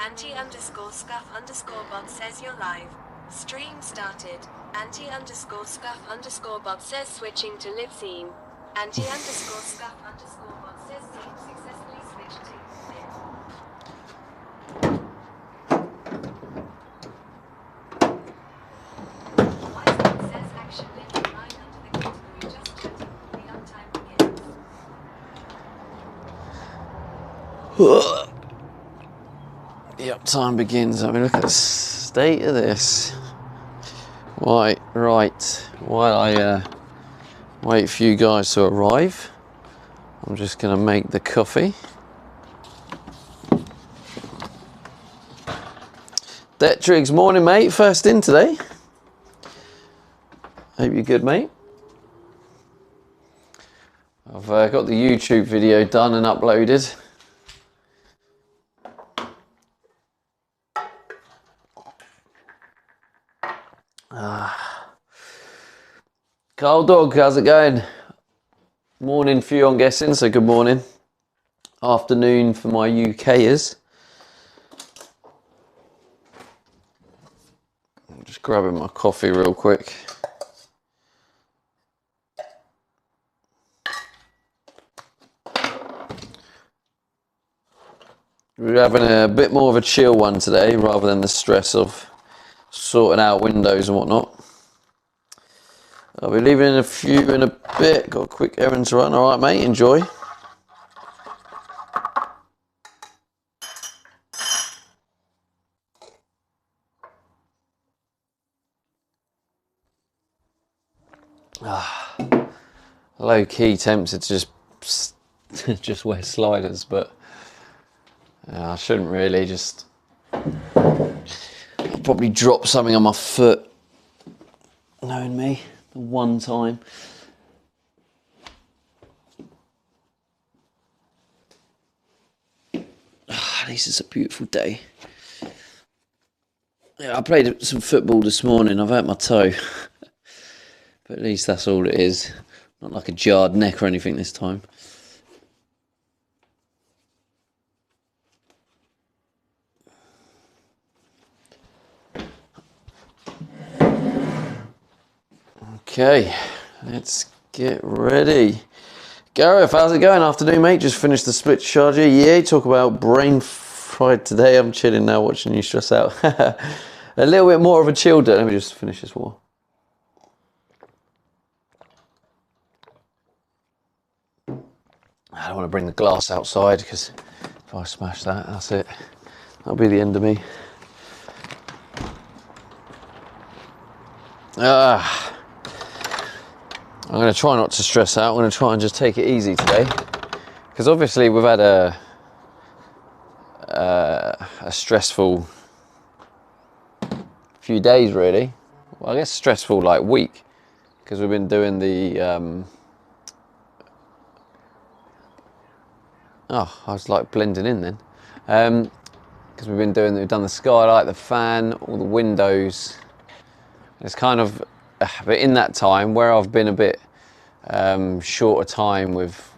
Anti_scuff_bot says you're live. Stream started. Anti_scuff_bot says switching to live theme. Anti_scuff_bot says theme successfully switched to live. Wiseman says action living line under the category just chatting. The uptime begins. The uptime begins. I mean, look at the state of this. Right. While I wait for you guys to arrive, I'm just going to make the coffee. Detriggs, morning, mate. First in today. Hope you're good, mate. I've got the YouTube video done and uploaded. Carl Dog, how's it going? Morning for you, I'm guessing, so good morning. Afternoon for my UKers. I'm just grabbing my coffee real quick. We're having a bit more of a chill one today rather than the stress of sorting out windows and whatnot. I'll be leaving in a bit. Got a quick errand to run. All right, mate. Enjoy. Low key tempted to just wear sliders, but I shouldn't really. I'll probably drop something on my foot. Knowing me. The one time. At least it's a beautiful day. Yeah, I played some football this morning. I've hurt my toe. But at least that's all it is. Not like a jarred neck or anything this time. Okay, let's get ready. Gareth, how's it going? Afternoon, mate. Just finished the split charger. Yeah, talk about brain fried today. I'm chilling now, watching you stress out. A little bit more of a chill day. Let me just finish this water. I don't want to bring the glass outside because if I smash that, that's it. That'll be the end of me. I'm going to try not to stress out. I'm going to try and just take it easy today. Because obviously we've had a stressful few days, really. Well, I guess stressful like week. Because we've been doing the... I was like blending in then. Because we've done the skylight, the fan, all the windows. It's kind of... But in that time, where I've been a bit short of time with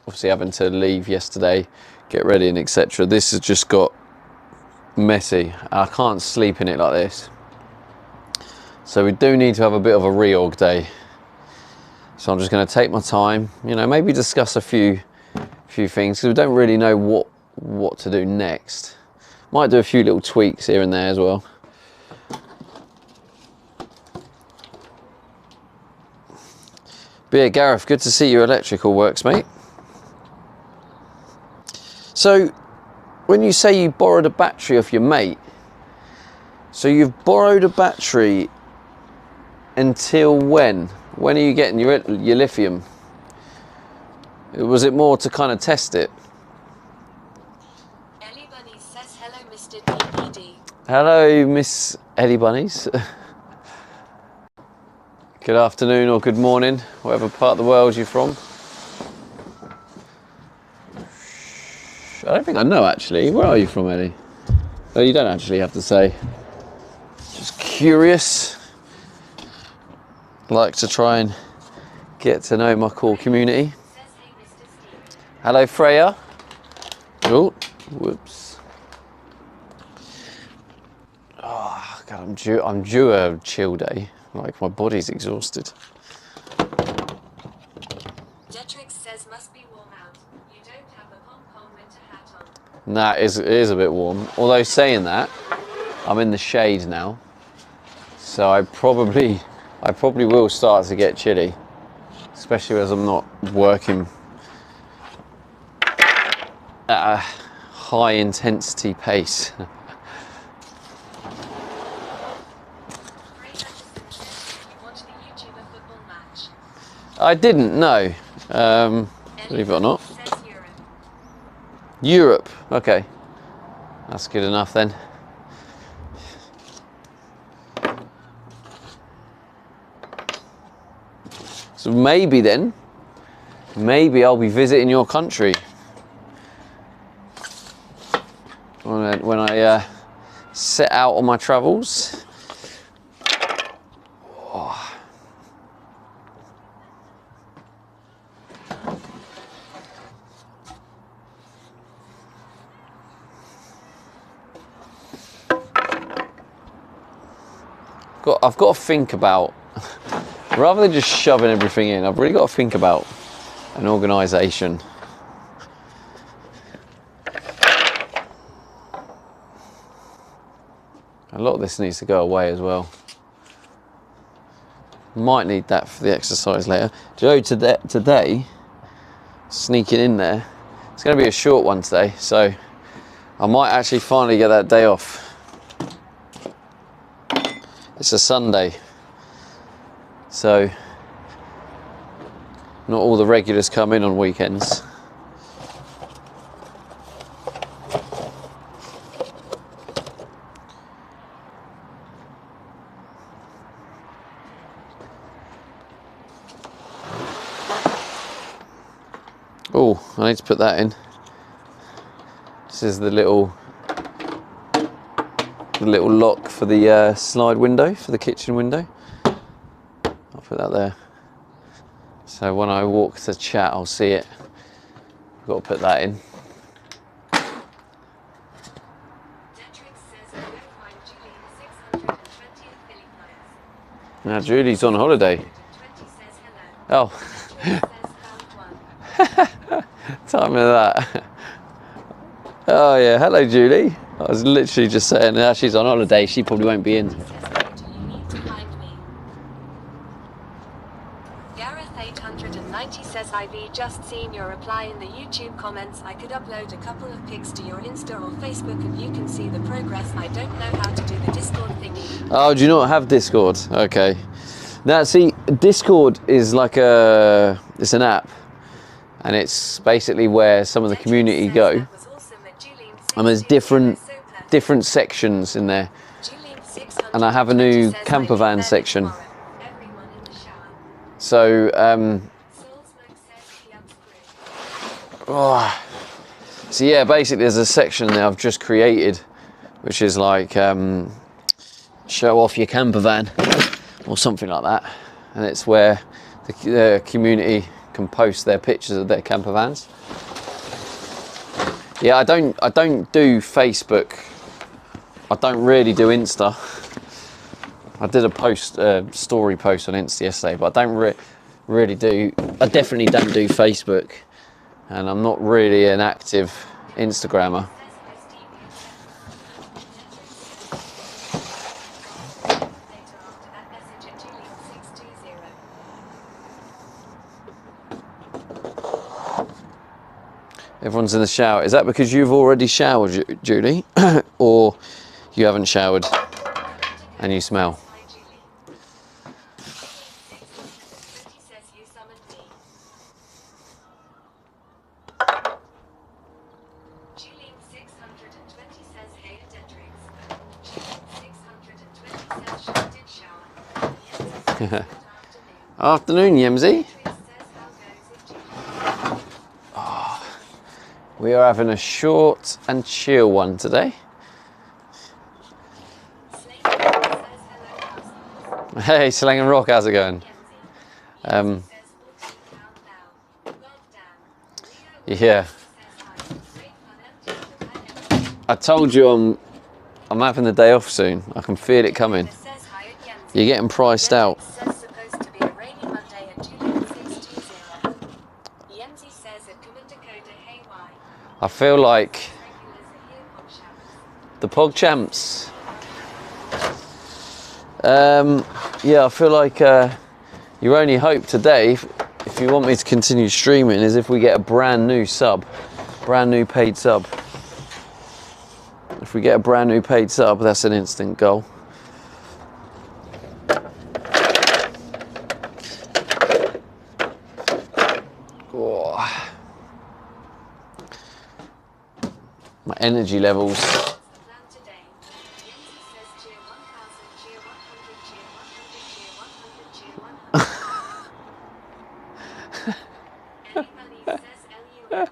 obviously having to leave yesterday, get ready and etc. This has just got messy. I can't sleep in it like this. So we do need to have a bit of a reorg day. So I'm just going to take my time, you know, maybe discuss a few things because we don't really know what to do next. Might do a few little tweaks here and there as well. But yeah, Gareth, good to see your electrical works, mate. So, when you say you borrowed a battery off your mate, so you've borrowed a battery until when? When are you getting your lithium? Was it more to kind of test it? Ellie Bunny says hello, Mr. DPD. Hello, Miss Ellie Bunnies. Good afternoon or good morning, whatever part of the world you're from. I don't think I know actually. Where are you from, Ellie? Oh, you don't actually have to say. Just curious. Like to try and get to know my core community. Hello, Freya. Oh, whoops. Oh God, I'm due a chill day. Like my body's exhausted. Detrix says must be warm out. You don't have a pom-pom winter hat on. Nah, it is a bit warm. Although saying that, I'm in the shade now, so I probably will start to get chilly, especially as I'm not working at a high intensity pace. Craig Anderson says, you watched the YouTuber football match. I didn't know, believe it or not. Says Europe. Europe, okay, that's good enough then. So maybe I'll be visiting your country when I set out on my travels. Oh. I've got to think about, rather than just shoving everything in, I've really got to think about an organisation. A lot of this needs to go away as well. Might need that for the exercise later. Joe, today, sneaking in there, it's going to be a short one today, so I might actually finally get that day off. It's a Sunday, so not all the regulars come in on weekends. Oh, I need to put that in. This is the little lock for the slide window, for the kitchen window. I'll put that there. So when I walk to chat, I'll see it. I've got to put that in. Detrix says go find Julie, 620th Philippines. Now Julie's on holiday. 20 says hello. Oh, Detrix says found one. time of that. Oh yeah, hello Julie. I was literally just saying that she's on holiday, she probably won't be in. Says later you need to find me. Gareth 890 says I've just seen your reply in the YouTube comments. I could upload a couple of pics to your Insta or Facebook and you can see the progress. I don't know how to do the Discord thingy. Oh, do you not have Discord? Okay. Now see, Discord is like it's an app, and it's basically where some of the community go, and there's different sections in there. And I have a new camper van section. So so yeah, basically there's a section there I've just created, which is like show off your camper van or something like that, and it's where the community can post their pictures of their camper vans. Yeah, I don't do Facebook. I don't really do Insta. I did a story post on Insta yesterday, but I don't really do. I definitely don't do Facebook, and I'm not really an active Instagrammer. Everyone's in the shower. Is that because you've already showered, Julie? Or you haven't showered and you smell? Afternoon, Yemsy. We are having a short and chill one today. Hey, Slang and Rock, how's it going? Yeah. I told you I'm having the day off soon. I can feel it coming. Says hi at Yenzi. You're getting priced out. Says supposed to be a rainy Monday at 2:620. Yenzi says at Command Dakota, hey why? I feel like Regulars are here, Pogchamps. the PogChamps. Yeah, I feel like your only hope today, if you want me to continue streaming, is if we get a brand new sub, brand new paid sub. If we get a brand new paid sub, that's an instant goal. Oh. My energy levels. Plan today. Yenzi says cheer 1000, cheer 100, cheer 100, cheer 100, cheer 100. Anybody says LUL.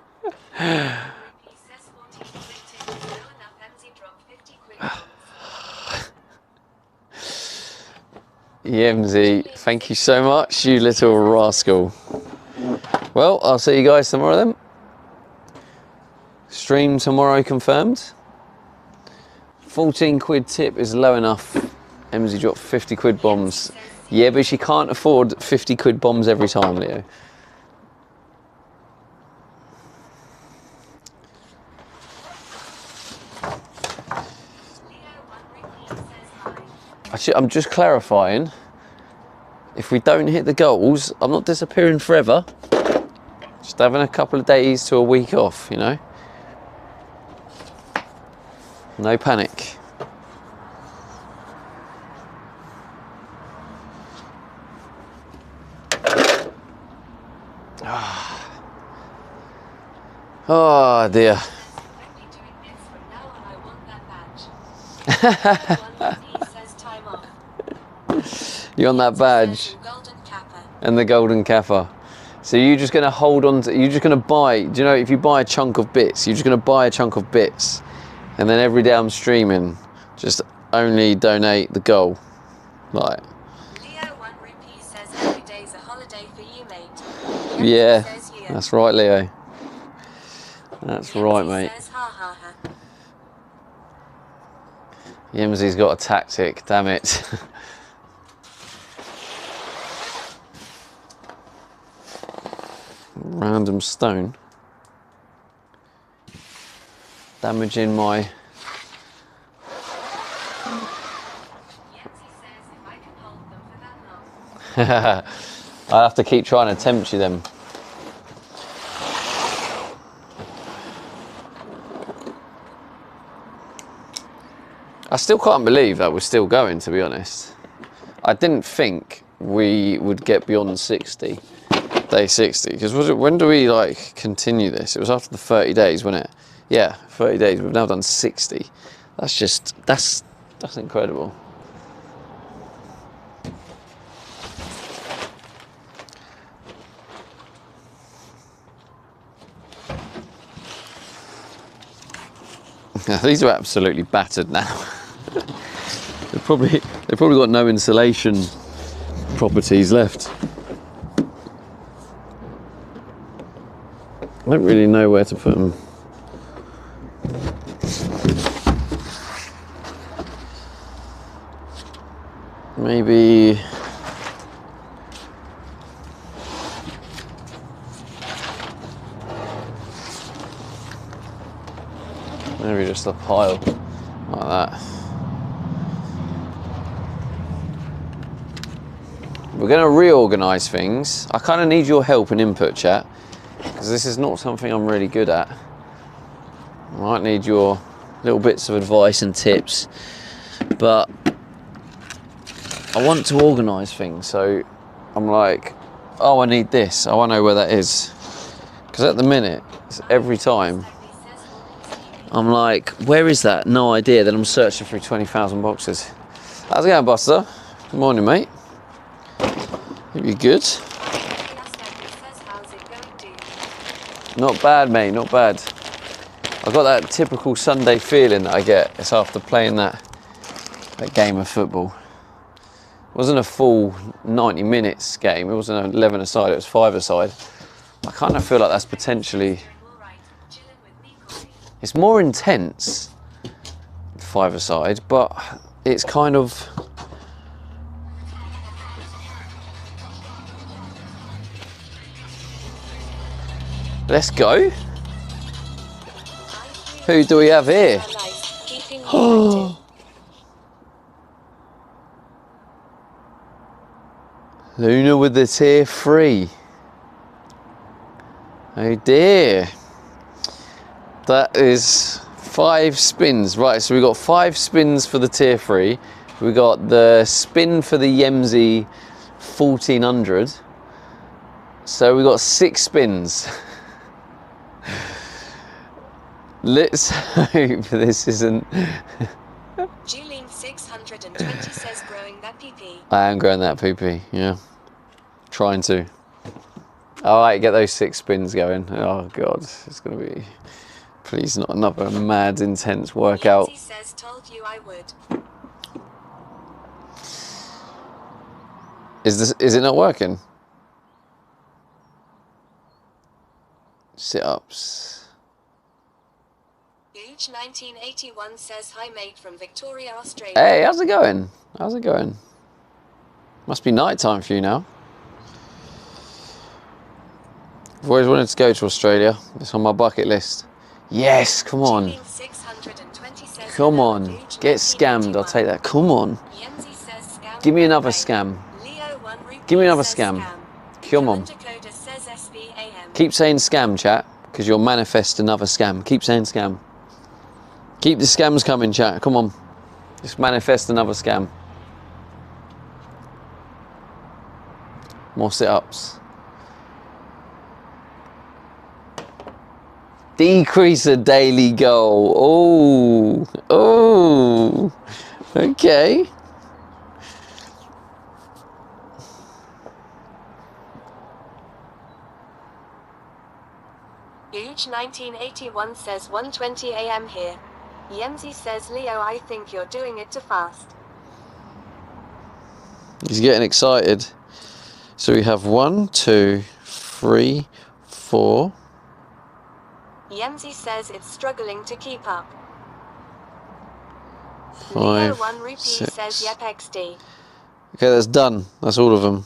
Rupi says 14 quid tip is low enough. Emzy drop 50 quid. Yemzi, thank you so much, you little rascal. Well, I'll see you guys tomorrow then. Stream tomorrow confirmed. 14 quid tip is low enough. Emzy dropped 50 quid bombs. Yeah, but she can't afford 50 quid bombs every time, Leo. I'm just clarifying, if we don't hit the goals, I'm not disappearing forever. Just having a couple of days to a week off, you know. No panic. Oh dear. You want that badge and the golden kappa. So you're just going to hold on to, you're just going to buy, do you know, if you buy a chunk of bits, you're just going to buy a chunk of bits, and then every day I'm streaming, just only donate the goal. Like. Leo 1 Rupee says every day's a holiday for you, mate. Yeah, says, yeah. That's right, Leo. That's right, mate. Says, ha, ha, ha. Yemzi's got a tactic, damn it. Random stone. Damaging my... Yancy says if I can hold them for that long. I'll have to keep trying to tempt you then. I still can't believe that we're still going, to be honest. I didn't think we would get beyond 60, day 60, because when do we like continue this? It was after the 30 days, wasn't it? Yeah, 30 days, we've now done 60. That's just, that's incredible. These are absolutely battered now. They've probably got no insulation properties left. I don't really know where to put them. Maybe just a pile like that. We're going to reorganise things. I kind of need your help and input, chat, because this is not something I'm really good at. I might need your little bits of advice and tips, but I want to organise things. So I'm like, oh, I need this. I want to know where that is, because at the minute, it's every time I'm like, where is that? No idea. Then I'm searching through 20,000 boxes. How's it going, Buster? Good morning, mate. Hope you're good. Not bad, mate, not bad. I've got that typical Sunday feeling that I get. It's after playing that game of football. It wasn't a full 90 minutes game. It wasn't an 11 aside, it was 5 aside. I kind of feel like that's potentially... It's more intense five-a-side, but it's kind of... Let's go. Who do we have here? Oh, Luna with the tier 3. Oh dear. That is 5 spins. Right, so we got 5 spins for the tier 3. We got the spin for the Yemzi 1400. So we got 6 spins. Let's hope this isn't... Julene 620 says growing that PP. I am growing that PP, yeah. Trying to. Alright, get those 6 spins going. Oh god, it's gonna be... Please not another mad, intense workout. Yancy says told you I would. Is it not working? Sit-ups. Huge 1981 says hi mate from Victoria, Australia. Hey, how's it going? How's it going? Must be night time for you now. I've always wanted to go to Australia. It's on my bucket list. Yes, come on. Julene 620 says Come hello, on. Huge Get scammed, I'll 1981. take that. Come on. Yancy says scam. Give me another Right. scam. Leo 1 Give me another says scam. Come on. Dakota says SBAM. Keep saying scam, chat, because you'll manifest another scam. Keep saying scam. Keep the scams coming, chat. Come on. Just manifest another scam. More sit-ups. Decrease a daily goal. Oh. Oh. Okay. Huge 1981 says 1:20 a.m. here. Yemzi says Leo I think you're doing it too fast. He's getting excited. So we have 1, 2, 3, 4. Yemzi says it's struggling to keep up. Leo 5, 1 Rupee 6. says yep XD. Okay, that's done. That's all of them.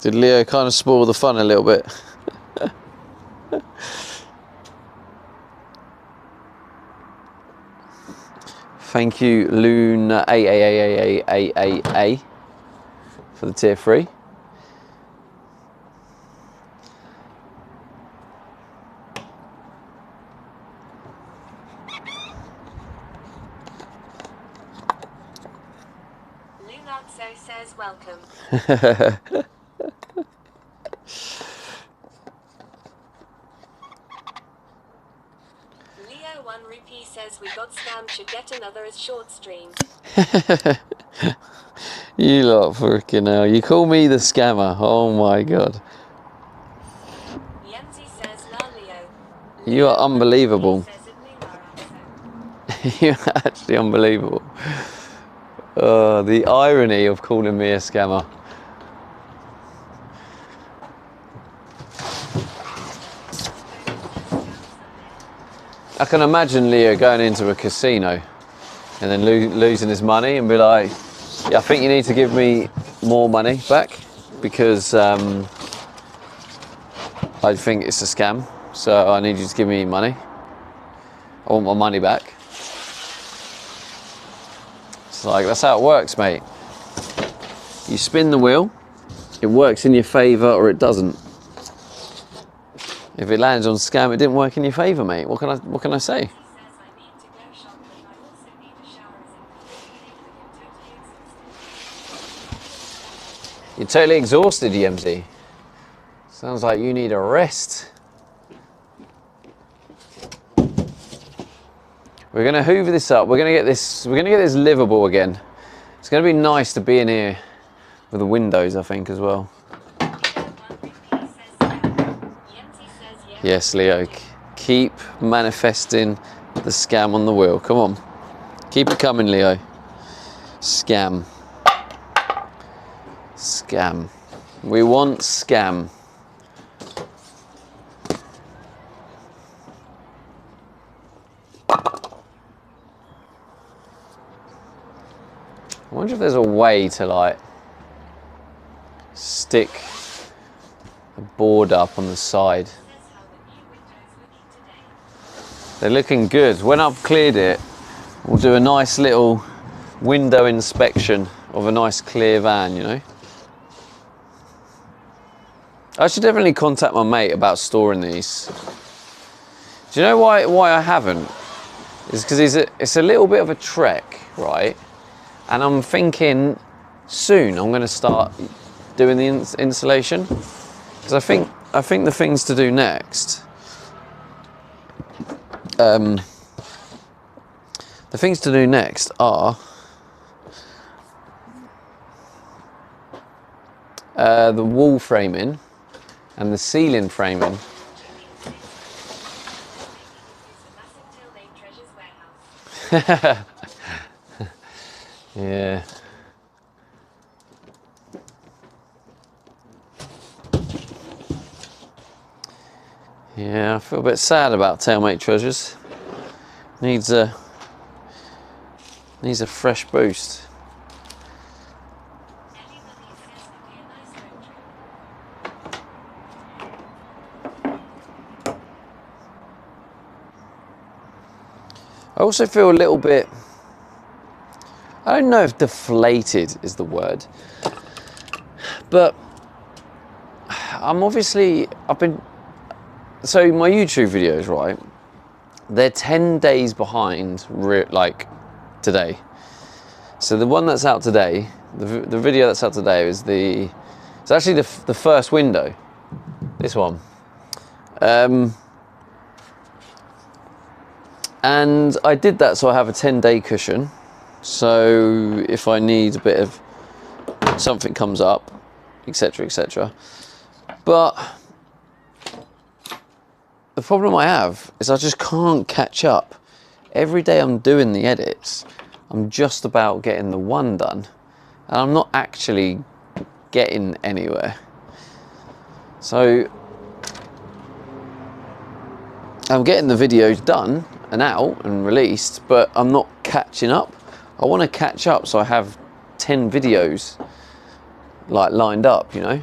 Did Leo kind of spoil the fun a little bit? Thank you, Luna A for the tier 3. Lunazzo says welcome. Leo 1 Rupee says we got scammed, should get another as short stream. You lot freaking hell. You call me the scammer. Oh my god. Yemzi says la Leo. You are unbelievable. Says it Luna. You're actually unbelievable. The irony of calling me a scammer. I can imagine Leo going into a casino and then losing his money and be like, yeah, I think you need to give me more money back because I think it's a scam, so I need you to give me money. I want my money back. It's like, that's how it works, mate. You spin the wheel, it works in your favour or it doesn't. If it lands on scam, it didn't work in your favour, mate. What can I say? You're totally exhausted, Yemzi. Sounds like you need a rest. We're gonna hoover this up. We're gonna get this livable again. It's gonna be nice to be in here with the windows, I think, as well. Yes, Leo. Keep manifesting the scam on the wheel. Come on. Keep it coming, Leo. Scam. Scam. We want scam. wonder if there's a way to like stick a board up on the side. They're looking good. When I've cleared it, we'll do a nice little window inspection of a nice clear van, you know. I should definitely contact my mate about storing these. Do you know why I haven't? It's because it's a little bit of a trek, right? And I'm thinking soon I'm going to start doing the installation, because I think the things to do next. The things to do next are the wall framing and the ceiling framing. Yeah. Yeah, I feel a bit sad about Tailmate Treasures. Needs a fresh boost. I also feel a little bit, I don't know if deflated is the word, but so my YouTube videos, right, they're 10 days behind, like today. So the one that's out today, the video that's out today it's actually the first window, this one. And I did that so I have a 10-day cushion. So if I need a bit of something comes up, etc., etc. But the problem I have is I just can't catch up. Every day I'm doing the edits, I'm just about getting the one done, and I'm not actually getting anywhere. So I'm getting the videos done and out and released, but I'm not catching up. I want to catch up so I have 10 videos like lined up, you know.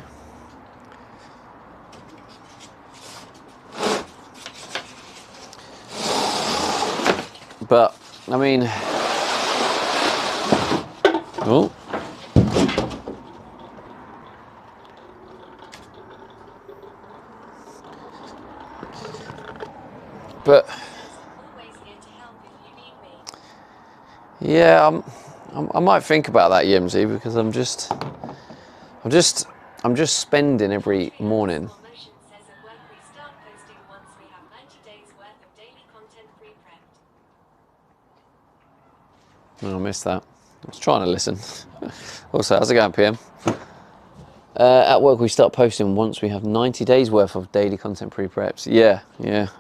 But I mean, oh, but yeah, I might think about that, Yimsy, because I'm just spending every morning. Oh, I missed that. I was trying to listen. Also, how's it going, PM? At work, we start posting once we have 90 days worth of daily content pre-preps. Yeah.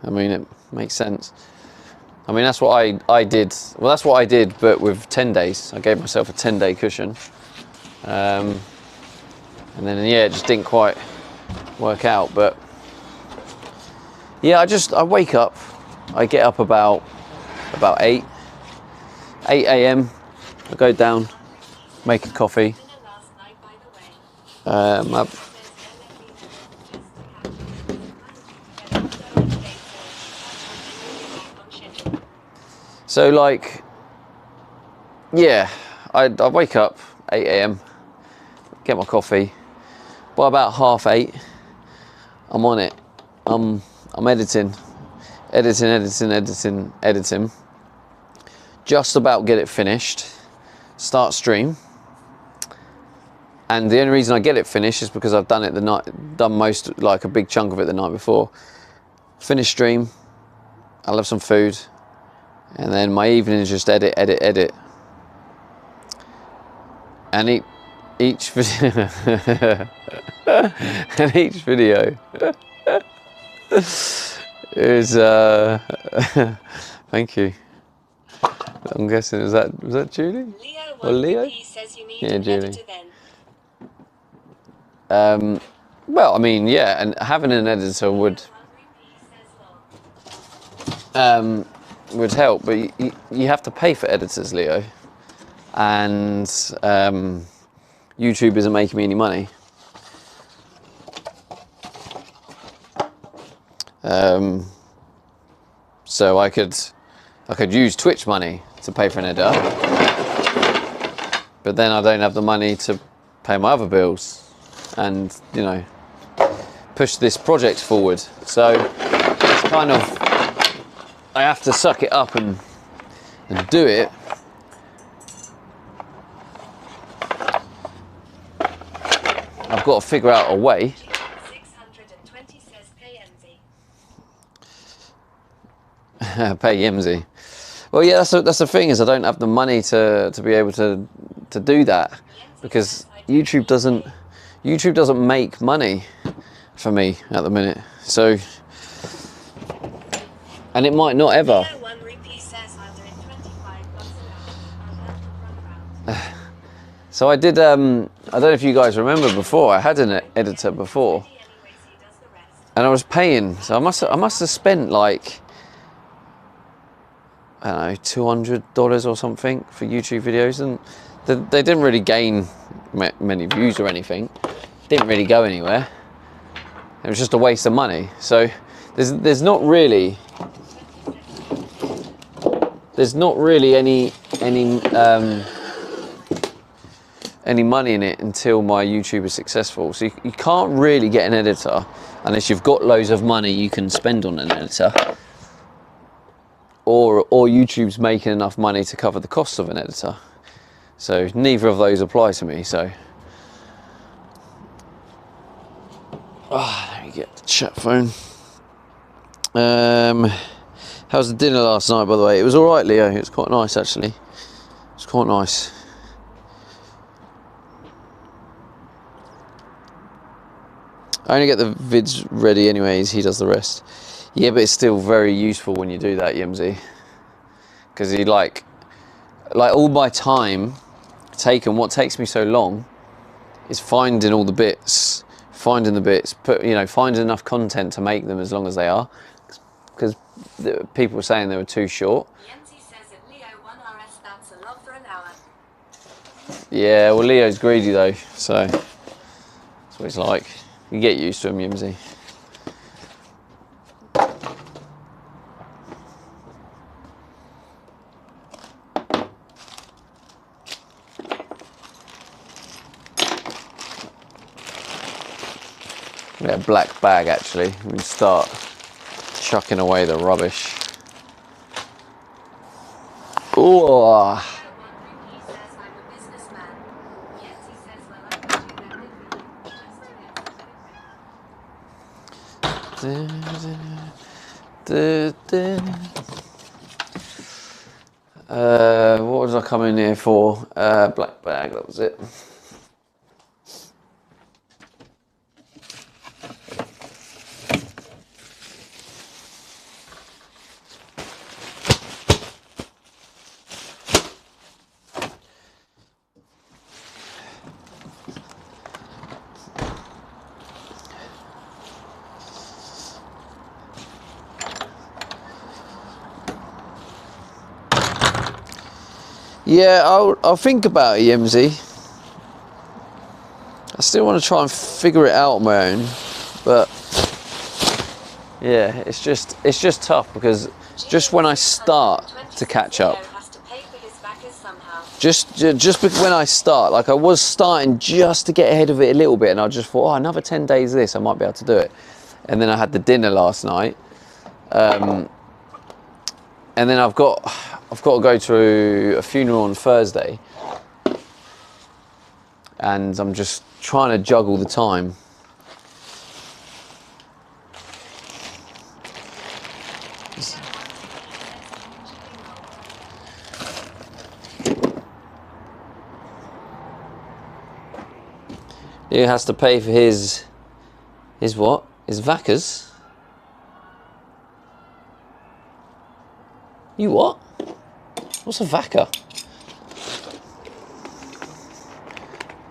I mean, it makes sense. I mean, that's what I did. Well, that's what I did, but with 10 days. I gave myself a 10-day cushion. And then, yeah, it just didn't quite work out. But, yeah, I wake up. I get up about 8 a.m. I go down, make a coffee. So like, yeah, I wake up 8 a.m, get my coffee. By about 7:30, I'm on it. I'm editing. Just about get it finished. Start stream. And the only reason I get it finished is because I've done it like a big chunk of it the night before. Finish stream. I'll have some food. And then my evening is just edit. And each video and each video is thank you. I'm guessing was that Julie? Leo, or Leo? Says you need Yeah, an Julie. editor then. Well, I mean, yeah, and having an editor would help, but you have to pay for editors, Leo. and YouTube isn't making me any money. So I could use Twitch money to pay for an editor, but then I don't have the money to pay my other bills and, you know, push this project forward. So it's kind of, I have to suck it up and do it. I've got to figure out a way. 620 says pay MZ. Pay Yemsy. Well, yeah, that's the thing, is I don't have the money to be able to do that, because YouTube doesn't make money for me at the minute. So, and it might not ever. So I did, I don't know if you guys remember before, I had an editor before, and I was paying, so I must have spent like, I don't know, $200 or something for YouTube videos, and they didn't really gain many views or anything. Didn't really go anywhere. It was just a waste of money. So there's not really any money in it until my YouTube is successful. So you can't really get an editor unless you've got loads of money you can spend on an editor, or YouTube's making enough money to cover the costs of an editor. So neither of those apply to me. So let me get the chat phone. How's the dinner last night, by the way? It was all right, Leo. It was quite nice, actually. It was quite nice. I only get the vids ready anyways, he does the rest. Yeah, but it's still very useful when you do that, Yemsy. Because you like all my time taken, what takes me so long is finding all the bits, finding enough content to make them as long as they are. Because people were saying they were too short. Yemsy says that Leo 1RS, that's a lot for an hour. Yeah, well, Leo's greedy though, so that's what he's like. You get used to him, Yimsy. We got a black bag actually. We can start chucking away the rubbish. Ooh. What was I coming here for? Black bag, that was it. Yeah, I'll think about it, Yemsy. I still want to try and figure it out on my own, but yeah, it's just tough because just when I start to catch up, just when I start, like I was starting just to get ahead of it a little bit, and I just thought, oh, another 10 days of this, I might be able to do it. And then I had the dinner last night, and then I've got to go to a funeral on Thursday, and I'm just trying to juggle the time. He has to pay for his what? His Vaccas? You what? What's a Vacca?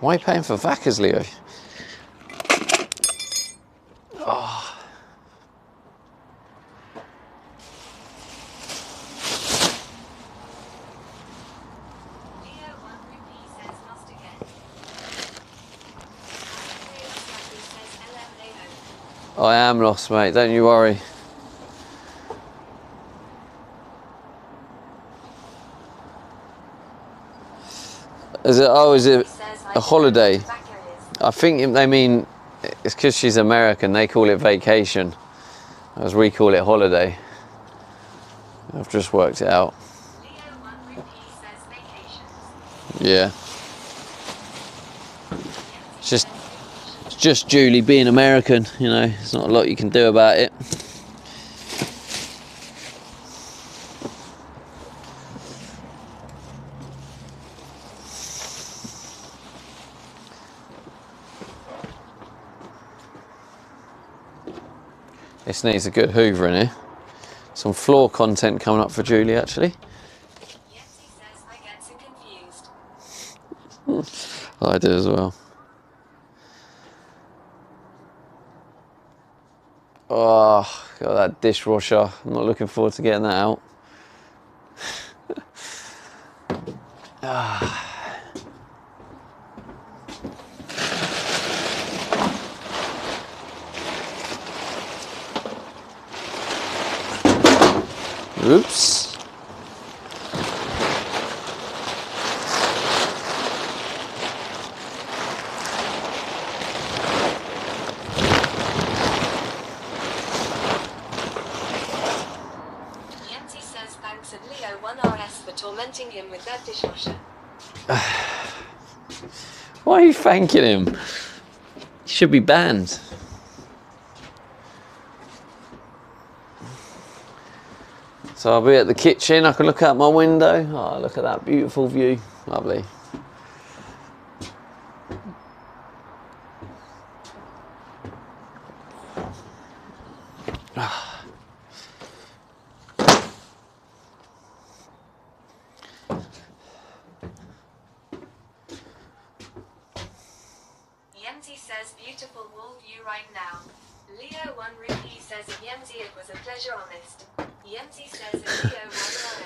Why are you paying for Vaccas, Leo? Oh. Leo I am lost, mate, don't you worry. Is it a holiday? I think they mean it's because she's American, they call it vacation, as we call it holiday. I've just worked it out. Yeah. It's just Julie being American, you know, there's not a lot you can do about it. This needs a good hoover in here. Some floor content coming up for Julie, actually. Yes, he says I get so confused. I do as well. Oh, got that dishwasher. I'm not looking forward to getting that out. Oops. Yancy says thanks and Leo 1RS for tormenting him with that dishwasher. Why are you thanking him? He should be banned. So I'll be at the kitchen, I can look out my window. Oh, look at that beautiful view. Lovely. Yemzi says beautiful wall view right now. Leo 1 Ricky says Yemzi it was a pleasure honest. Yemzi says Leo 1RS.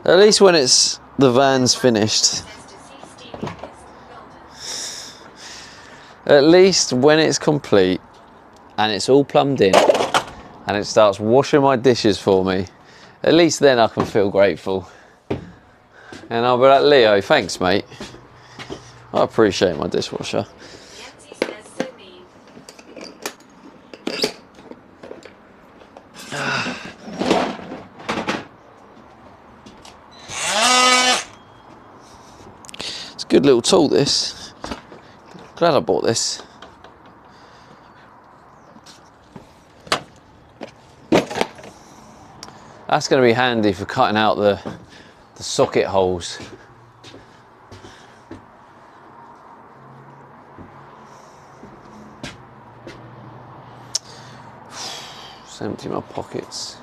At least when it's the van's finished. At least when it's complete and it's all plumbed in and it starts washing my dishes for me, at least then I can feel grateful. And I'll be like, Leo, thanks mate. I appreciate my dishwasher. Yemzi says so mean. It's a good little tool this. Glad I bought this. That's going to be handy for cutting out the socket holes. Just empty my pockets.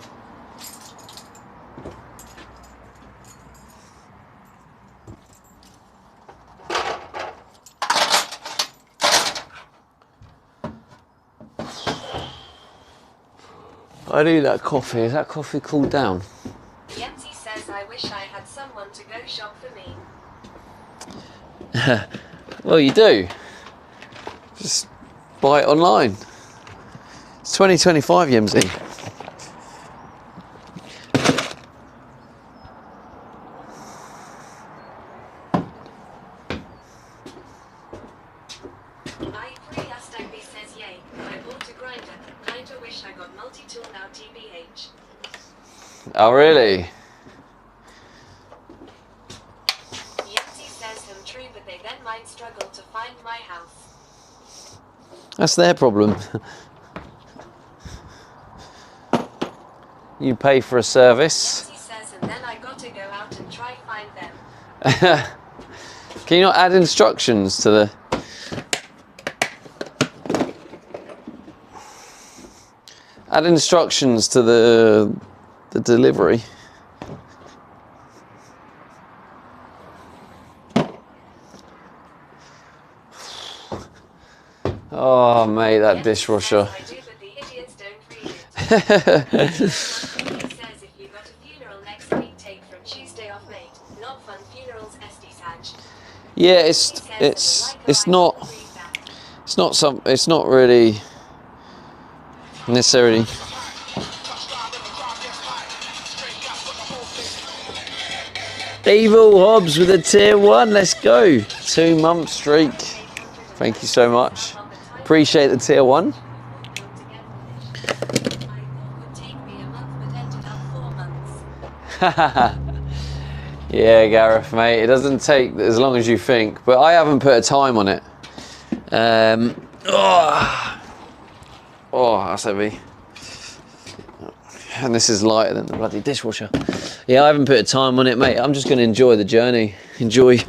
I need that coffee. Is that coffee cooled down? Yemzi says I wish I had someone to go shop for me. Well, you do. Just buy it online. It's 2025, Yemzi. I3 Astagby says yay. I bought a grinder. Kinda wish I got multi-tool now TBH. Oh, really? Yemzi says him true but they then might struggle to find my house. That's their problem. You pay for a service. Yemzi says and then I gotta go out and try find them. Can you not add instructions to the... Add instructions to the delivery. Oh mate, that dishwasher. I do, but the idiots don't read it. He says if you got a funeral next week, take from Tuesday off, mate. Not fun funerals, SD Yeah, it's not really necessarily. Evil Hobbs with a tier 1, let's go. 2-month streak. Thank you so much. Appreciate the tier 1. Yeah, Gareth, mate, it doesn't take as long as you think, but I haven't put a time on it. Oh, that's heavy. And this is lighter than the bloody dishwasher. Yeah, I haven't put a time on it, mate. I'm just going to enjoy the journey. Enjoy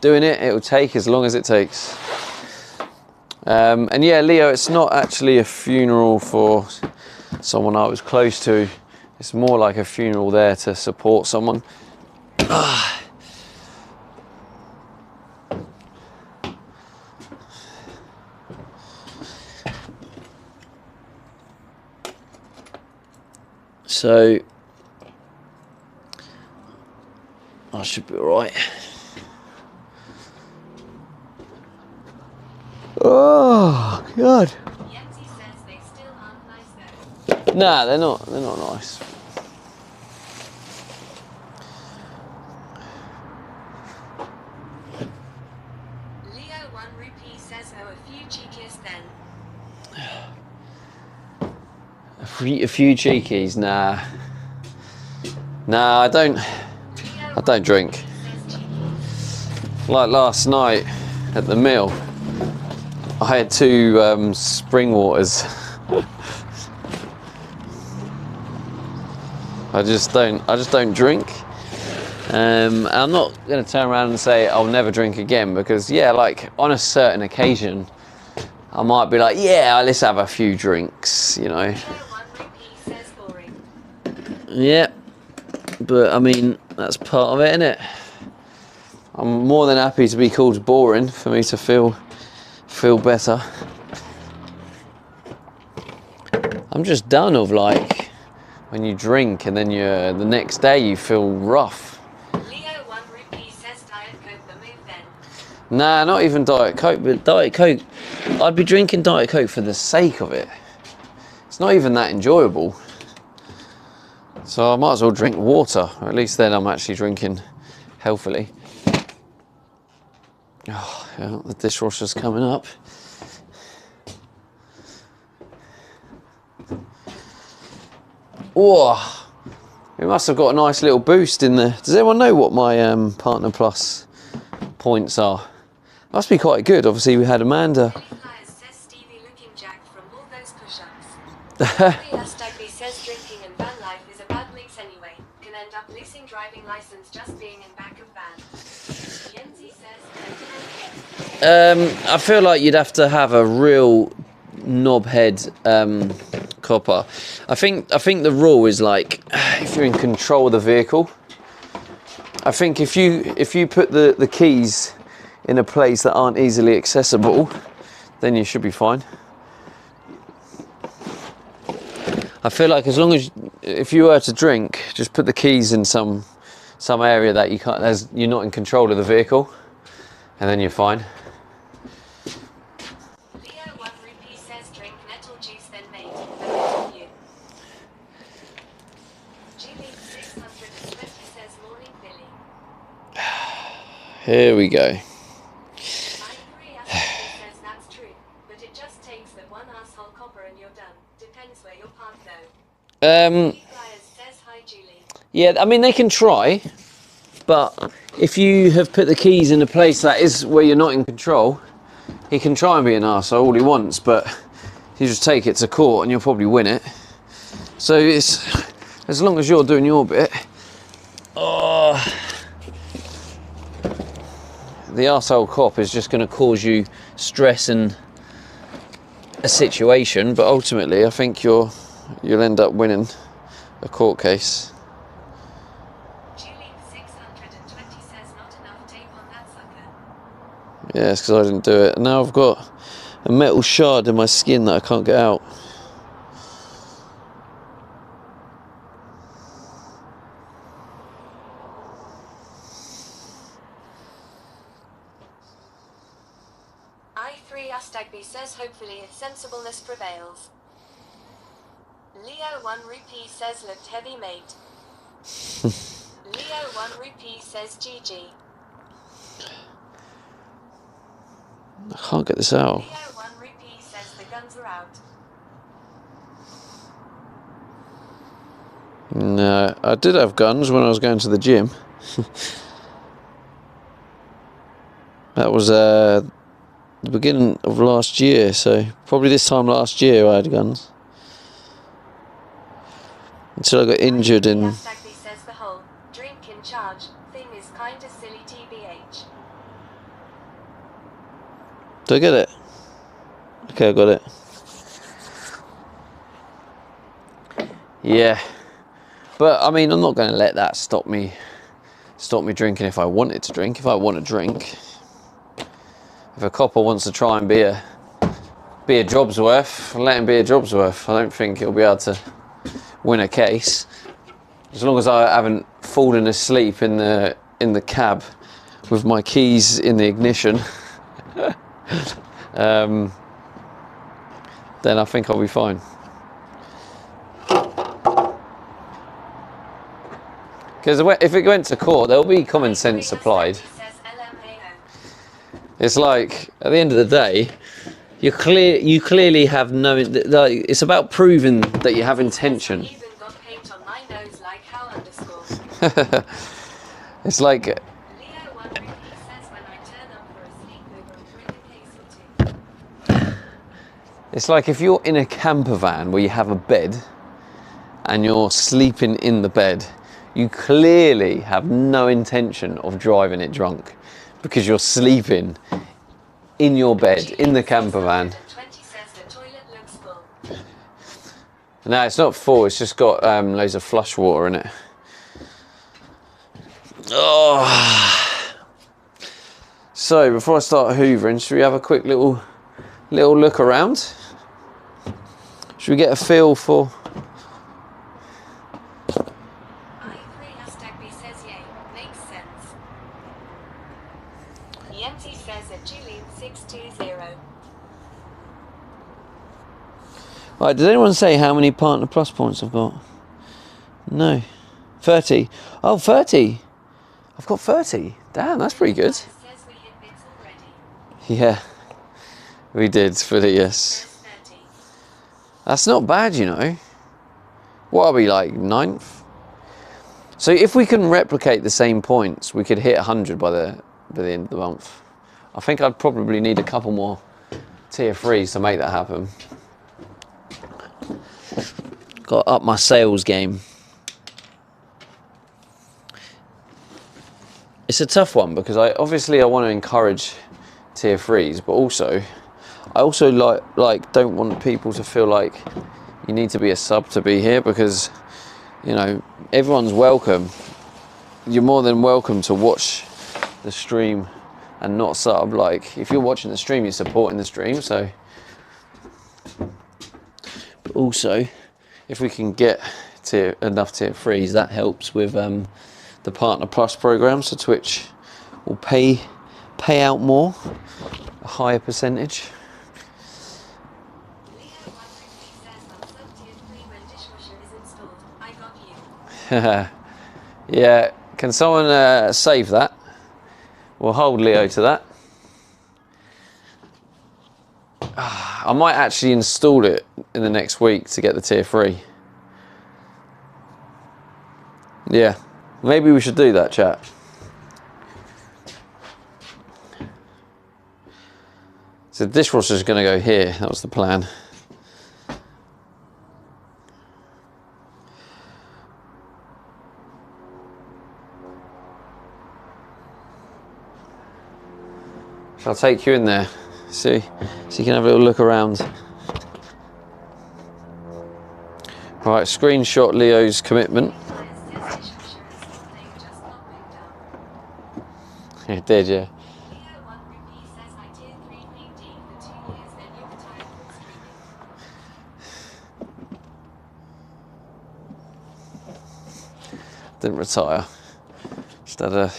doing it. It'll take as long as it takes. And yeah, Leo, it's not actually a funeral for someone I was close to. It's more like a funeral there to support someone. So I should be all right. Oh God! Yenzi says they still aren't nice though. Nah, they're not nice. Leo 1 rupee says, oh, a few cheekies then. A few cheekies, nah. Nah, I don't drink. Like last night at the mill, I had 2 spring waters. I just don't drink. I'm not going to turn around and say I'll never drink again, because yeah, like on a certain occasion, I might be like, yeah, let's have a few drinks, you know. Yeah, but I mean, that's part of it, isn't it? I'm more than happy to be called boring for me to feel better. I'm just done of like when you drink and then the next day you feel rough. Leo 1 rupee says Diet Coke the move then. Nah, not even Diet Coke, but Diet Coke, I'd be drinking Diet Coke for the sake of it. It's not even that enjoyable. So I might as well drink water, or at least then I'm actually drinking healthily. Oh, yeah, the dishwasher's coming up. Oh, we must have got a nice little boost in there. Does anyone know what my Partner Plus points are? Must be quite good. Obviously, we had Amanda. Says Stevie looking jacked from all those push-ups. Stagby says drinking and van life is a bad mix anyway. Can end up losing driving license just being in back of van. Yenzi says. I feel like you'd have to have a real knobhead copper. I think the rule is like if you're in control of the vehicle. I think if you put the keys in a place that aren't easily accessible, then you should be fine. I feel like as long as if you were to drink, just put the keys in some area that you can't, you're not in control of the vehicle, and then you're fine. Leo 1 rupee says drink nettle juice then mate. That's you. Julie 620 says morning Billy. Here we go. Says that's true, but it just takes that one asshole copper and you're done. Depends where you're parked though. Says hi Julie. Yeah, I mean they can try, but if you have put the keys in a place that is where you're not in control, he can try and be an arsehole all he wants, but you just take it to court and you'll probably win it. So it's as long as you're doing your bit. Oh, the arsehole cop is just going to cause you stress in a situation, but ultimately I think you'll end up winning a court case. Julie 620 says not enough tape on that sucker. Yeah, it's because I didn't do it. And now I've got a metal shard in my skin that I can't get out. I3 Astagby says hopefully sensibleness prevails. Leo 1 Rupee says looked heavy mate. Leo 1 Rupee says GG. I can't get this out. Leo 1 Rupee says the guns are out. No, I did have guns when I was going to the gym. That was the beginning of last year, so probably this time last year I had guns. Until I got injured in... Astagby says the whole drink in charge thing is kinda silly TBH. Did I get it? Okay, I got it. Yeah. But I mean, I'm not going to let that stop me drinking if I wanted to drink. If I want to drink, if a copper wants to try and be a job's worth, let him be a job's worth. I don't think he'll be able to win a case as long as I haven't fallen asleep in the cab with my keys in the ignition. Then I think I'll be fine. Because if it went to court, there'll be common sense applied. It's like, at the end of the day, you clearly have no... Like, it's about proving that you have intention. Even got paint on my nose like how underscore. It's like... Leo 1 Rupee says when I turn up for a sleepover and drink a case or two. It's like if you're in a camper van where you have a bed and you're sleeping in the bed, you clearly have no intention of driving it drunk because you're sleeping in your bed, in the camper van. 20 says the toilet looks full. No, it's not full, it's just got loads of flush water in it. Oh. So, before I start hoovering, should we have a quick little look around? Should we get a feel for... I3 Astagby says yay, makes sense. Yenti says a Julian 620. Right, did anyone say how many Partner Plus points I've got? No. 30. Oh, 30. I've got 30. Damn, that's pretty good. Says we hit bits already. Yeah, we did for the yes. Says 30. That's not bad, you know. What are we, like 9th? So if we can replicate the same points, we could hit 100 by the end of the month. I think I'd probably need a couple more tier 3s to make that happen. Got to up my sales game. It's a tough one because I want to encourage tier 3s, but I also like don't want people to feel like you need to be a sub to be here, because you know everyone's welcome. You're more than welcome to watch the stream and not sub. Like if you're watching the stream, you're supporting the stream. So, but also if we can get to enough tier 3s, that helps with the Partner Plus program, so Twitch will pay out more, a higher percentage. Leo 1 Rupee says I'm sub tier 3 when dishwasher is installed. I got you. Yeah, can someone save that? We'll hold Leo to that. I might actually install it in the next week to get the tier 3. Yeah, maybe we should do that, chat. So the dishwasher's going to go here. That was the plan. Shall I take you in there? See, so you can have a little look around. Right, screenshot Leo's commitment. It did, yeah. Leo 1 Rupee says I tier 3 PD for 2 years, then you retired from streaming. Didn't retire. Just had a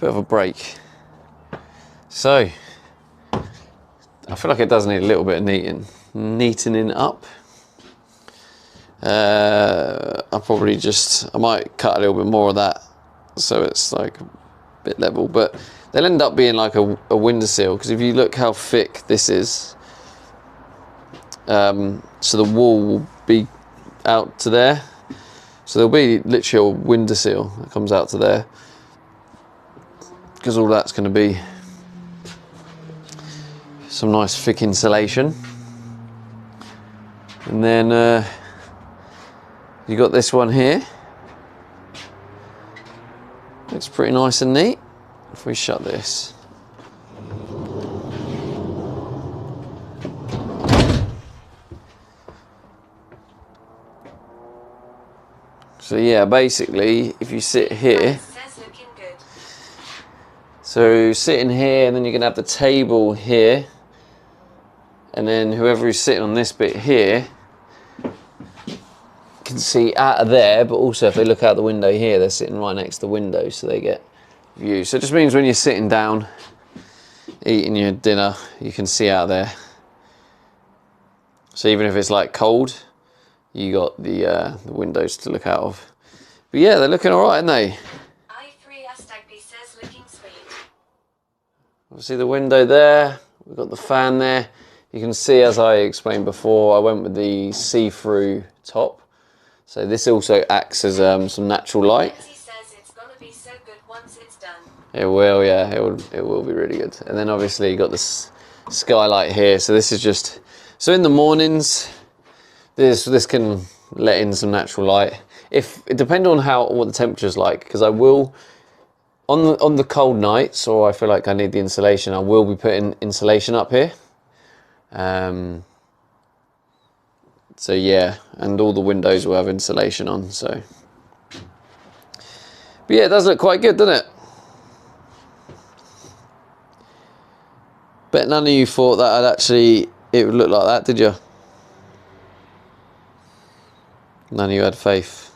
bit of a break. So I feel like it does need a little bit of neatening up. I might cut a little bit more of that so it's like a bit level, but they'll end up being like a windowsill, because if you look how thick this is, so the wall will be out to there, so there'll be literally a windowsill that comes out to there, because all that's going to be some nice thick insulation. And then you got this one here. Looks pretty nice and neat. If we shut this. So yeah, basically, if you sit here, so sitting here, and then you're gonna have the table here, and then whoever is sitting on this bit here can see out of there, but also if they look out the window here, they're sitting right next to the window, so they get view. So it just means when you're sitting down, eating your dinner, you can see out there. So even if it's like cold, you got the windows to look out of. But yeah, they're looking all right, aren't they? Says looking sweet. Obviously the window there, we've got the fan there. You can see, as I explained before, I went with the see-through top. So this also acts as some natural light. He says it's gonna be so good once it's done. It will, yeah, it will be really good. And then obviously you got this skylight here. So this is just, so in the mornings, this can let in some natural light. If it depends on what the temperature's like, because I will on the cold nights, or I feel like I need the insulation, I will be putting insulation up here. So yeah, and all the windows will have insulation on, so. But yeah, it does look quite good, doesn't it? Bet none of you thought that it would look like that, did you? None of you had faith.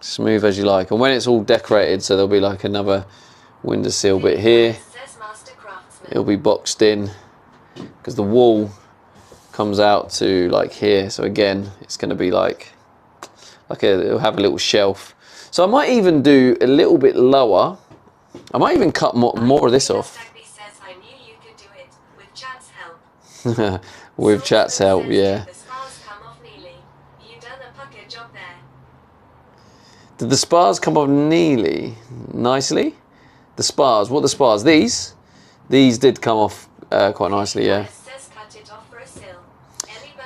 Smooth as you like. And when it's all decorated, so there'll be like another windowsill bit here. It'll be boxed in, because the wall comes out to like here. So again, it's going to be it'll have a little shelf. So I might even do a little bit lower. I might even cut more of this off. I knew you could do it with chat's help. With chat's help, yeah. The spars come off neatly. You done a pucker job there. Did the spars come off neatly? Nicely? The spars, what are the spars? These did come off quite nicely, yeah. Cut it off for a sill.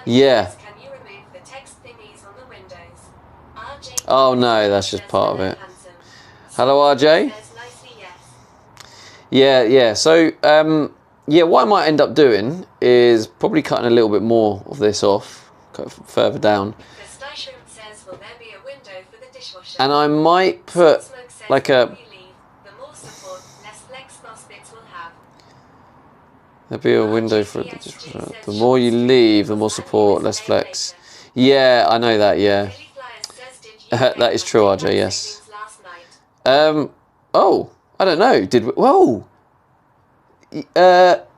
Yeah. Can you remove the text thingies on the windows? RJ, Oh no, that's just part of it. Hello RJ. Yeah. So yeah, what I might end up doing is probably cutting a little bit more of this off, further down. Says, will there be a window for the dishwasher? And I might put like a. There'll be a window for the dishwasher. The more you leave, the more support, less flex. Yeah, I know that. Yeah, that is true, RJ. Yes. Oh, I don't know. Did we? Whoa.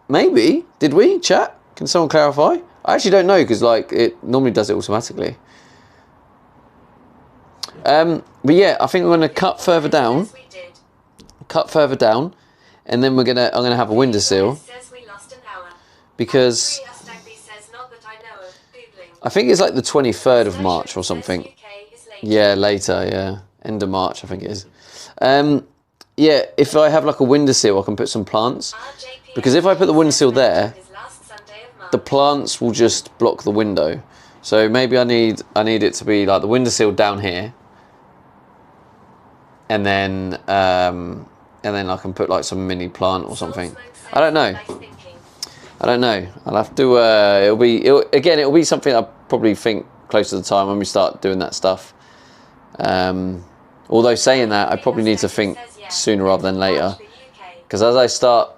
Maybe. Did we? Chat? Can someone clarify? I actually don't know, because like it normally does it automatically. But yeah, I think we're gonna cut further down. And then I'm gonna have a windowsill. Because I think it's like the 23rd of March or something. Yeah, later, yeah. End of March, I think it is. Yeah, if I have like a windowsill, I can put some plants. Because if I put the windowsill there, the plants will just block the window. So maybe I need it to be like the windowsill down here. And then I can put like some mini plant or something. I don't know. I'll have to. It'll be something I probably think close to the time when we start doing that stuff. Although saying that, I probably need to think sooner rather than later, because as I start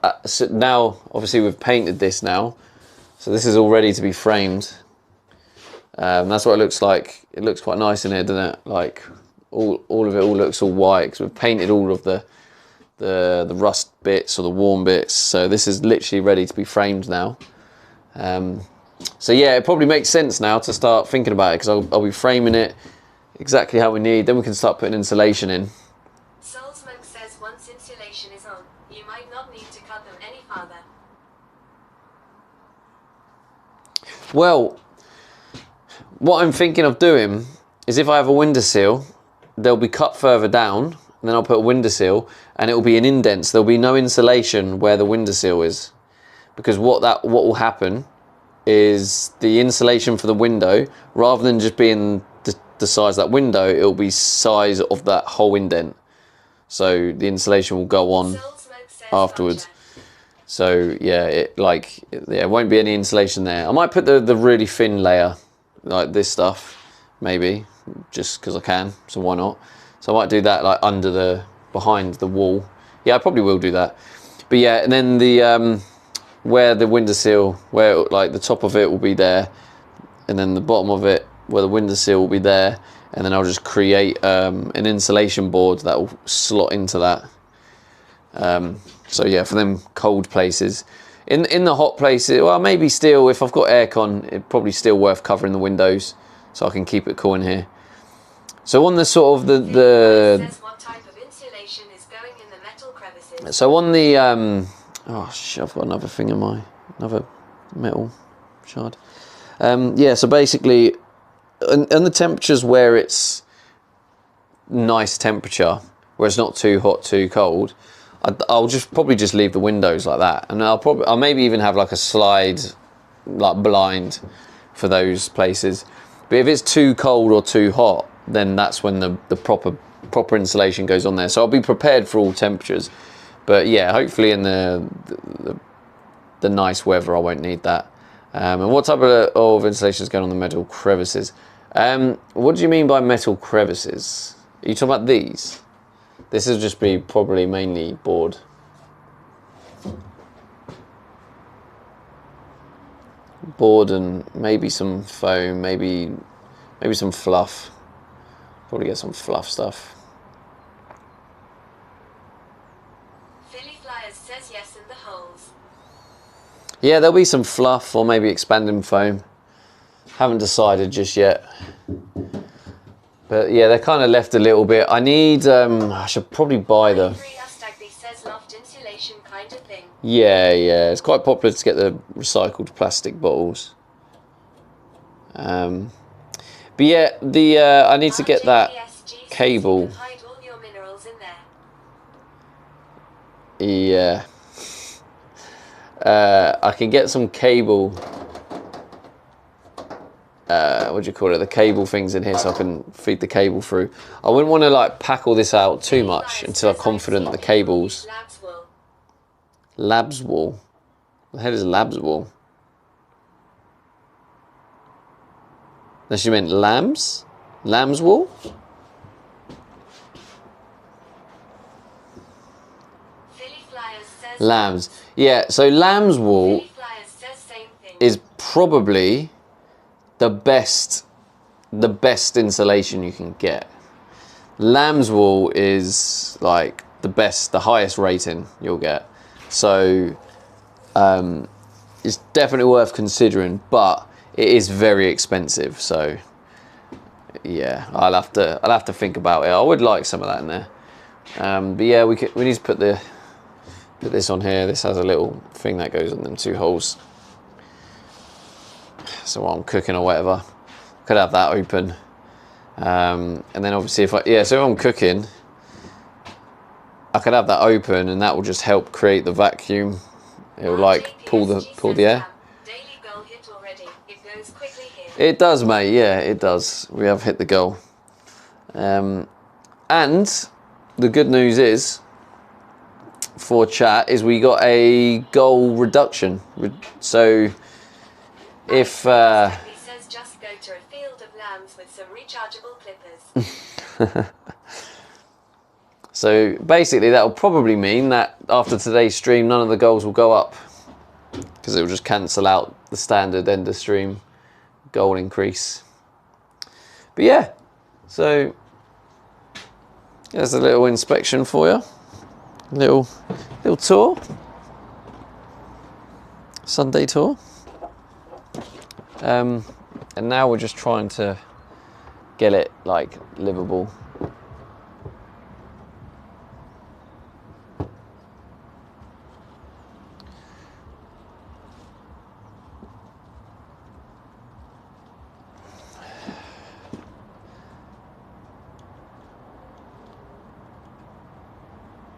now, obviously we've painted this now, so this is all ready to be framed. That's what it looks like. It looks quite nice in here, doesn't it? Like all of it all looks all white, because we've painted all of the the rust bits or the warm bits. So this is literally ready to be framed now. So yeah, it probably makes sense now to start thinking about it, because I'll be framing it exactly how we need. Then we can start putting insulation in. Soulsmoke says once insulation is on, you might not need to cut them any farther. Well, what I'm thinking of doing is, if I have a windowsill, they'll be cut further down, and then I'll put a windowsill, and it will be an indents. There'll be no insulation where the windowsill is, because what will happen is the insulation for the window, rather than just being the size of that window, it will be size of that whole indent. So the insulation will go on afterwards. Gotcha. So yeah, it won't be any insulation there. I might put the really thin layer, like this stuff, maybe, just because I can, so why not? So I might do that like behind the wall. Yeah, I probably will do that. But yeah, and then the where the windowsill, where like the top of it will be there, and then the bottom of it where the windowsill will be there, and then I'll just create an insulation board that will slot into that. So yeah, for them cold places. In the hot places, well, maybe still, if I've got aircon, it's probably still worth covering the windows so I can keep it cool in here. So on the sort of Says what type of insulation is going in the metal crevices. so on the oh shit, I've got another thing in another metal shard. Yeah, so basically, and the temperatures where it's nice temperature, where it's not too hot, too cold, I'll probably just leave the windows like that, and I'll maybe even have like a slide, like blind, for those places. But if it's too cold or too hot, then that's when the proper insulation goes on there. So I'll be prepared for all temperatures. But yeah, hopefully in the nice weather I won't need that. And what type of insulation is going on the metal crevices? What do you mean by metal crevices? Are you talking about these? This will just be probably mainly board. Board and maybe some foam, maybe some fluff. Probably get some fluff stuff. Philly Flyers says yes in the holes. Yeah, there'll be some fluff or maybe expanding foam. Haven't decided just yet. But yeah, they're kind of left a little bit. I need, I should probably buy the... says loft insulation kind of thing. Yeah, it's quite popular to get the recycled plastic bottles. But yeah, I need to get that cable. You can hide all your minerals in there. Yeah. I can get some cable. What do you call it? The cable things in here, so I can feed the cable through. I wouldn't want to like pack all this out too much until I'm confident the cables. Labs wool. The hell is labs wool? Unless you meant lambs? Lamb's wool? Lambs. Yeah, so lamb's wool is probably the best insulation you can get. Lamb's wool is like the highest rating you'll get. So it's definitely worth considering, but it is very expensive. So yeah, I'll have to think about it. I would like some of that in there. But yeah, we need to put this on here. This has a little thing that goes on them two holes. So while I'm cooking or whatever, could have that open. And then obviously so if I'm cooking, I could have that open, and that will just help create the vacuum. It will like pull the air. It does, mate. Yeah, it does. We have hit the goal. And the good news is, for chat, is we got a goal reduction. So if says just go to a field of lambs with some rechargeable clippers. So basically that will probably mean that after today's stream none of the goals will go up, because it will just cancel out the standard end of stream goal increase. But yeah, so there's a little inspection for you. little tour, Sunday tour. And now we're just trying to get it like livable.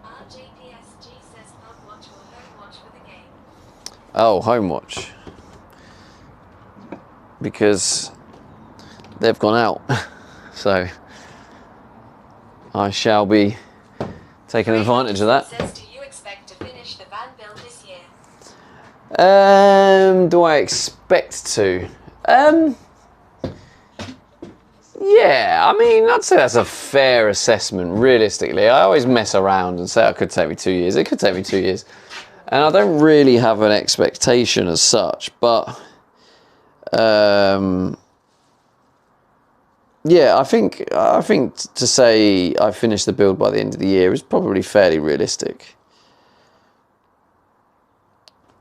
RJPSG says pub watch or home watch for the game. Oh, home watch. Because they've gone out. So I shall be taking advantage of that. Says, do you expect to finish the van build this year? Do I expect to? Yeah, I mean, I'd say that's a fair assessment, realistically. I always mess around and say it could take me 2 years. It could take me 2 years. And I don't really have an expectation as such, but yeah, I think to say I finish the build by the end of the year is probably fairly realistic.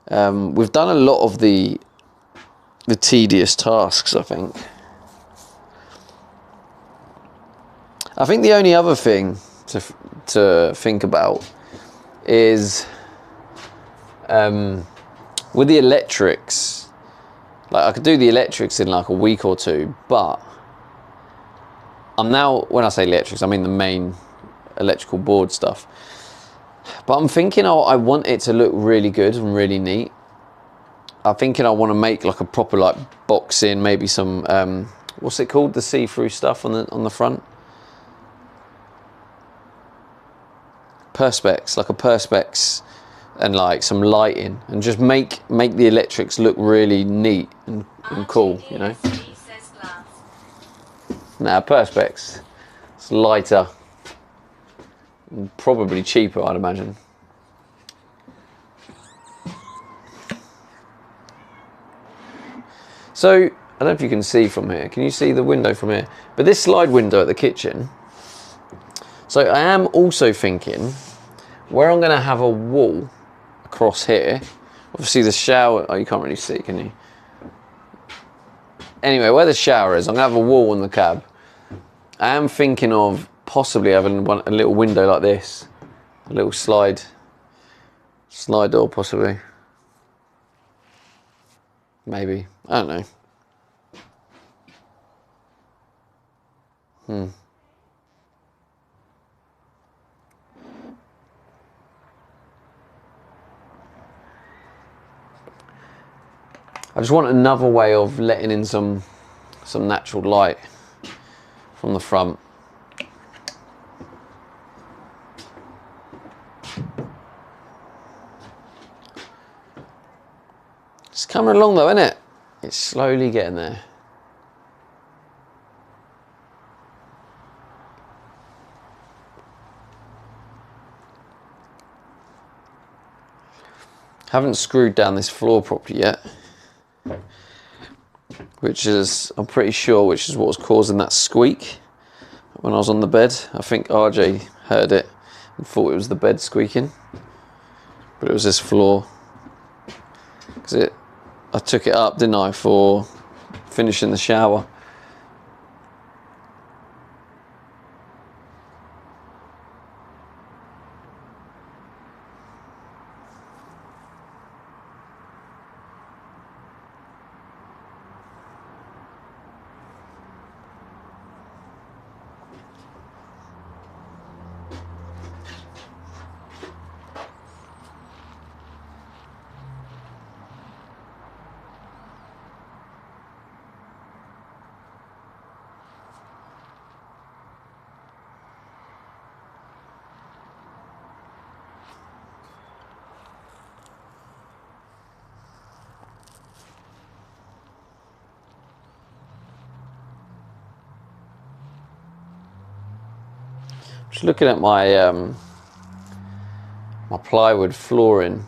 We've done a lot of the tedious tasks, I think. I think the only other thing to think about is with the electrics. Like, I could do the electrics in like a week or two, but I'm now, when I say electrics, I mean the main electrical board stuff. But I'm thinking I want it to look really good and really neat. I'm thinking I want to make like a proper like boxing, maybe some what's it called, the see-through stuff on the front. Perspex, like a perspex, and like some lighting, and just make the electrics look really neat and cool, you know. Nah, perspex, it's lighter, and probably cheaper, I'd imagine. So I don't know if you can see from here. Can you see the window from here? But this slide window at the kitchen. So I am also thinking where I'm going to have a wall across here. Obviously the shower, oh, you can't really see, can you? Anyway, where the shower is, I'm going to have a wall on the cab. I am thinking of possibly having a little window like this. A little slide door, possibly. Maybe, I don't know. I just want another way of letting in some natural light from the front. It's coming along though, isn't it? It's slowly getting there. Haven't screwed down this floor properly yet, which is, I'm pretty sure, which is what was causing that squeak when I was on the bed. I think RJ heard it and thought it was the bed squeaking, but it was this floor. Because I took it up, didn't I, for finishing the shower. Just looking at my my plywood flooring,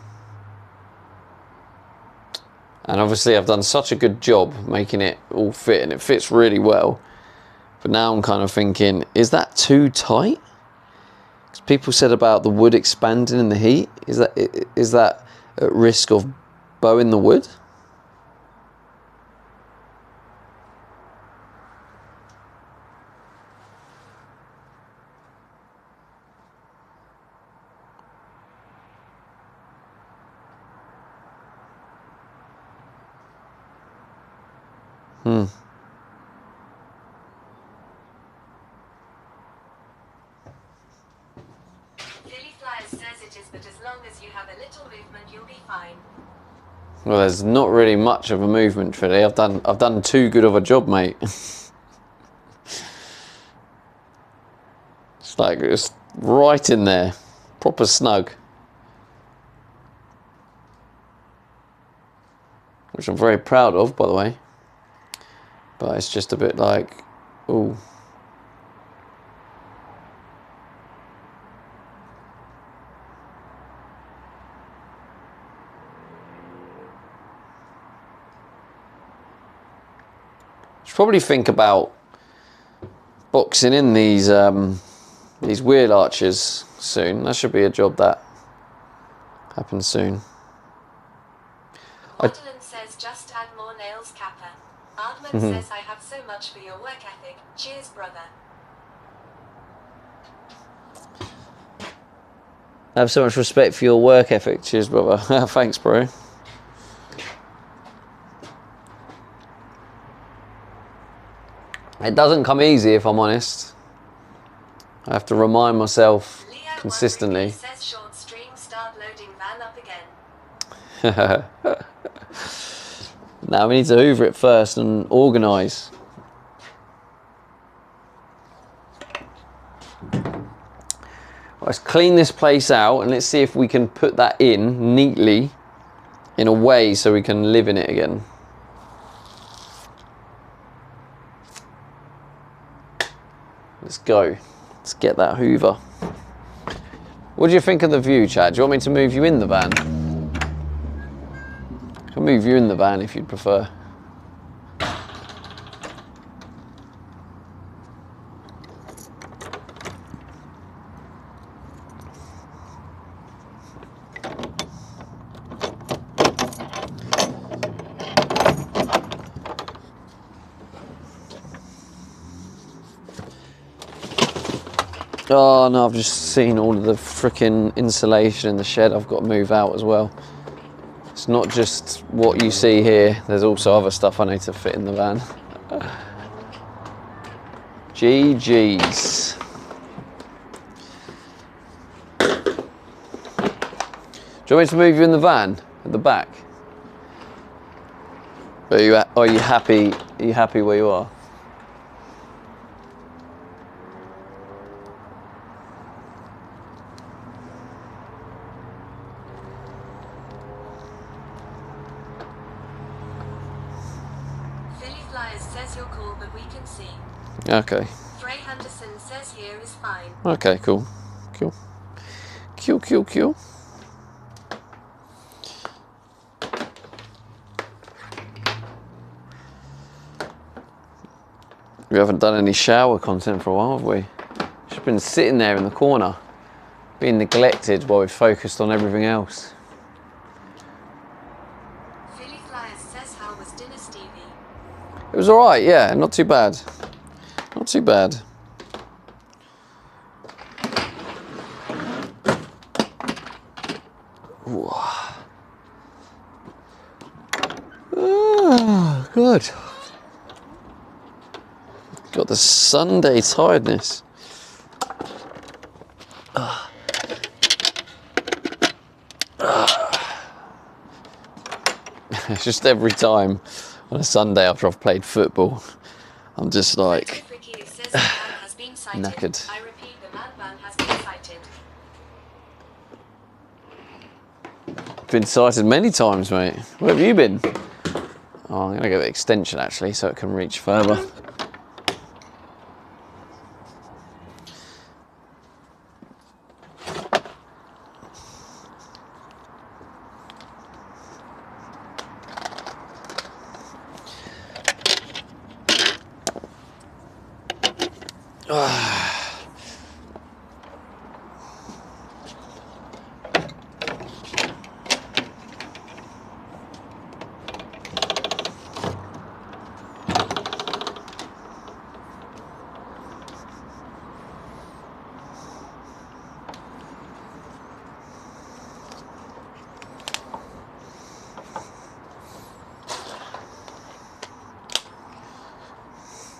and obviously I've done such a good job making it all fit, and it fits really well. But now I'm kind of thinking, is that too tight? 'Cause people said about the wood expanding in the heat. Is that at risk of bowing the wood? Philly Flyers says it is, but as long as you have a little movement, you'll be fine. Well, there's not really much of a movement, Trilly. I've done too good of a job, mate. It's like it's right in there, proper snug. Which I'm very proud of, by the way. But it's just a bit like, ooh. Should probably think about boxing in these wheel arches soon. That should be a job that happens soon. Madeline says just add more nails, Kappa. Ardman says I have so much for your work ethic. Cheers, brother. I have so much respect for your work ethic. Cheers, brother. Thanks, bro. It doesn't come easy, if I'm honest. I have to remind myself consistently. Says short stream, start loading van up again. Now we need to hoover it first and organise. Let's clean this place out and let's see if we can put that in neatly in a way so we can live in it again. Let's go. Let's get that hoover. What do you think of the view, Chad? Do you want me to move you in the van? I'll move you in the van if you'd prefer. Oh no, I've just seen all of the freaking insulation in the shed. I've got to move out as well. It's not just what you see here, there's also other stuff I need to fit in the van. GG's. Do you want me to move you in the van at the back? Are you happy? Are you happy where you are? Says you're cool, but we can see. Okay. Frey Henderson says here is fine. Okay, cool. Cool. Cool, cool, cool. We haven't done any shower content for a while, have we? Just been sitting there in the corner, being neglected while we've focused on everything else. Philly Flyers says how was dinner, Stevie? It was alright, yeah, not too bad. Not too bad. Oh, good. Got the Sunday tiredness. It's just every time on a Sunday after I've played football, I'm just like knackered. I repeat, the man ban has been cited. Been cited many times, mate. Where have you been? Oh, I'm going to get the extension actually so it can reach further.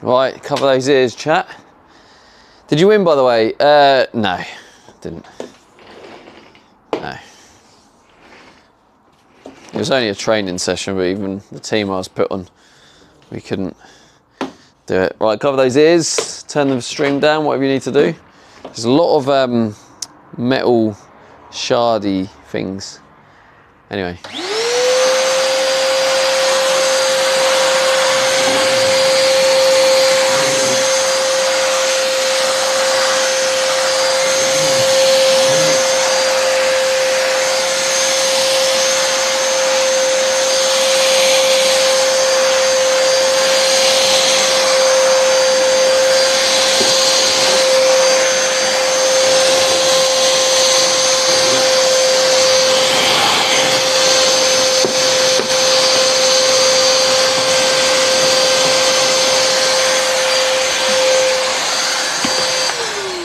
Right, cover those ears, chat. Did you win, by the way? No, didn't. No. It was only a training session, but even the team I was put on, we couldn't do it. Right, cover those ears, turn the stream down, whatever you need to do. There's a lot of metal shardy things. Anyway.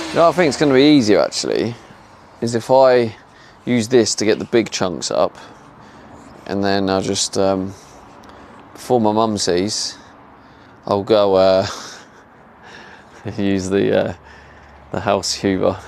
You know what I think it's going to be easier actually, is if I use this to get the big chunks up, and then I'll just, before my mum sees, I'll go use the house Huber.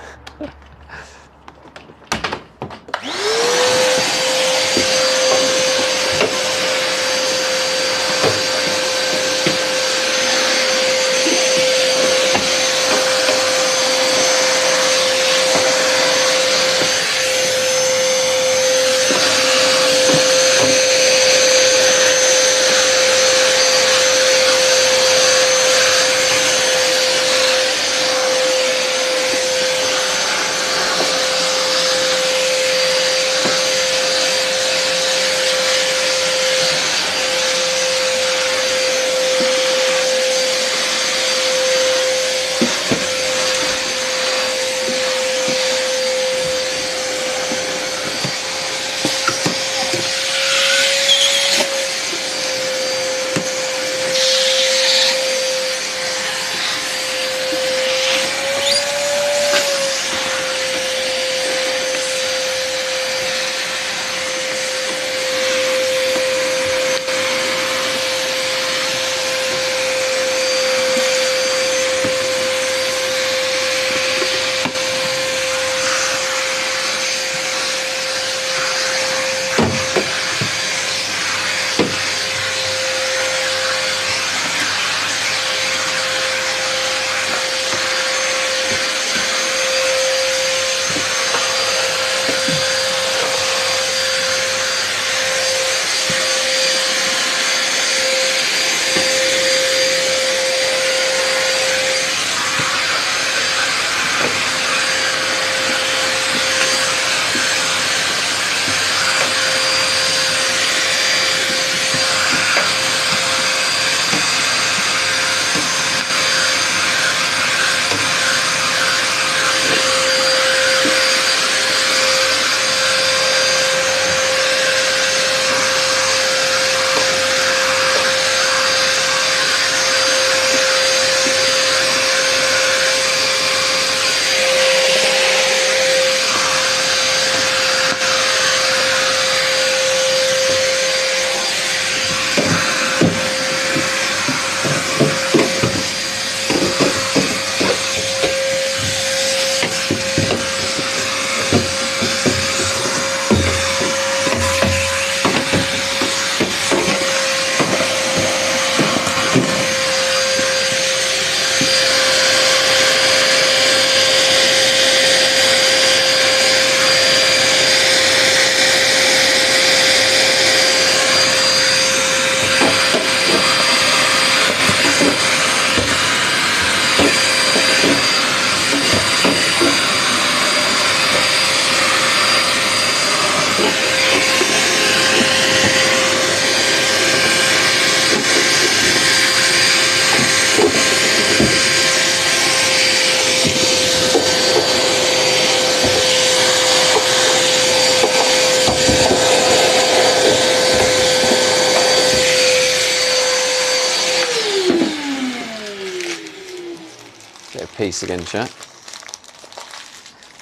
Piece again, chat.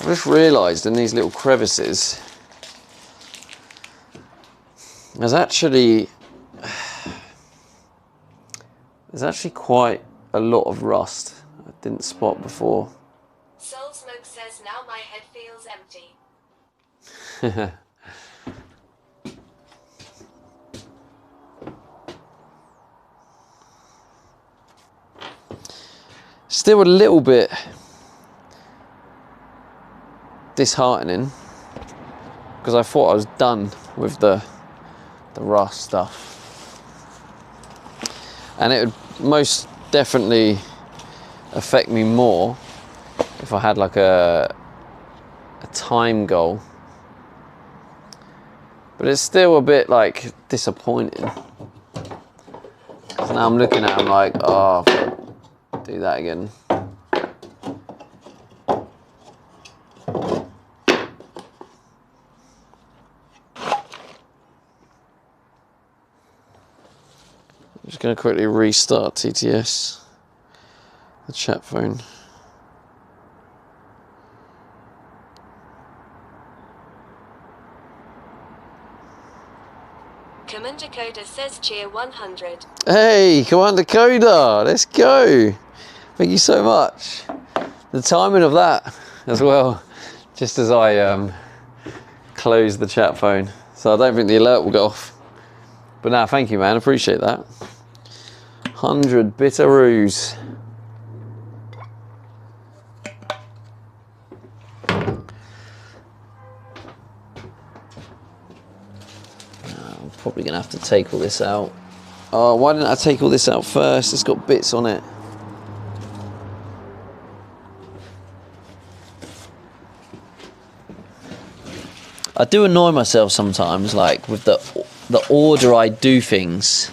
I've just realised in these little crevices there's actually quite a lot of rust I didn't spot before. Soul Smoke says now my head feels empty. Still a little bit disheartening because I thought I was done with the rust stuff, and it would most definitely affect me more if I had like a time goal, but it's still a bit like disappointing because now I'm looking at it, I'm like, oh, do that again. I'm just going to quickly restart TTS, the chat phone. Commander Coda says cheer 100. Hey, Commander Coda, let's go. Thank you so much. The timing of that as well, just as I close the chat phone. So I don't think the alert will go off. But now, thank you, man, appreciate that. 100 bitteroos. I'm probably gonna have to take all this out. Oh, why didn't I take all this out first? It's got bits on it. I do annoy myself sometimes, like with the order I do things.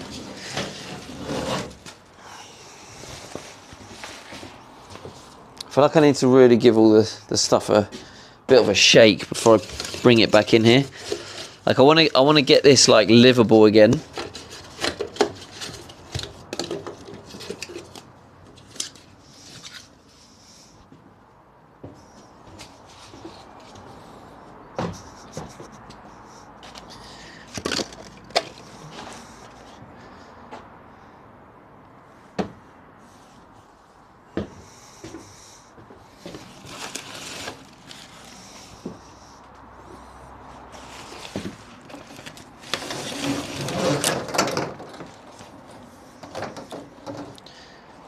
I feel like I need to really give all the stuff a bit of a shake before I bring it back in here. Like I want to get this like livable again.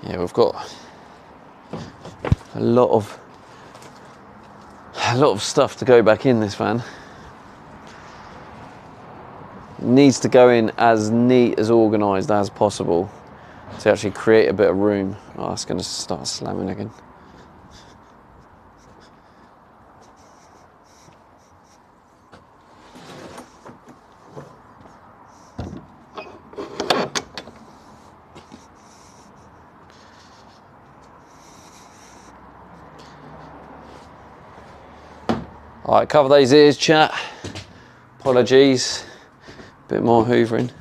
Yeah, we've got a lot of stuff to go back in this van. It needs to go in as neat, as organised as possible to actually create a bit of room. Oh, it's going to start slamming again. All right, cover those ears, chat. Apologies. Bit more hoovering.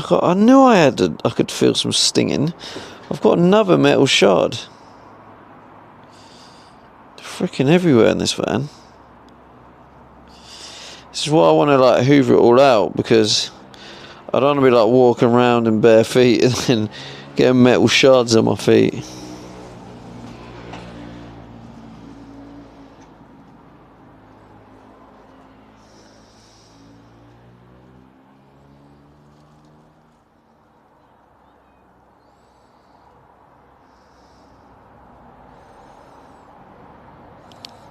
I knew I could feel some stinging. I've got another metal shard. They're freaking everywhere in this van. This is why I want to like hoover it all out, because I don't want to be like walking around in bare feet and then getting metal shards on my feet.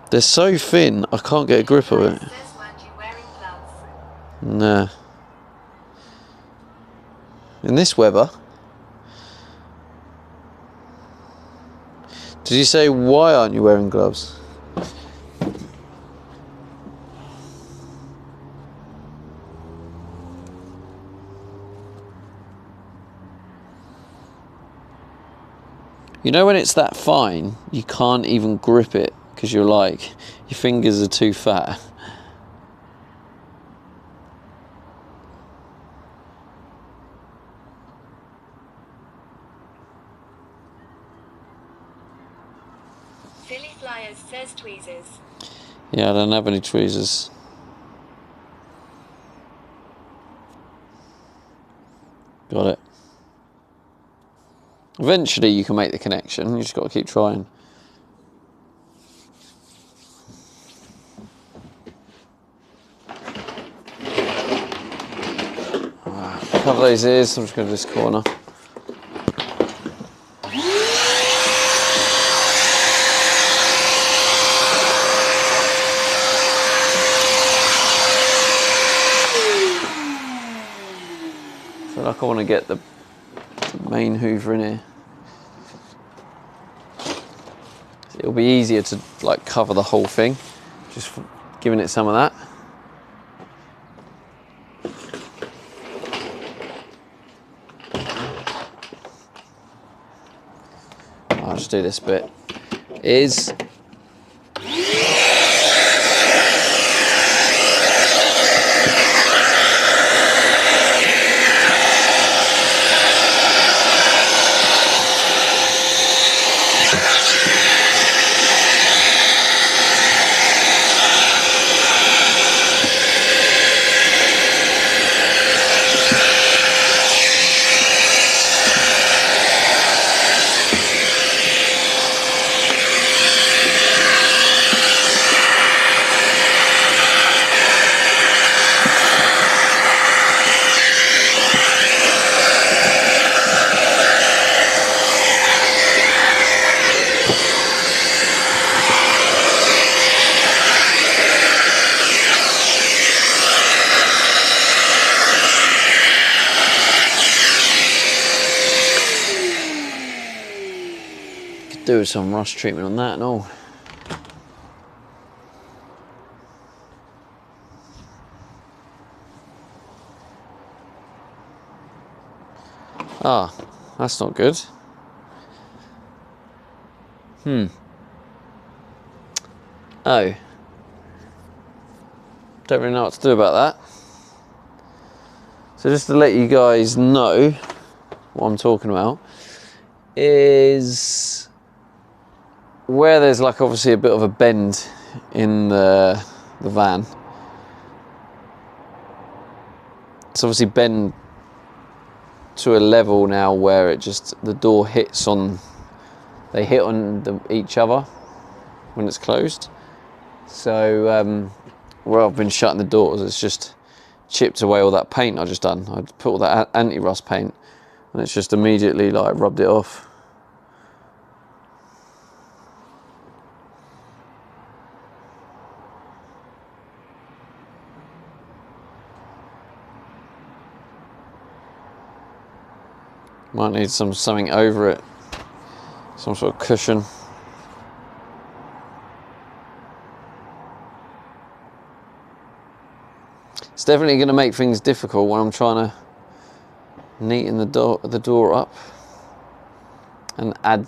They're so thin, I can't get a grip of it. Nah. In this weather? Did you say, why aren't you wearing gloves? You know when it's that fine, you can't even grip it because you're like, your fingers are too fat. Silly Flyers says tweezers. Yeah, I don't have any tweezers. Got it. Eventually you can make the connection, you just got to keep trying. Cover those ears, I'm just going to this corner. I feel like I want to get the main hoover in here. It'll be easier to like cover the whole thing, just giving it some of that. I'll just do this bit. Do some rust treatment on that and all. Ah, that's not good. Oh. Don't really know what to do about that. So just to let you guys know what I'm talking about is where there's like obviously a bit of a bend in the van. It's obviously bent to a level now where it just, the door hits on, they hit on each other when it's closed. So where I've been shutting the doors, it's just chipped away all that paint I just done. I put all that anti-rust paint and it's just immediately like rubbed it off. Might need something over it, some sort of cushion. It's definitely going to make things difficult when I'm trying to neaten the door up and add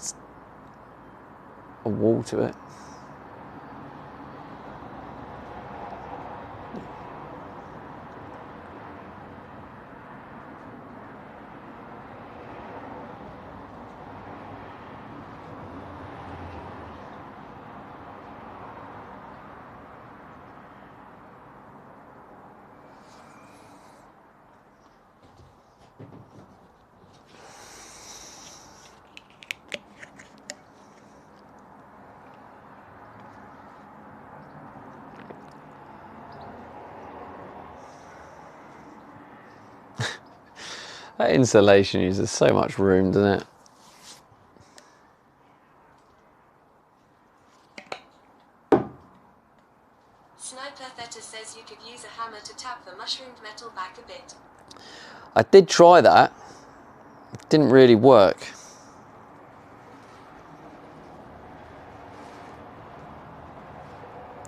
a wall to it. That insulation uses so much room, doesn't it? Sniper Theta says you could use a hammer to tap the mushroomed metal back a bit. I did try that. It didn't really work.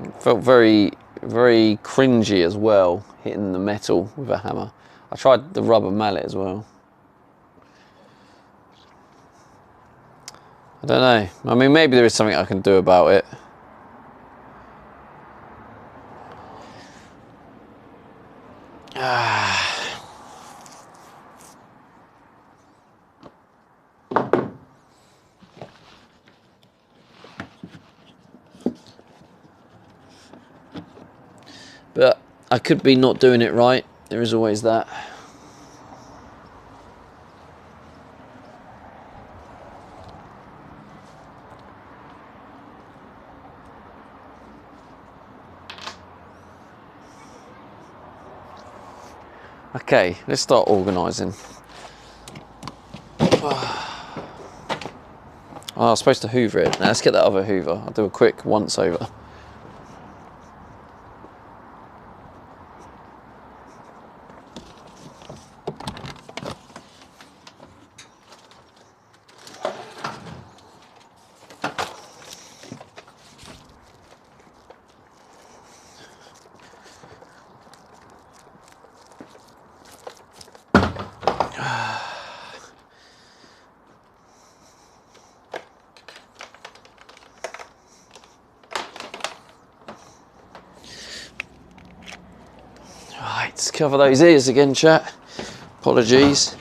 It felt very, very cringy as well, hitting the metal with a hammer. I tried the rubber mallet as well. I don't know. I mean, maybe there is something I can do about it. But I could be not doing it right. There is always that. Okay, let's start organising. Oh, I was supposed to hoover it. Now let's get that other hoover. I'll do a quick once over. Right, let's cover those ears again, chat. Apologies.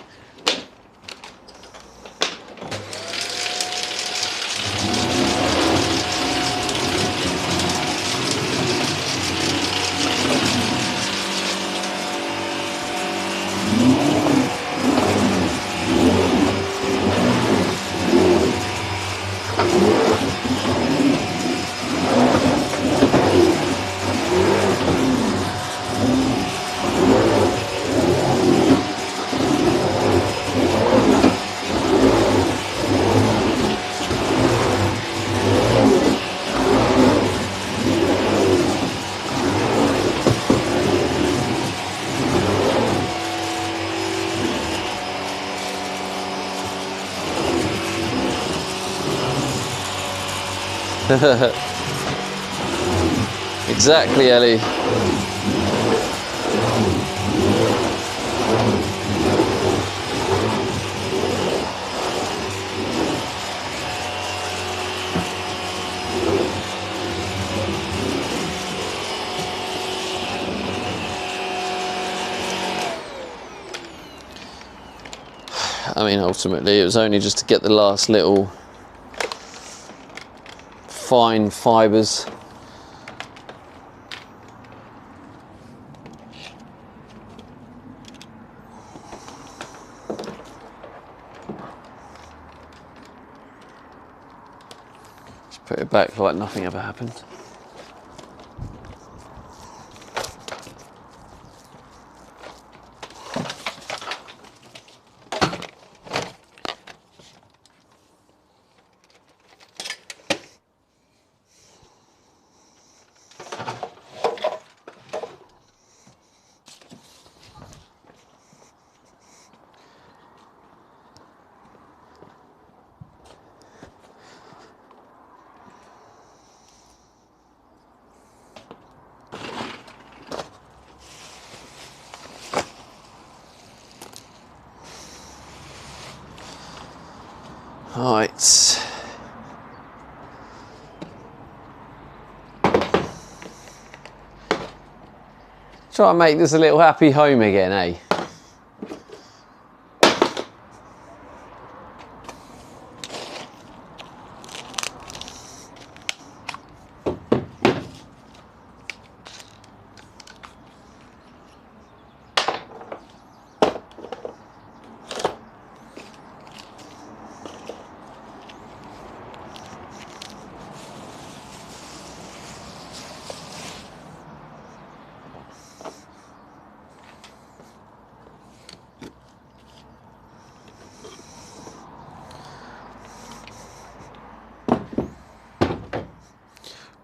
Exactly, Ellie. I mean, ultimately, it was only just to get the last little fine fibres. Just put it back like nothing ever happened. Right. Try and make this a little happy home again, eh?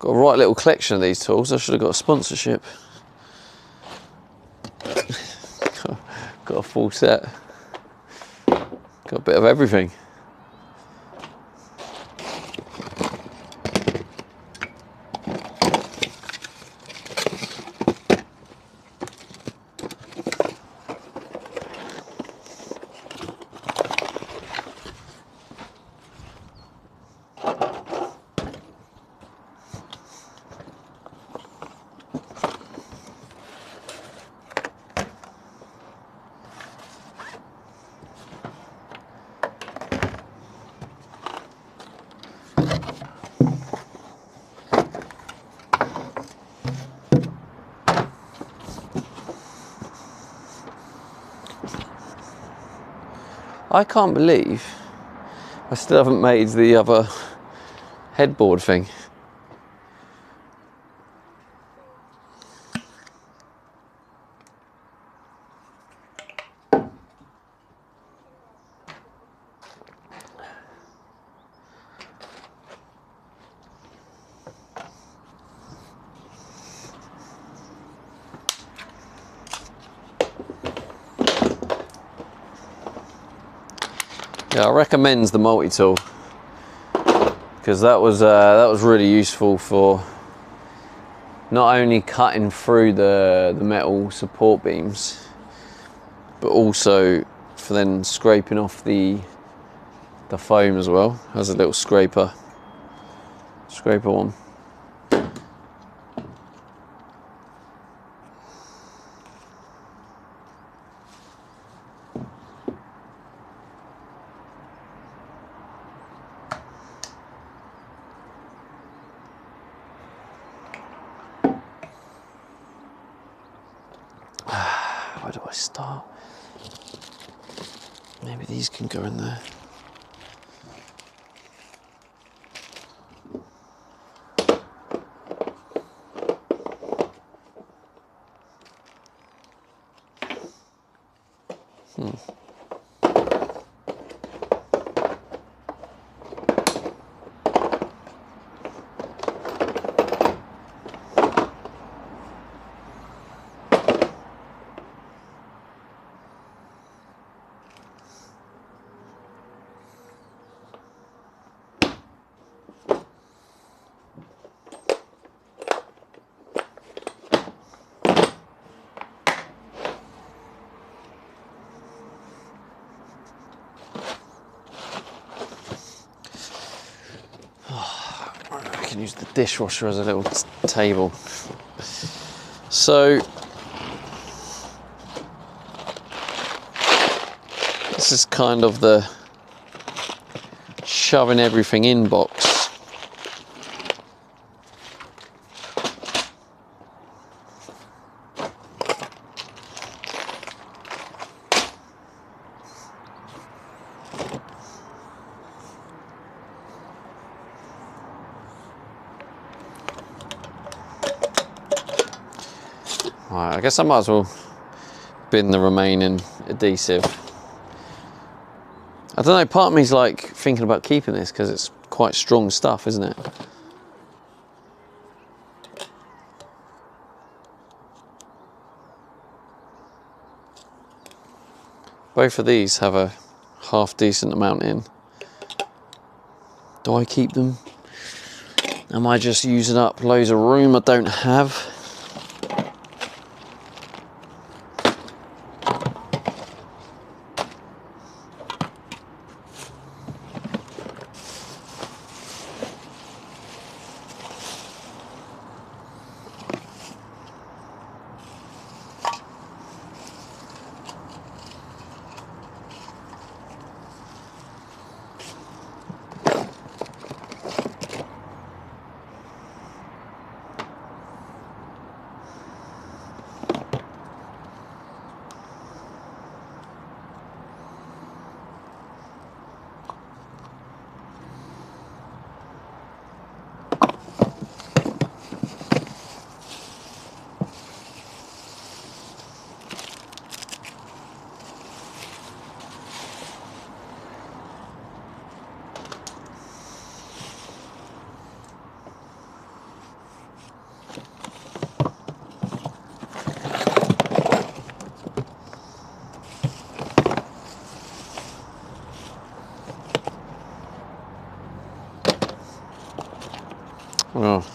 Got a right little collection of these tools. I should have got a sponsorship. Got a full set. Got a bit of everything. I can't believe I still haven't made the other headboard thing. Yeah, I recommend the multi-tool because that was really useful for not only cutting through the metal support beams, but also for then scraping off the foam as well. Has a little scraper one. Where do I start? Maybe these can go in there. I can use the dishwasher as a little table. So this is kind of the shoving everything in box. Right, I guess I might as well bin the remaining adhesive. I don't know, part of me's like thinking about keeping this because it's quite strong stuff, isn't it? Both of these have a half decent amount in. Do I keep them? Am I just using up loads of room I don't have?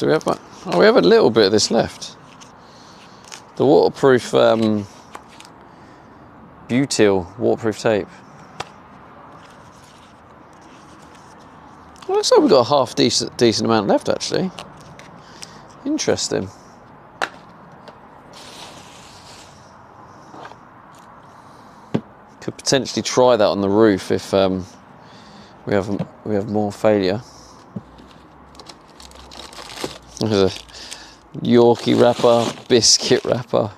Do we have one? Oh, we have a little bit of this left. The waterproof butyl waterproof tape. Well, looks like we've got a half decent amount left actually. Interesting. Could potentially try that on the roof if we have more failure. There's a Yorkie wrapper, biscuit wrapper.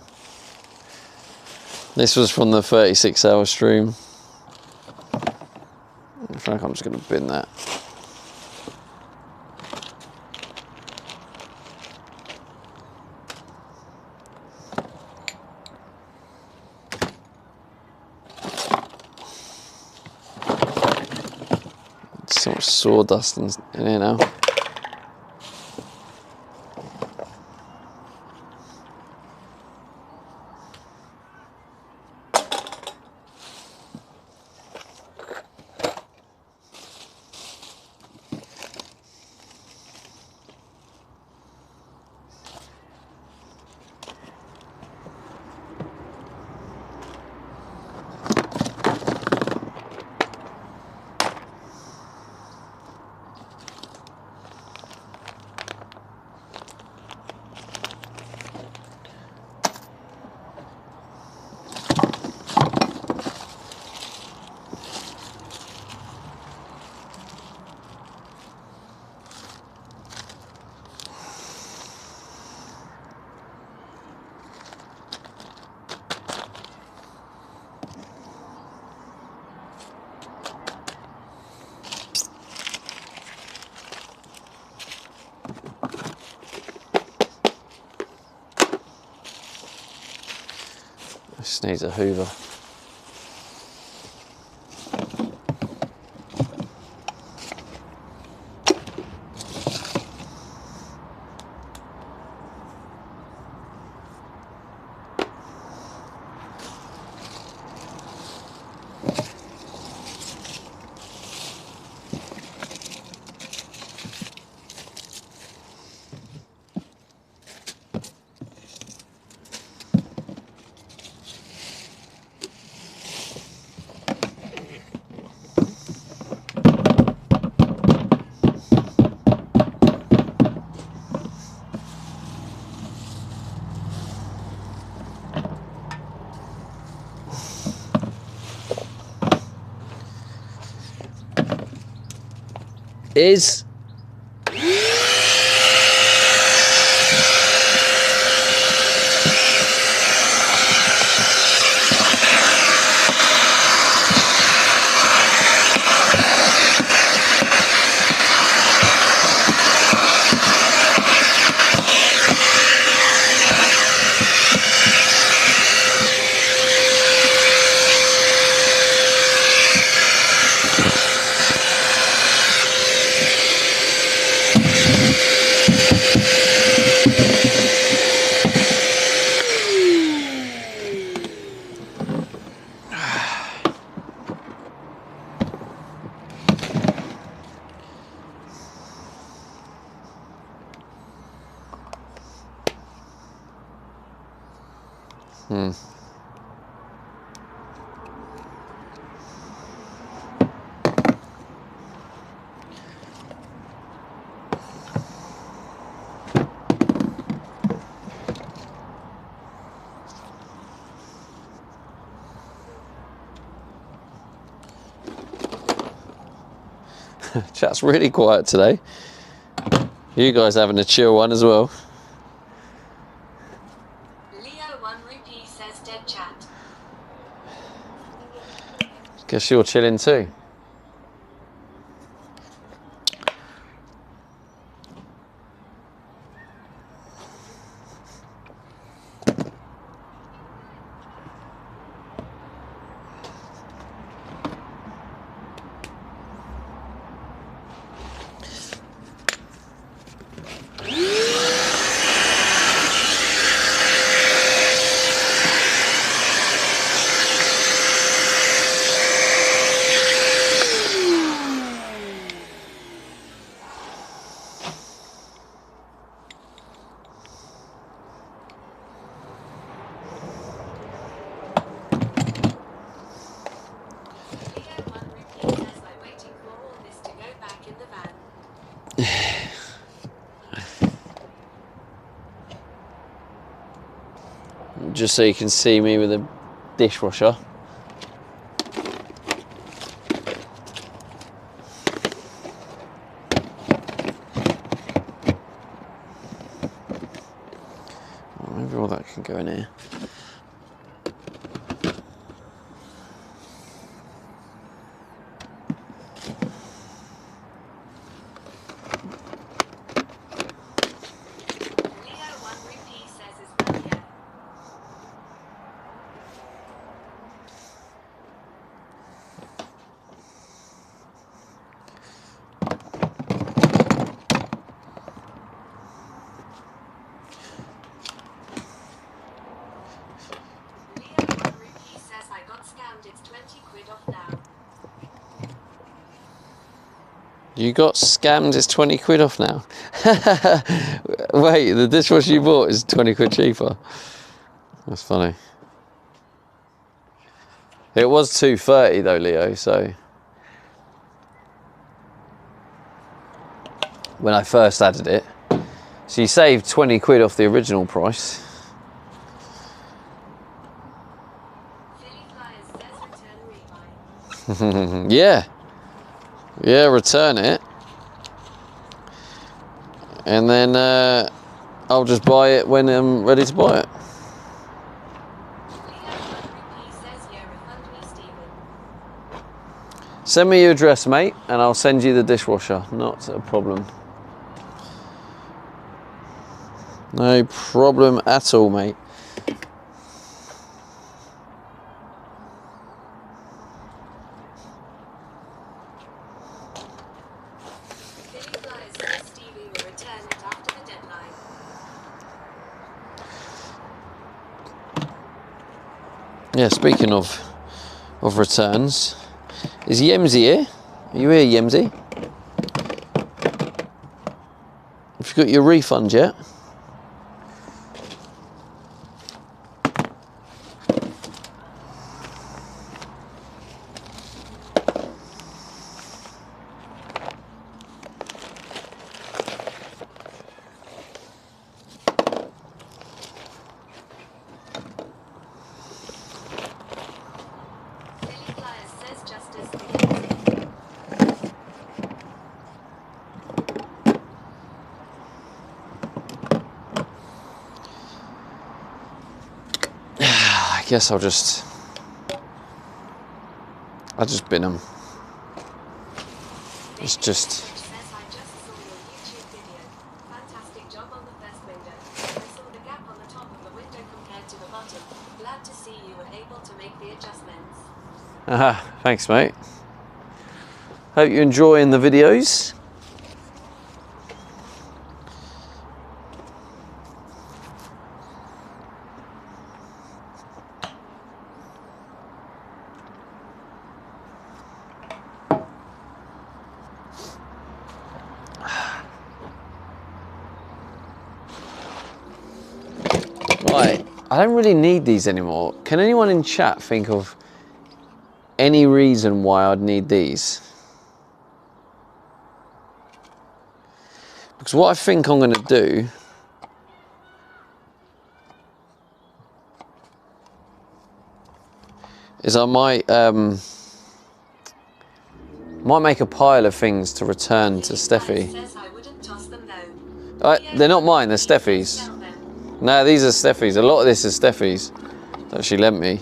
This was from the 36-hour stream. I think I'm just going to bin that. So much sawdust in here now. Just needs a hoover. Is chat's really quiet today. You guys having a chill one as well. Leo 1 rupee says dead chat. Guess you're chilling too. just so you can see me with a dishwasher. Maybe all that can go in here. You got scammed, it's 20 quid off now. Wait, the dishwasher you bought is 20 quid cheaper. That's funny. It was 2.30 though, Leo, so when I first added it. So you saved 20 quid off the original price. Yeah. Yeah, return it. And then I'll just buy it when I'm ready to buy it. Send me your address, mate, and I'll send you the dishwasher. Not a problem. No problem at all, mate. Yeah, speaking of returns, is Yemsy here? Are you here, Yemsy? Have you got your refund yet? I guess I'll just bin them. It's just. Fantastic job on the first window. I saw the gap on the top of the window compared to the bottom. Glad to see you were able to make the adjustments. Thanks, mate. Hope you're enjoying the videos. Right, I don't really need these anymore. Can anyone in chat think of any reason why I'd need these? Because what I think I'm going to do is I might make a pile of things to return to Steffi. They're not mine, they're Steffi's. No, these are Steffi's. A lot of this is Steffi's that she lent me.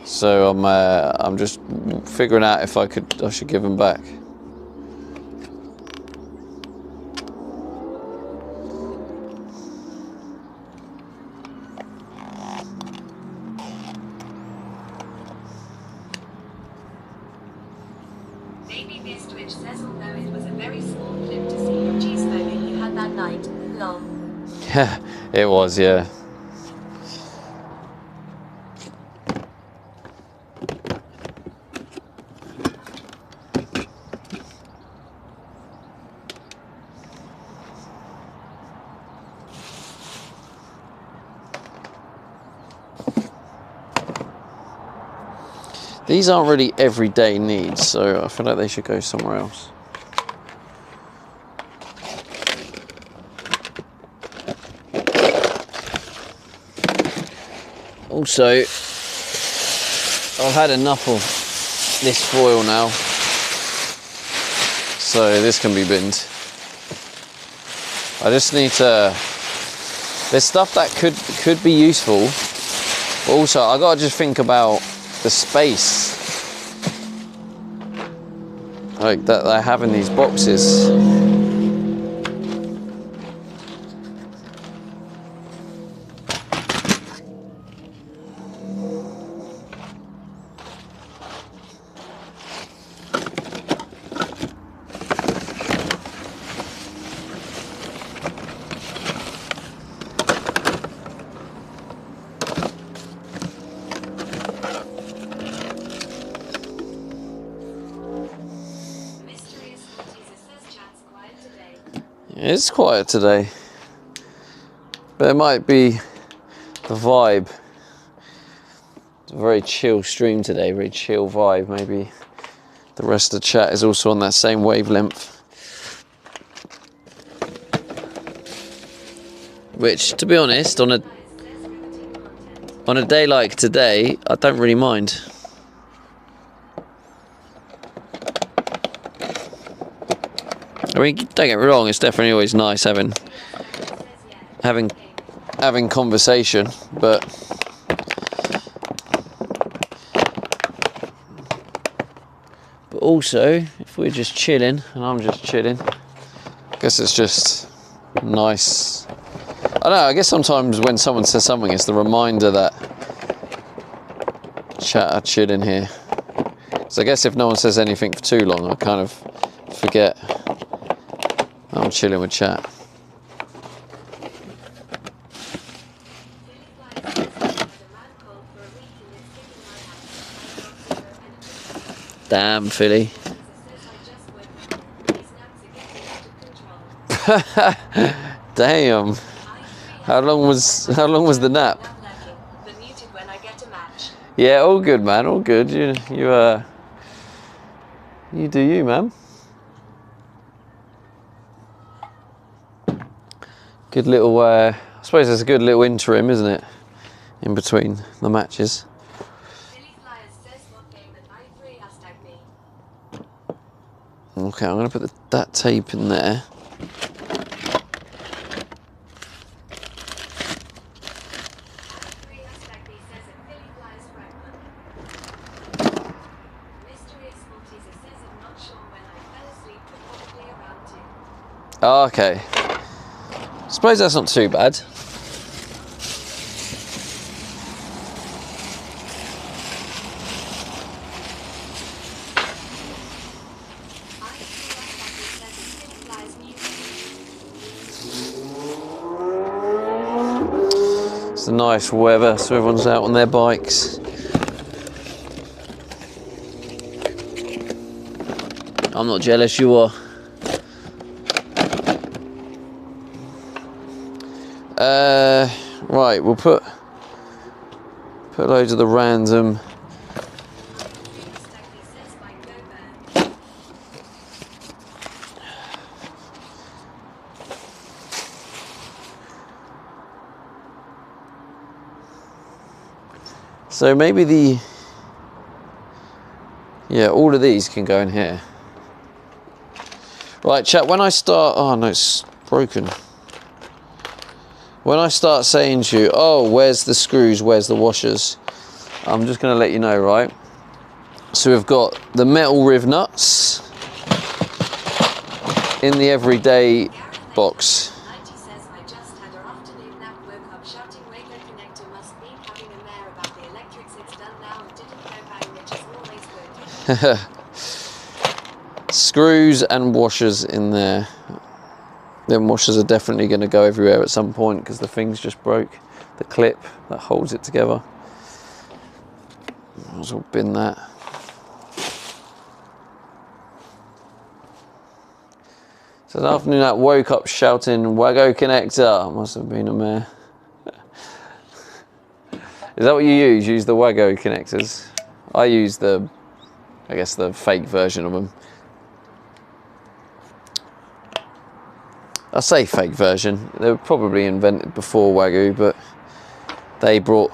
So I'm just figuring out if I should give them back. Maybe this Twitch says although it was a very small clip to see your cheeseburger you had that night. Lol. Yeah, it was, yeah. These aren't really everyday needs, so I feel like they should go somewhere else. Also, I've had enough of this foil now, so this can be binned. I just need to, there's stuff that could be useful, but also I gotta just think about the space like that I have in these boxes. It's quiet today, but it might be the vibe. It's a very chill stream today, very chill vibe. Maybe the rest of the chat is also on that same wavelength. Which, to be honest, on a day like today, I don't really mind. I mean, don't get me wrong, it's definitely always nice having conversation, but also if we're just chilling and I'm just chilling, I guess it's just nice. I don't know, I guess sometimes when someone says something, it's the reminder that chat are chilling here. So I guess if no one says anything for too long, I kind of forget I'm chilling with chat. Damn, Philly. Damn. How long was the nap? Yeah, all good, man. All good. You do you, man. Good little, I suppose it's a good little interim, isn't it? In between the matches. Okay, I'm going to put that tape in there. Oh, okay. Suppose that's not too bad. It's a nice weather, so everyone's out on their bikes. I'm not jealous, you are. Right, we'll put loads of the random so maybe all of these can go in here. Right, chat, when I start, oh no, it's broken. When I start saying to you, oh, where's the screws, where's the washers? I'm just going to let you know, right? So we've got the metal riv nuts in the everyday box. Screws and washers in there. Them washers are definitely going to go everywhere at some point because the thing's just broke. The clip that holds it together. Might as well bin that. So this afternoon I woke up shouting Wago connector. Must have been a mare. Is that what you use? Use the Wago connectors? I use I guess the fake version of them. I say fake version, they were probably invented before Wagyu, but they brought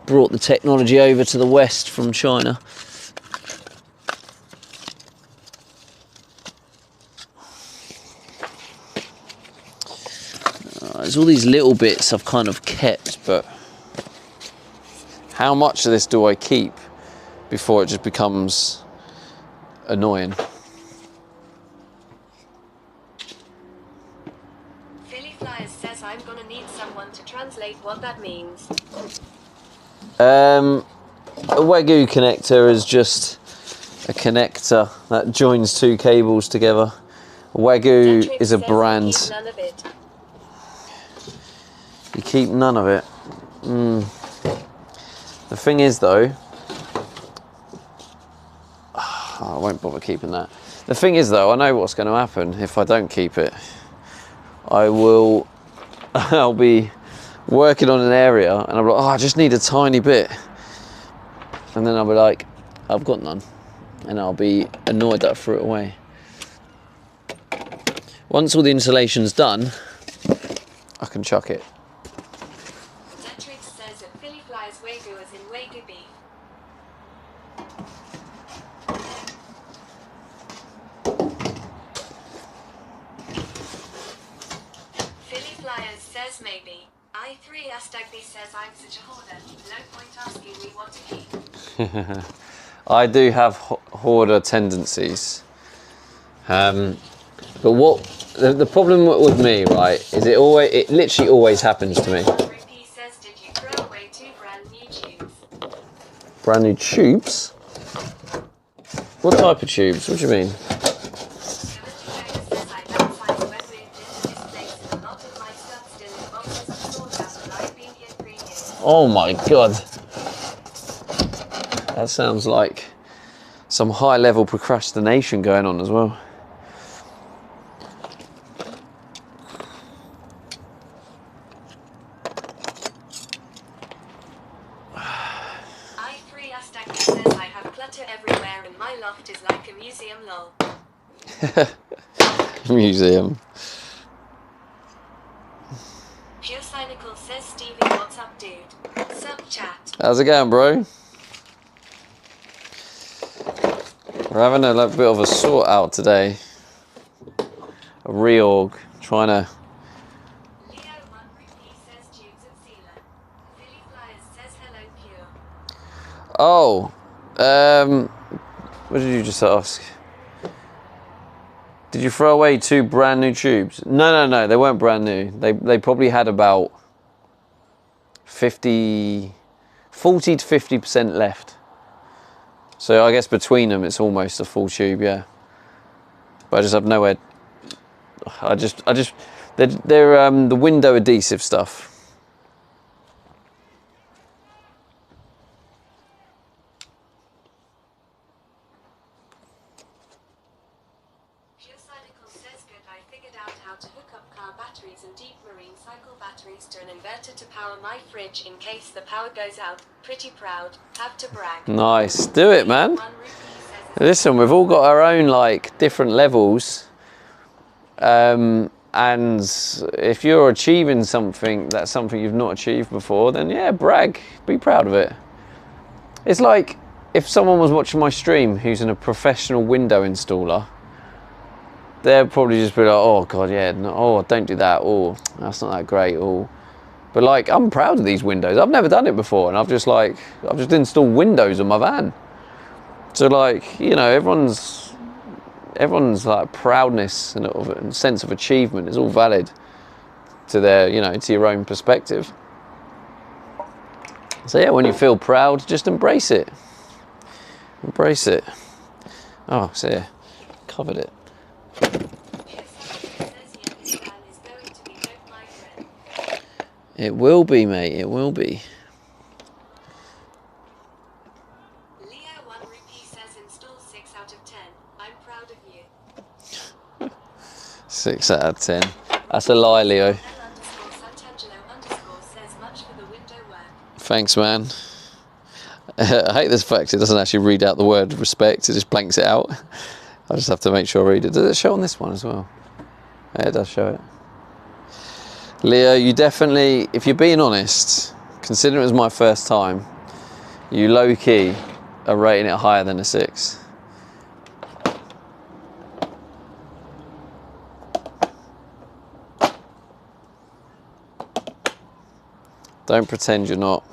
brought the technology over to the West from China. There's all these little bits I've kind of kept, but how much of this do I keep before it just becomes annoying? Philly Flyers says I'm gonna need someone to translate what that means. A Wagyu connector is just a connector that joins two cables together. Wagyu Tetrix is a says brand. keep none of it. You keep none of it. The thing is though, I won't bother keeping that. The thing is though, I know what's going to happen if I don't keep it. I'll be working on an area and I'll be like, oh, I just need a tiny bit. And then I'll be like, I've got none. And I'll be annoyed that I threw it away. Once all the insulation's done, I can chuck it. Tetrix says that Philly Flyers Wagyu is in Wagyu beef. Philly Flyers says maybe. I3 Astagby says I'm such a hoarder. No point asking me what to keep. I do have hoarder tendencies. But what the problem with me, right, is it literally always happens to me. Rupi says, did you throw away 2 brand new tubes? Brand new tubes? What type of tubes? What do you mean? Timothy Jones says I downsized when moved into this place and a lot of my stuff still in boxes and sorted out and I've been here 3 years. Oh my god. That sounds like some high level procrastination going on as well. I3 Astagby says I have clutter everywhere and my loft is like a museum lol. Museum. Pure Cynical says Stevie what's up dude? Sup chat. How's it going, bro? We're having a bit of a sort out today. A reorg, trying to. Leo 1 Rupi says tubes at Sealer. Philly Flyers says hello Pure. Oh, what did you just ask? Did you throw away 2 brand new tubes? No, they weren't brand new. They probably had about 40 to 50% left. So I guess between them, it's almost a full tube, yeah. But I just have nowhere. They're the window adhesive stuff. Pure Cynical says good I figured out how to hook up car batteries and deep marine cycle batteries to an inverter to power my fridge in case the power goes out. Pretty proud. Have to brag. Nice, do it, man. 1 Rupi says Listen, we've all got our own like different levels, and if you're achieving something that's something you've not achieved before, then yeah, brag, be proud of it. It's like if someone was watching my stream who's a professional window installer, they'll probably just be like, oh god, yeah, no, oh don't do that, oh that's not that great, oh. But like, I'm proud of these windows. I've never done it before, and I've just installed windows on my van. So like, you know, everyone's like proudness and sense of achievement is all valid to their, you know, to your own perspective. So yeah, when you feel proud, just embrace it. Embrace it. Oh, so yeah, covered it. Pure Cynical says yeah, this van is going to be no my friend. It will be, mate. It will be. Leo 1 Rupi says install 6 out of 10. I'm proud of you. 6 out of 10. That's a lie, Leo. L_Santangelo_ says much for the window work. Thanks, man. I hate this fact. It doesn't actually read out the word respect. It just blanks it out. I just have to make sure I read it. Does it show on this one as well? Yeah, it does show it. Leo, you definitely, if you're being honest, considering it was my first time, You low key are rating it higher than a 6. Don't pretend you're not.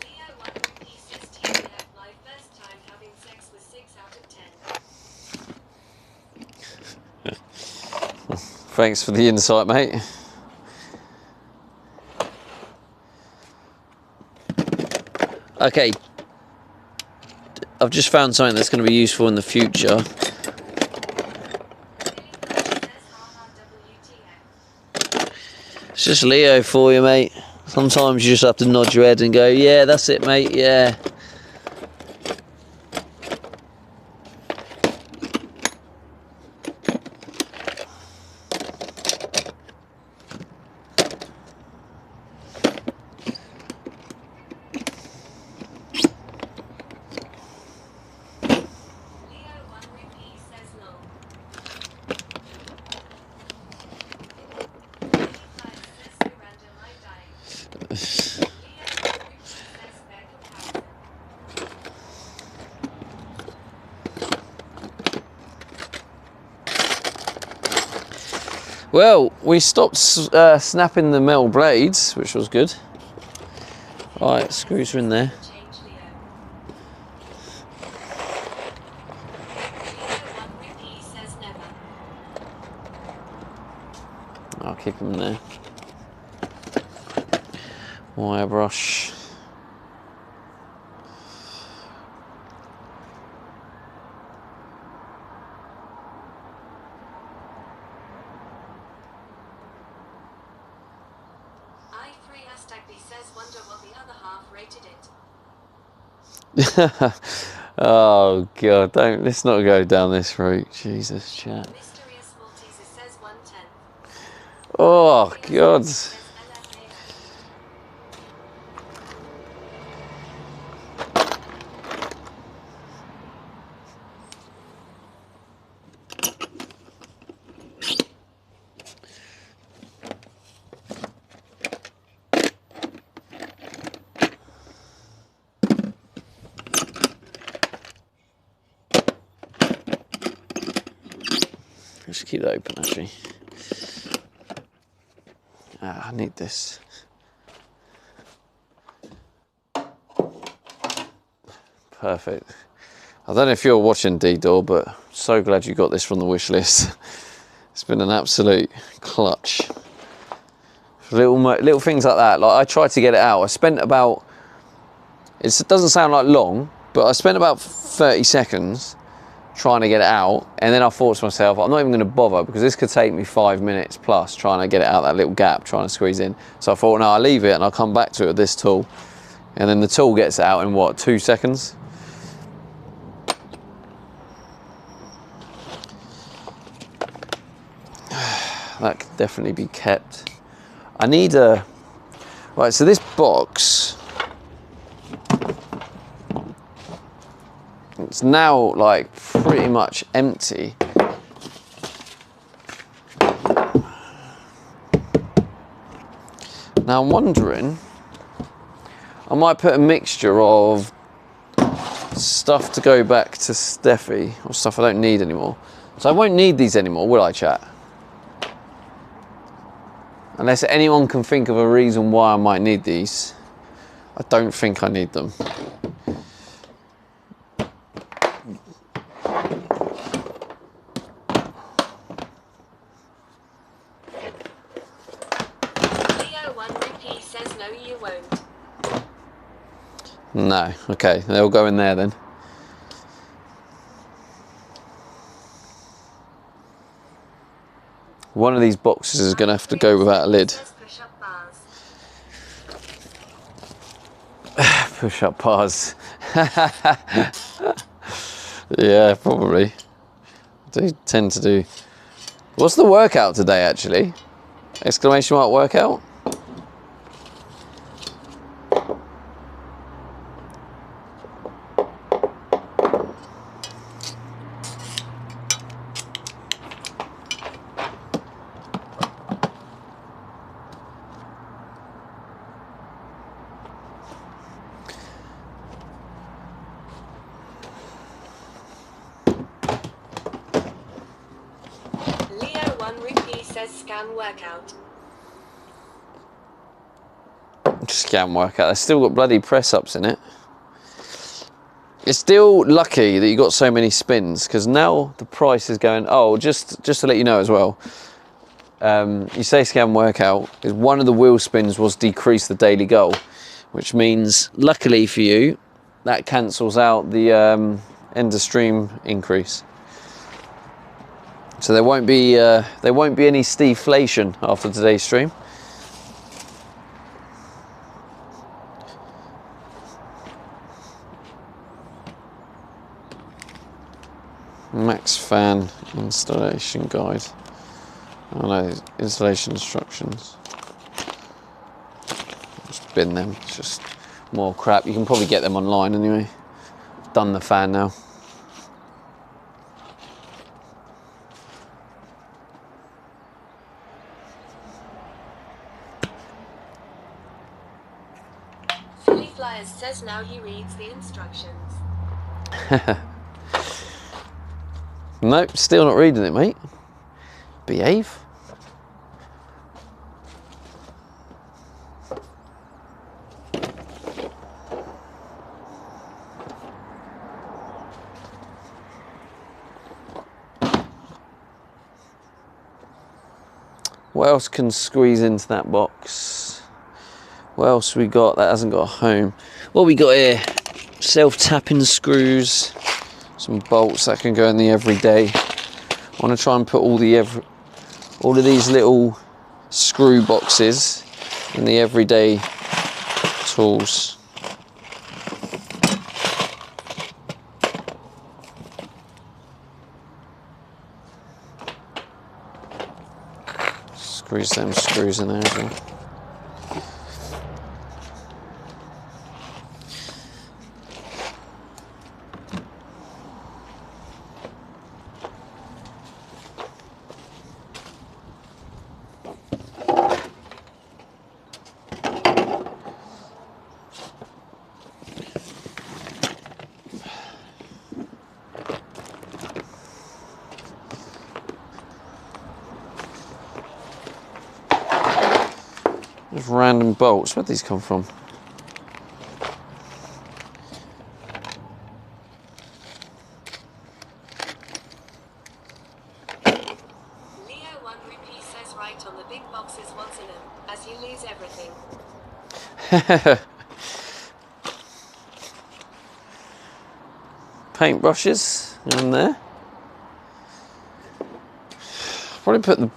Leo 1 Rupees says TBF, my first time having sex was 6 out of 10. Thanks for the insight, mate. Okay, I've just found something that's going to be useful in the future. Says haha WTF. It's just Leo for you, mate. Sometimes you just have to nod your head and go, yeah, that's it, mate, yeah. Leo 1 Rupees says lol. Says so random I died. Leo 1 Rupees says fair comparison. Well, we stopped snapping the metal blades, which was good. Right, screws are in there. Change Leo. Leo 1 Rupees says never. I'll keep them in there. Wire brush. I3 Astagby says wonder what the other half rated it. Oh god, let's not go down this route. Jesus, chat. Mysterious Maltese says 110. Oh god. Says LMAO. Let's keep that open actually. I need this. Perfect. I don't know if you're watching D-Door, but so glad you got this from the wish list. It's been an absolute clutch. Little things like that. Like I tried to get it out. I spent about, it doesn't sound like long, but I spent about 30 seconds trying to get it out, and then I thought to myself, I'm not even going to bother because this could take me 5 minutes plus trying to get it out that little gap, trying to squeeze in. So I thought, no, I'll leave it and I'll come back to it with this tool. And then the tool gets it out in what, 2 seconds? That could definitely be kept. I need a, right, so this box, it's now like pretty much empty. Now I'm wondering, I might put a mixture of stuff to go back to Steffi, or stuff I don't need anymore. So I won't need these anymore, will I, chat? Unless anyone can think of a reason why I might need these. I don't think I need them. Leo 1 Rupee says no you won't. No, okay, they'll go in there then. One of these boxes is going to have to go without a lid. Says push-up bars. Push-up bars. Yeah, probably. I do tend to do. What's the workout today, actually? Exclamation mark workout. Leo1Rupee says scan workout. Scan workout. They've still got bloody press ups in it. It's still lucky that you got so many spins, because now the price is going. Oh, just to let you know as well. You say scan workout, is one of the wheel spins was decrease the daily goal, which means luckily for you that cancels out the end of stream increase. So there won't be any stagflation after today's stream. Max fan installation guide. Oh no, installation instructions. Just bin them. It's just more crap. You can probably get them online anyway. I've done the fan now. Philly Flyers says now he reads the instructions. Nope, still not reading it, mate. Behave. What else can squeeze into that box? What else we got that hasn't got a home? What we got here? Self-tapping screws. Some bolts that can go in the everyday. I want to try and put all of these little screw boxes in the everyday tools. Squeeze them screws in there as well. Just random bolts. Where'd these come from? Leo1Rupee says right on the big boxes what's in them, as you lose everything. Paintbrushes in there. Probably put the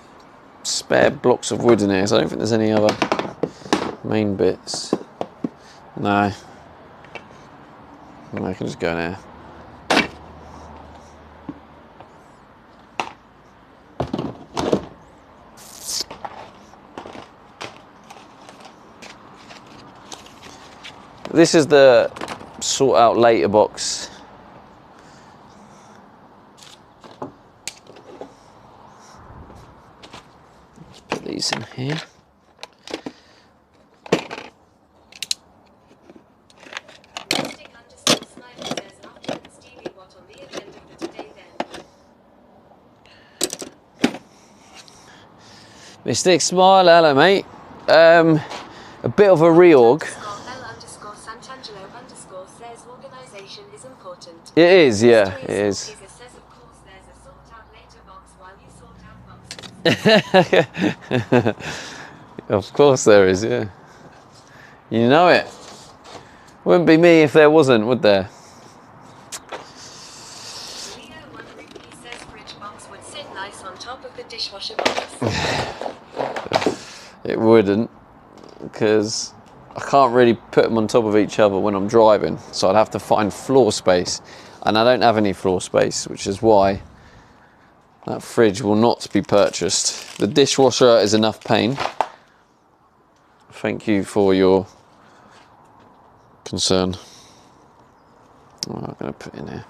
spare blocks of wood in here, so I don't think there's any other main bits. No. I can just go in here. This is the sort out later box. Put these in here. Mystic Smile, hello mate. A bit of a reorg. It is, yeah, it is. Of course there is, yeah. You know it. Wouldn't be me if there wasn't, would there? Leo1Rupee says fridge box would sit nice on top of the dishwasher box. It wouldn't, because I can't really put them on top of each other when I'm driving, so I'd have to find floor space, and I don't have any floor space, which is why That fridge will not be purchased. The dishwasher is enough pain. Thank you for your concern. Oh, I'm going to put in here.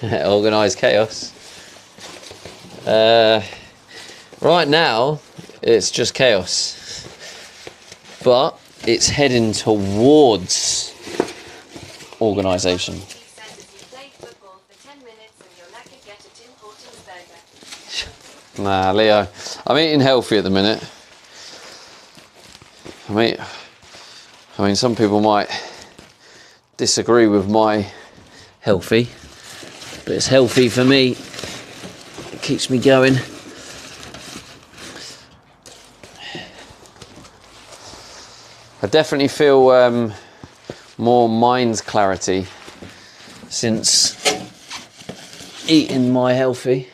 Organised chaos. Right now, it's just chaos, but it's heading towards organisation. Nah, Leo, I'm eating healthy at the minute. I mean, some people might disagree with my healthy, but it's healthy for me. It keeps me going. I definitely feel more mind clarity since eating my healthy.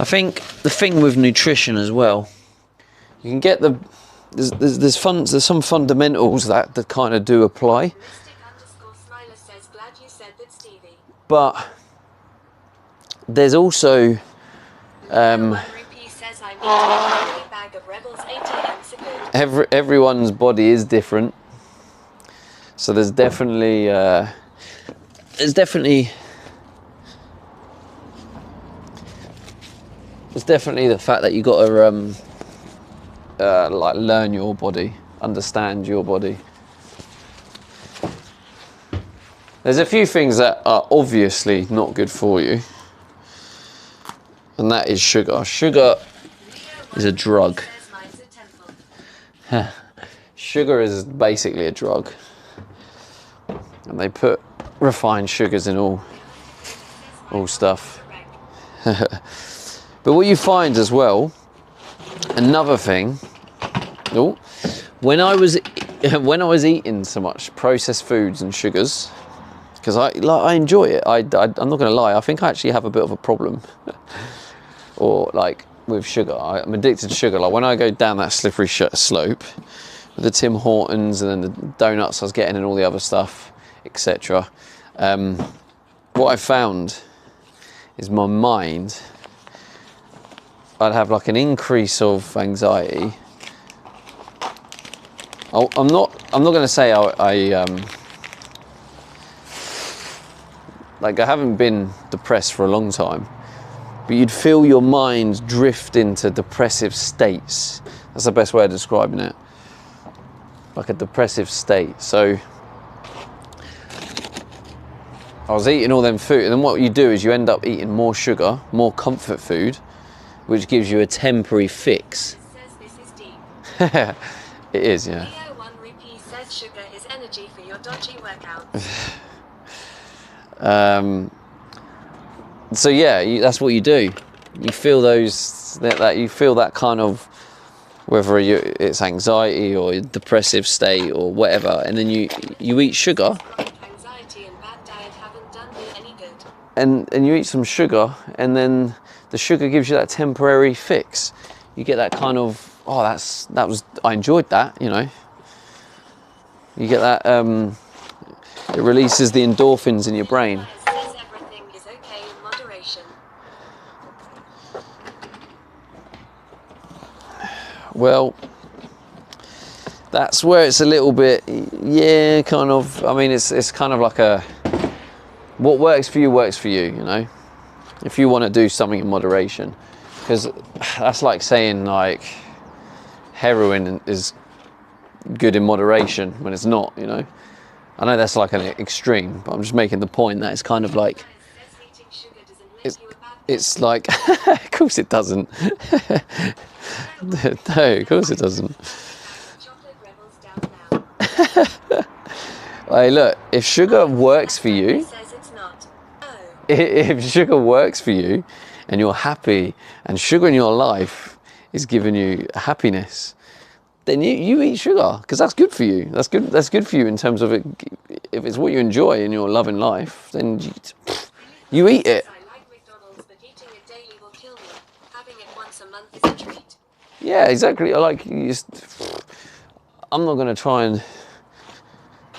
I think the thing with nutrition as well, you can get there's some fundamentals that kind of do apply, but there's also everyone's body is different, so there's definitely the fact that you got to like learn your body, understand your body. There's a few things that are obviously not good for you, and that is sugar. Sugar is a drug. Sugar is basically a drug, and they put refined sugars in all stuff. But what you find as well, another thing, when I was eating so much processed foods and sugars, because I enjoy it. I'm not going to lie. I think I actually have a bit of a problem, or like with sugar. I'm addicted to sugar. Like when I go down that slippery slope with the Tim Hortons and then the donuts I was getting and all the other stuff, etc. What I found is my mind. I'd have like an increase of anxiety. I'm not going to say I haven't been depressed for a long time, but you'd feel your mind drift into depressive states. That's the best way of describing it. Like a depressive state. So I was eating all them food, and then what you do is you end up eating more sugar, more comfort food, which gives you a temporary fix. This is deep. It is, yeah. Leo 1 Rupee says sugar is energy for your dodgy workouts. So yeah, that's what you do. You feel you feel that kind of, whether it's anxiety or a depressive state or whatever, and then you eat sugar. Anxiety and bad diet haven't done me any good. And you eat some sugar, and then the sugar gives you that temporary fix. You get that kind of, I enjoyed that, you know. You get that, it releases the endorphins in your brain. Says everything is okay in moderation. Well, that's where it's a little bit, yeah, kind of. I mean, it's kind of like what works for you, you know. If you want to do something in moderation, because that's like saying like heroin is good in moderation when it's not, you know. I know that's like an extreme, but I'm just making the point that it's kind of like it's like of course it doesn't. No, of course it doesn't. Hey, look, if sugar works for you, if sugar works for you and you're happy and sugar in your life is giving you happiness, then you eat sugar because that's good for you. That's good for you in terms of it. If it's what you enjoy in your love in life, then you eat it. I like McDonald's, but eating it daily will kill me. Having it once a month is a treat. Yeah, exactly. I'm not going to try and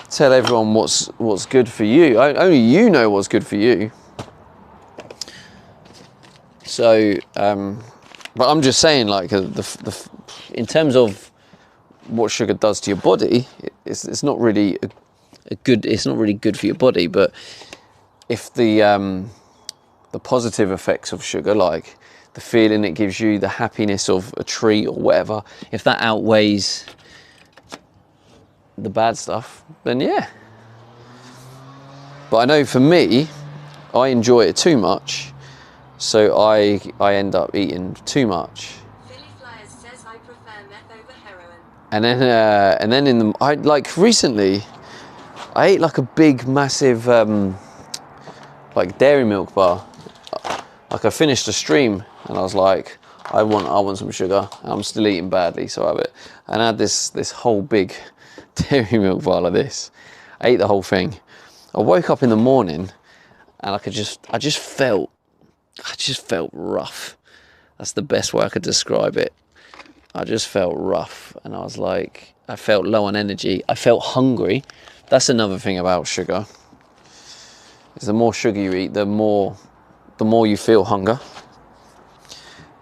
tell everyone what's good for you. Only you know what's good for you. So, but I'm just saying, like, in terms of what sugar does to your body, it's not really it's not really good for your body. But if the positive effects of sugar, like the feeling it gives you, the happiness of a treat or whatever, if that outweighs the bad stuff, then yeah. But I know for me, I enjoy it too much, so I end up eating too much. Philly Flyers says I prefer meth over heroin. And then I like recently, I ate like a big massive like dairy milk bar. Like I finished a stream and I was like, I want some sugar. I'm still eating badly, so I have it. And I had this whole big dairy milk bar like this. I ate the whole thing. I woke up in the morning and I just felt rough. That's the best way I could describe it. I just felt rough and I was like, I felt low on energy. I felt hungry. That's another thing about sugar. Is the more sugar you eat, the more you feel hunger.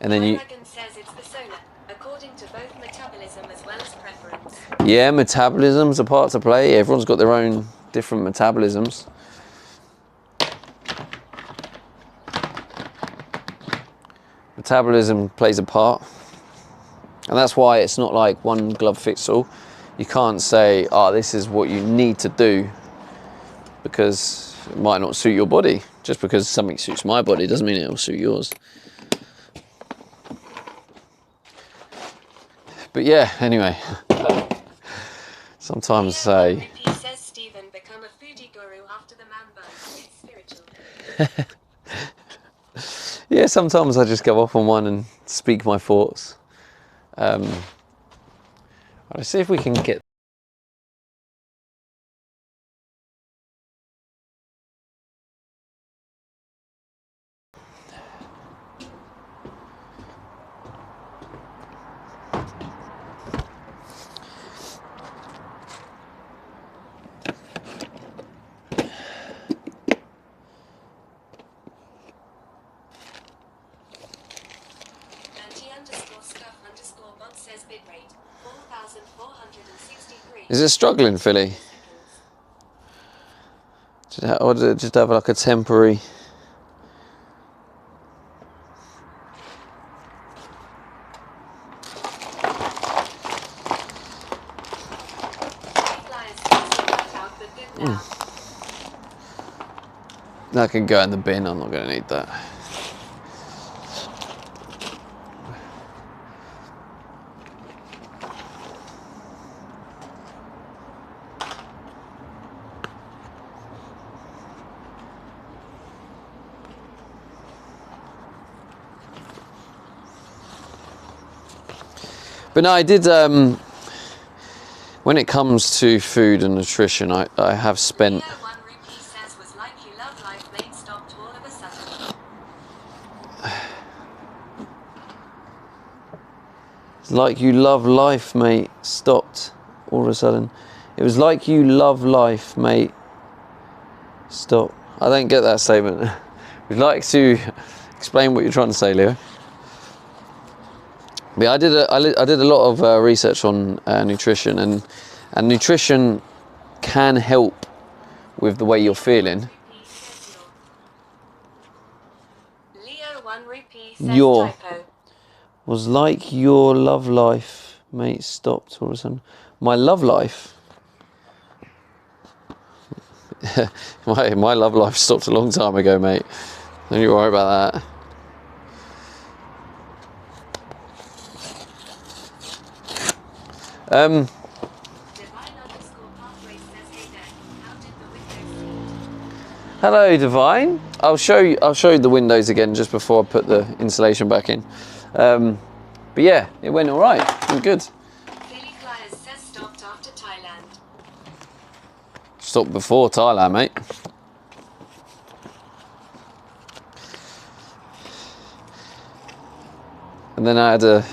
And then says it's the soda, according to both metabolism as well as preference. Yeah, metabolism's a part to play. Everyone's got their own different metabolisms. Metabolism plays a part. And that's why it's not like one glove fits all. You can't say, oh, this is what you need to do, because it might not suit your body. Just because something suits my body doesn't mean it will suit yours. But yeah, anyway. Sometimes say... He says Stephen become a foodie guru after the man bun. It's spiritual. Yeah, sometimes I just go off on one and speak my thoughts. Let's see if we can get... Is it struggling, Philly? Or did it just have like a temporary... That can go in the bin, I'm not going to need that. But no, I did, when it comes to food and nutrition, I have spent... Like you love life, mate, stopped all of a sudden. It was like you love life, mate, stop. I don't get that statement. Would you like to explain what you're trying to say, Leo? Yeah, I did a lot of research on nutrition, and nutrition can help with the way you're feeling. Leo 1 rupee says Your typo. was like your love life, mate, stopped all of a sudden. My love life? my love life stopped a long time ago, mate. Don't you worry about that. Divine underscore pathway says, hey there, how did the window seat? Hello, Divine. I'll show you the windows again just before I put the insulation back in. But yeah, it went all right. It was good. Philly Flyers says stopped after Thailand. Stopped before Thailand, mate. And then I had a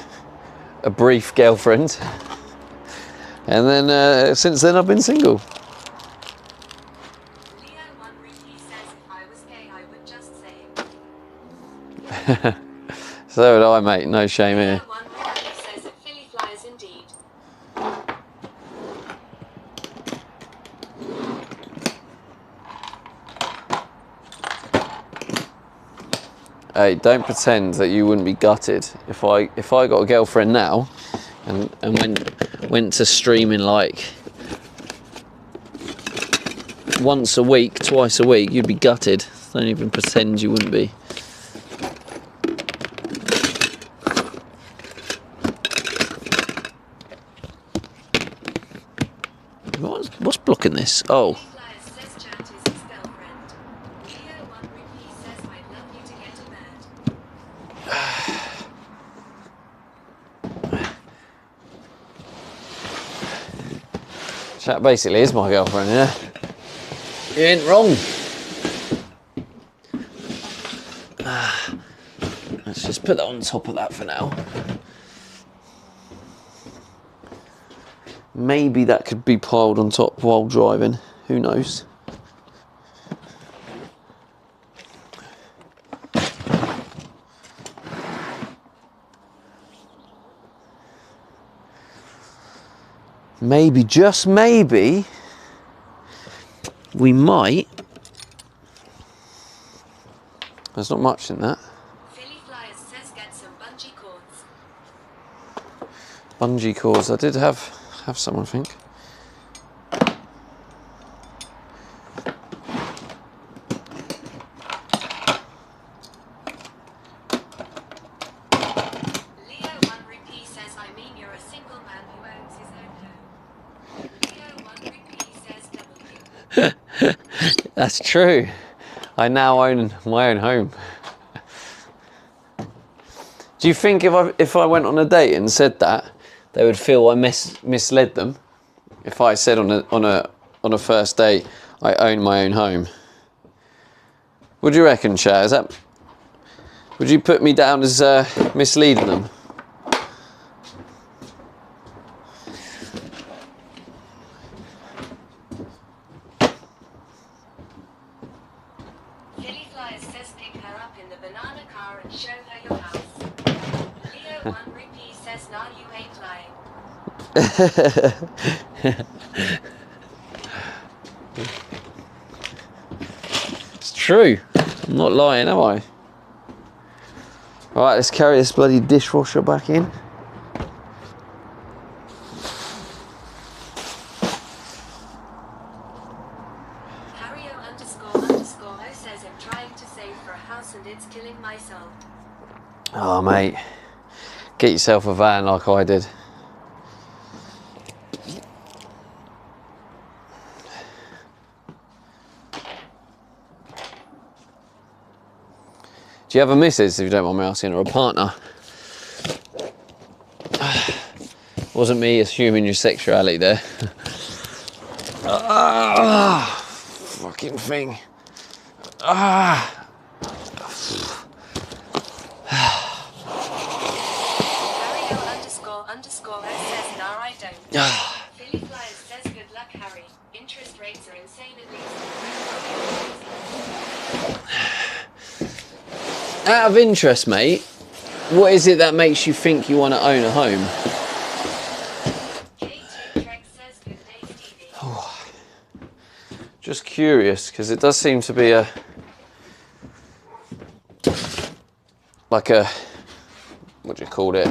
brief girlfriend. And then since then I've been single. Leo 1 rupee says, if I was gay, I would just say. So would I, mate. No shame Leo here. 1 rupee says, at Philly Flyers indeed. Hey, don't pretend that you wouldn't be gutted if I got a girlfriend now and went to streaming like once a week, twice a week. You'd be gutted. Don't even pretend you wouldn't be. What's blocking this? Oh. Philly Flyers says Chat is his girlfriend. Leo 1 rupee says, I'd love you to get to bed. Chat basically is my girlfriend, yeah? You ain't wrong. Let's just put that on top of that for now. Maybe that could be piled on top while driving. Who knows? Maybe, just maybe, we might. There's not much in that. Philly Flyers says, get some bungee cords. Bungee cords. I did have some, I think. Leo 1 rupee says, I mean you're a single man who owns his own home. Leo 1 rupee says W. That's true. I now own my own home. Do you think if I went on a date and said that, they would feel I misled them? If I said on a first date I own my own home, would you reckon, Chad? Would you put me down as misleading them? Philly Flyers says, pick her up in the banana car and show her your house. Leo 1 rupee says, nah, you ain't lying. It's true. I'm not lying, am I? Alright, let's carry this bloody dishwasher back in. Harrio ___ says, I'm trying to save for a house and it's killing my soul. Oh, mate. Get yourself a van like I did. Do you have a missus, if you don't mind me asking, or a partner? Wasn't me assuming your sexuality there. Fucking thing. Harrio ___ says, nah, I don't. Philly Flyers says, good luck, Harry. Interest rates are insane at least. Out of interest, mate, what is it that makes you think you want to own a home? Just curious, because it does seem to be like a, what do you call it?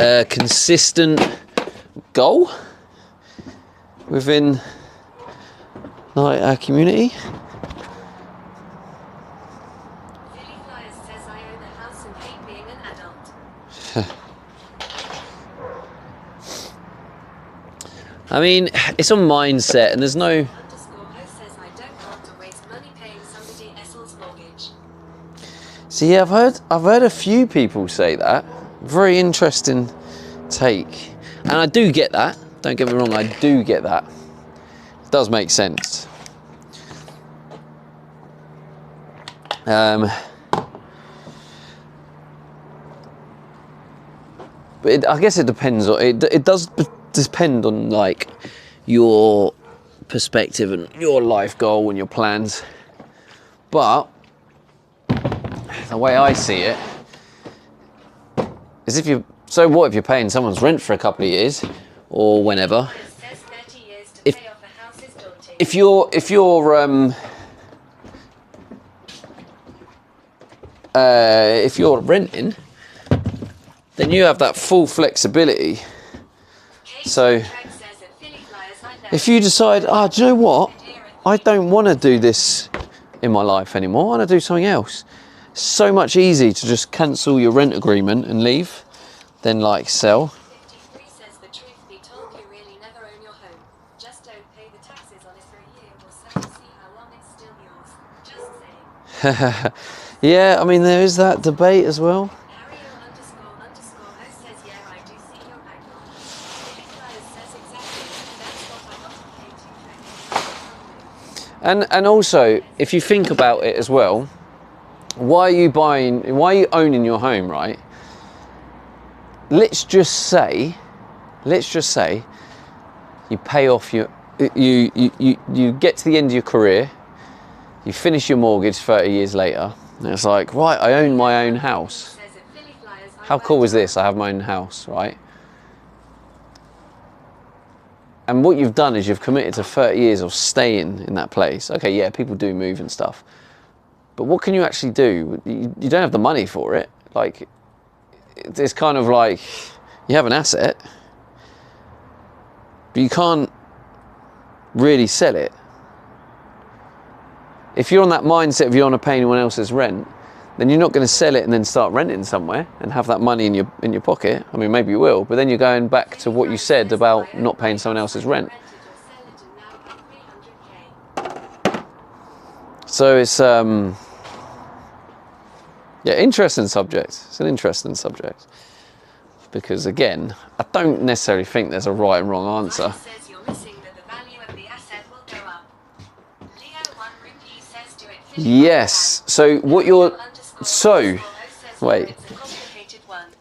A consistent goal within like our community. Philly Flyers says I own a house and hate being an adult. I mean, it's a mindset, and there's no. Underscore host says I don't want to waste money paying somebody else's mortgage. See, yeah, I've heard a few people say that. Very interesting take, and I do get that. Don't get me wrong, I do get that. It does make sense. But I guess it depends on it. It does depend on like your perspective and your life goal and your plans. But the way I see it is, so what if you're paying someone's rent for a couple of years or whenever? It says 30 years to If- pay off a house is daunting. If you're renting, then you have that full flexibility. So if you decide, do you know what? I don't want to do this in my life anymore. I want to do something else. It's so much easier to just cancel your rent agreement and leave than like sell. 53 says the truth be told, you really never own your home. Just don't pay the taxes on it for a year or so to see how long it's still yours. Just saying. Yeah, I mean, there is that debate as well. Harry underscore host says yeah, I do see your background. Philly Flyers says exactly. That's what I got to pay to. And also, if you think about it as well, why are you owning your home, right? Let's just say you pay off you get to the end of your career, you finish your mortgage 30 years later, and it's like, right, I own my own house. Says at Philly Flyers, How cool is this? I have my own house, right? And what you've done is you've committed to 30 years of staying in that place. Okay, yeah, people do move and stuff. But what can you actually do? You don't have the money for it. Like, it's kind of like you have an asset, but you can't really sell it. If you're on that mindset of you don't want to pay anyone else's rent, then you're not going to sell it and then start renting somewhere and have that money in your pocket. I mean, maybe you will, but then you're going back to what you said about not paying someone else's rent. So it's yeah, interesting subject. It's an interesting subject because, again, I don't necessarily think there's a right and wrong answer. Says you're missing that the value of the asset will go up. Leo 1 Rupee says do it. Yes. So what you're wait.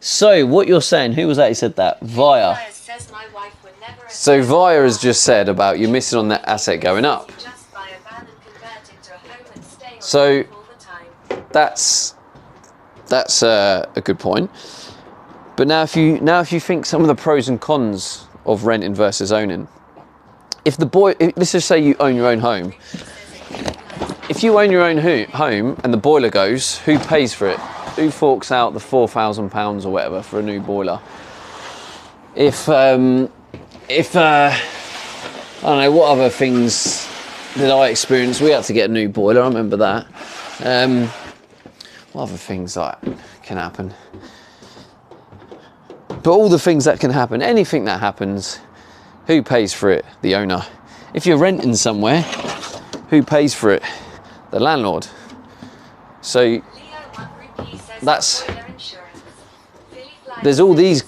So what you're saying? Who was that? Who said that? Via. So Via has just said about you missing on that asset going up. So that's a good point. But now if you think some of the pros and cons of renting versus owning, let's just say you own your own home. If you own your own home and the boiler goes, who pays for it? Who forks out the £4,000 or whatever for a new boiler? If I don't know what other things did I experience. We had to get a new boiler. I remember that. What other things like can happen? But all the things that can happen, anything that happens, who pays for it? The owner. If you're renting somewhere, who pays for it? The landlord. So that's there's all these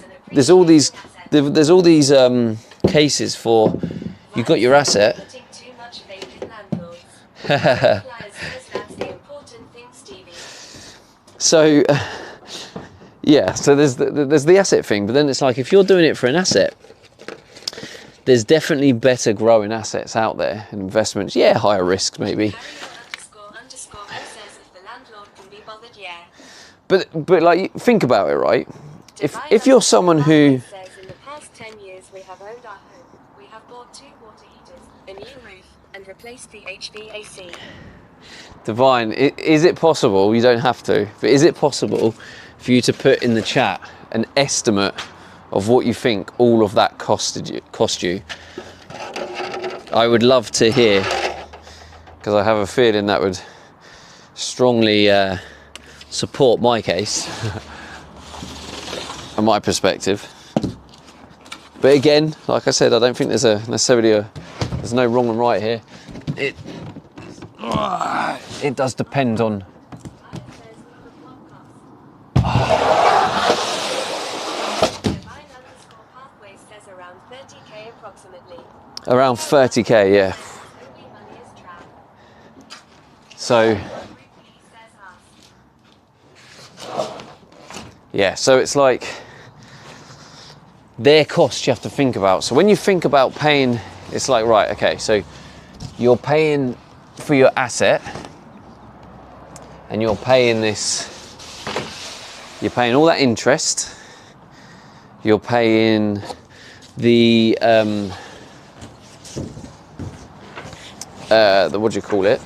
cases for you got your asset. So yeah, so there's the asset thing, but then it's like if you're doing it for an asset, there's definitely better growing assets out there and investments. Yeah, higher risks maybe. Underscore says if the landlord can be But like, think about it, right? If you're someone who says in the past 10 years we have owned our home. We have bought 2 water heaters, a new roof, and replaced the HVAC. Divine, is it possible, you don't have to, but is it possible for you to put in the chat an estimate of what you think all of that cost you? I would love to hear, because I have a feeling that would strongly support my case and my perspective. But again, like I said, I don't think there's there's no wrong and right here. It does depend on. Around 30k, yeah. So, yeah, so it's like their costs you have to think about. So when you think about paying, it's like, right, okay, so you're paying for your asset and you're paying all that interest, you're paying the what do you call it?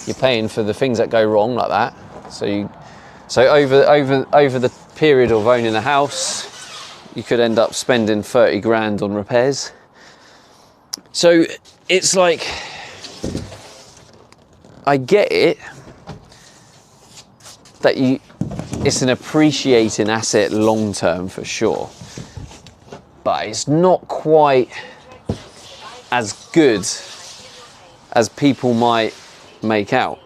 You're paying for the things that go wrong like that. So over the period of owning a house, you could end up spending 30 grand on repairs. So it's like, I get it that it's an appreciating asset long term for sure, but it's not quite as good as people might make out.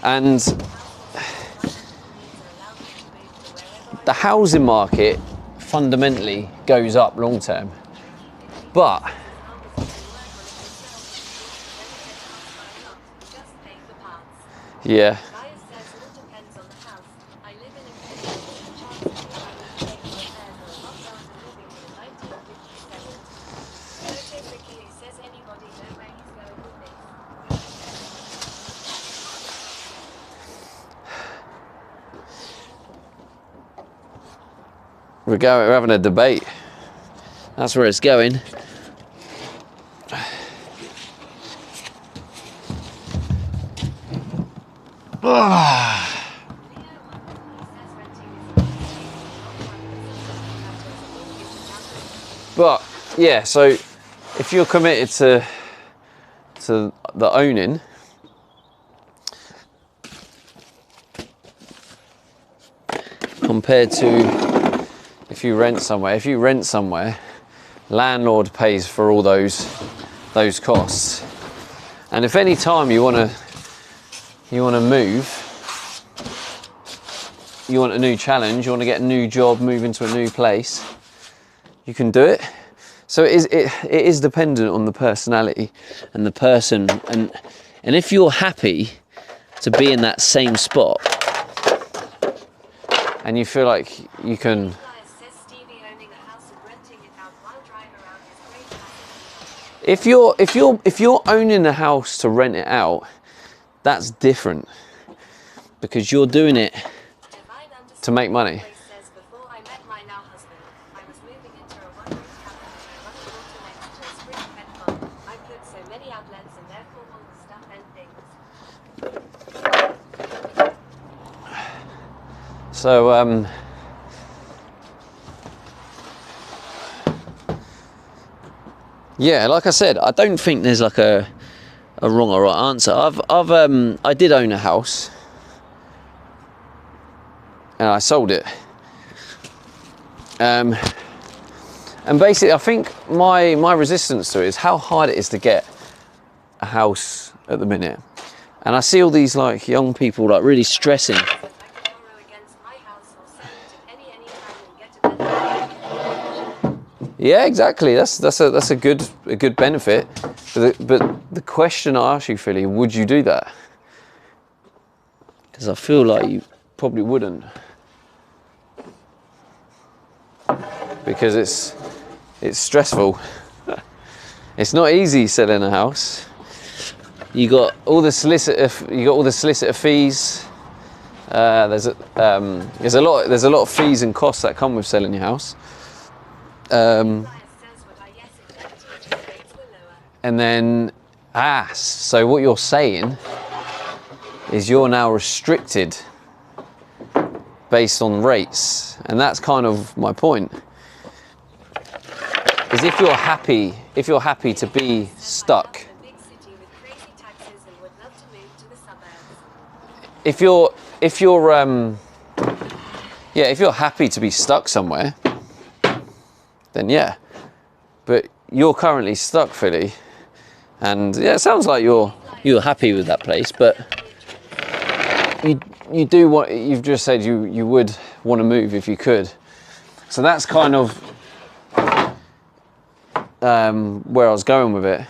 And the housing market fundamentally goes up long term, but yeah. We're having a debate. That's where it's going. But yeah, so if you're committed to the owning, compared to if you rent somewhere, landlord pays for all those costs. And if any time you want to move, you want a new challenge, you want to get a new job, move into a new place, you can do it. So it is dependent on the personality and the person, and if you're happy to be in that same spot and you feel like you can. If you're owning a house to rent it out, that's different, because you're doing it to make money. So yeah, like I said, I don't think there's like a wrong or right answer. I did own a house and I sold it. And basically I think my resistance to it is how hard it is to get a house at the minute. And I see all these like young people like really stressing. Yeah, exactly. That's a good benefit. But the question I ask you, Philly, would you do that? Because I feel like you probably wouldn't. Because it's stressful. It's not easy selling a house. You got all the solicitor. You got all the solicitor fees. There's a lot of fees and costs that come with selling your house. And then, so what you're saying is you're now restricted based on rates, and that's kind of my point. Is if you're happy to be stuck, if you're happy to be stuck somewhere, then yeah. But you're currently stuck, Philly, and yeah, it sounds like you're happy with that place, but you do what you've just said. You would want to move if you could. So that's kind of where I was going with it.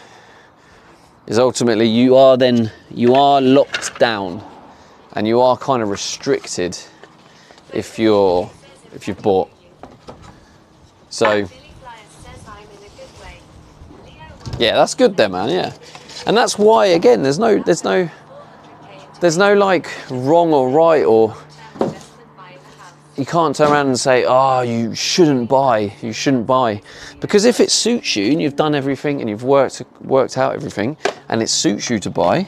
Is ultimately you are locked down, and you are kind of restricted if you've bought. So yeah, that's good there, man. Yeah, and that's why again, there's no like wrong or right, or you can't turn around and say, oh, you shouldn't buy, because if it suits you and you've done everything and you've worked out everything and it suits you to buy,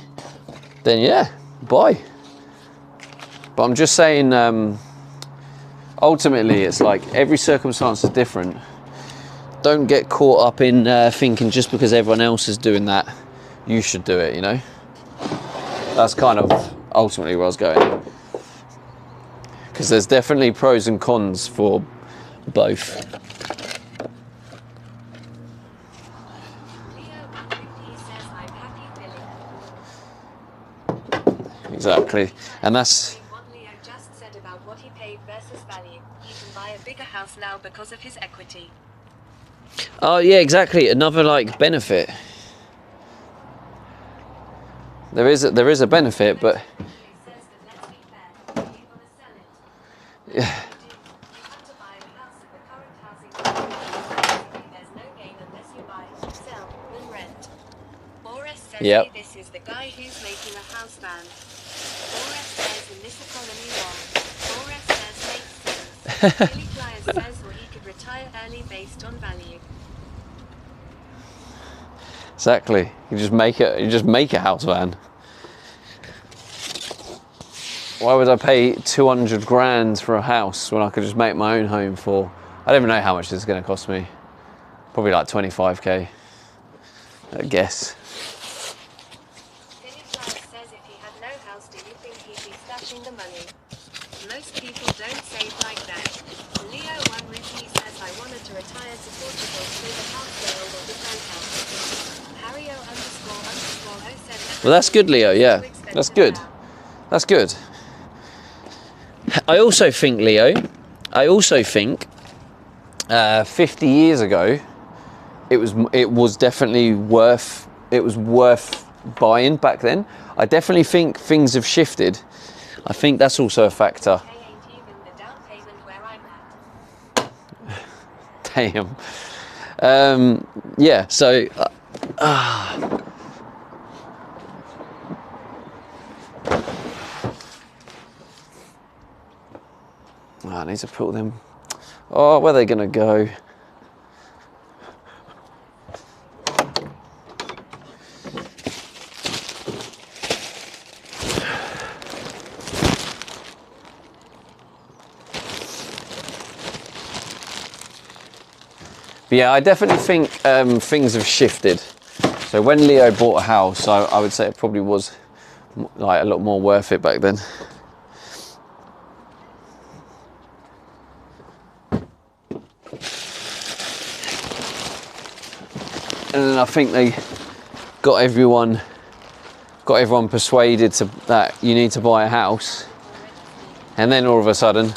then yeah, buy. But I'm just saying, ultimately it's like every circumstance is different. Don't get caught up in thinking just because everyone else is doing that, you should do it, you know? That's kind of ultimately where I was going. Because there's definitely pros and cons for both. Exactly. And that's what Leo just said about what he paid versus value. He can buy a bigger house now because of his equity. Oh yeah, exactly. Another like benefit. There is a benefit, but yeah. Yep. This is the guy who's making a house band. Boris says in this economy wrong. Boris says makes sense. Billy Flyers says well he could retire early based on value. Exactly. You just make a house van. Why would I pay 200 grand for a house when I could just make my own home for, I don't even know how much this is going to cost me. Probably like 25k, I guess. Billy Flyers says if he had no house, do you think he'd be stashing the money? Most people don't save like that. Leo One Ricky says I wanted to retire to Portugal through the house sale or the penthouse. Harrio__07. Well, that's good, Leo. Yeah, that's good. That's good. I also think, Leo, 50 years ago, it was definitely worth buying back then. I definitely think things have shifted. I think that's also a factor. Damn. Yeah, so I need to put them. Oh, where are they gonna go? But yeah, I definitely think things have shifted. So when Leo bought a house, I would say it probably was like a lot more worth it back then. And then I think they got everyone persuaded that you need to buy a house, and then all of a sudden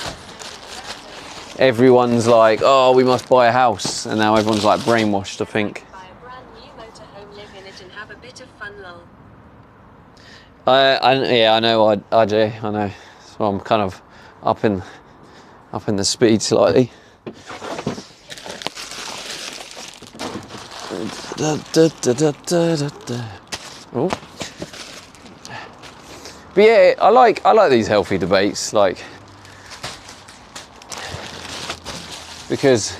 everyone's like, oh, we must buy a house, and now everyone's like brainwashed, I think. Buy a brand new motorhome, live in it and have a bit of fun, lol. I know, RJ, I know. So I'm kind of up in the speed slightly. Oh, But yeah, I like these healthy debates, like, because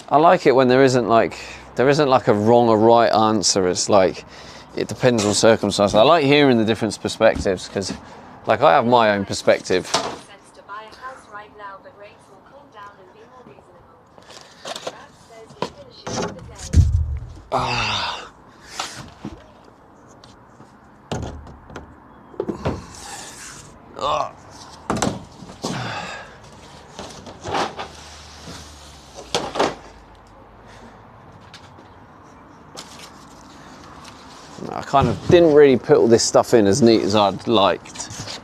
I like it when there isn't like a wrong or right answer. It's like, it depends on circumstances. I like hearing the different perspectives, because like I have my own perspective. Sense to buy a house right now, but rates will cool down and be more reasonable. Brad says he finishes for the day. I kind of didn't really put all this stuff in as neat as I'd liked.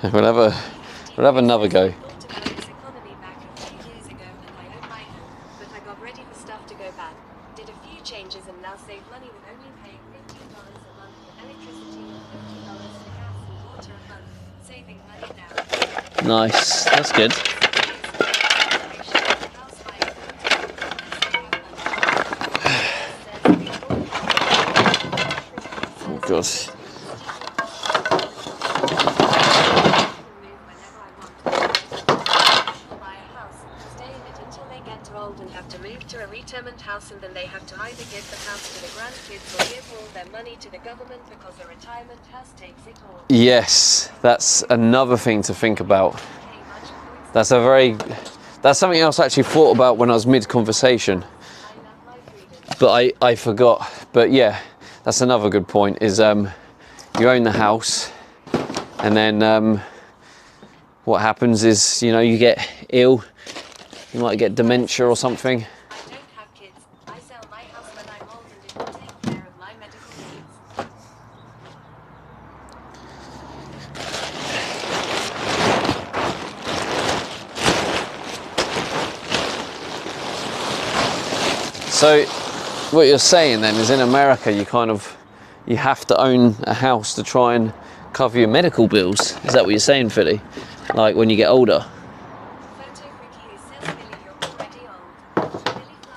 We'll have another go. I thought about this economy back a few years ago and I own my home, but I got ready for stuff to go bad. Did a few changes and now save money with only paying $15 a month for electricity and $50 for gas and water a month. Saving money now. Nice, that's good. Oh God. And have to move to a retirement house, and then they have to either give the house to the grandkids or give all their money to the government because the retirement house takes it all. Yes, that's another thing to think about. That's something else I actually thought about when I was mid-conversation, but I forgot. But yeah, that's another good point, is you own the house, and then what happens is, you know, you get ill. You might get dementia or something. I don't have kids. I sell my house when I'm old and it will take care of my medical needs. So what you're saying then is, in America you have to own a house to try and cover your medical bills. Is that what you're saying, Philly? Like when you get older?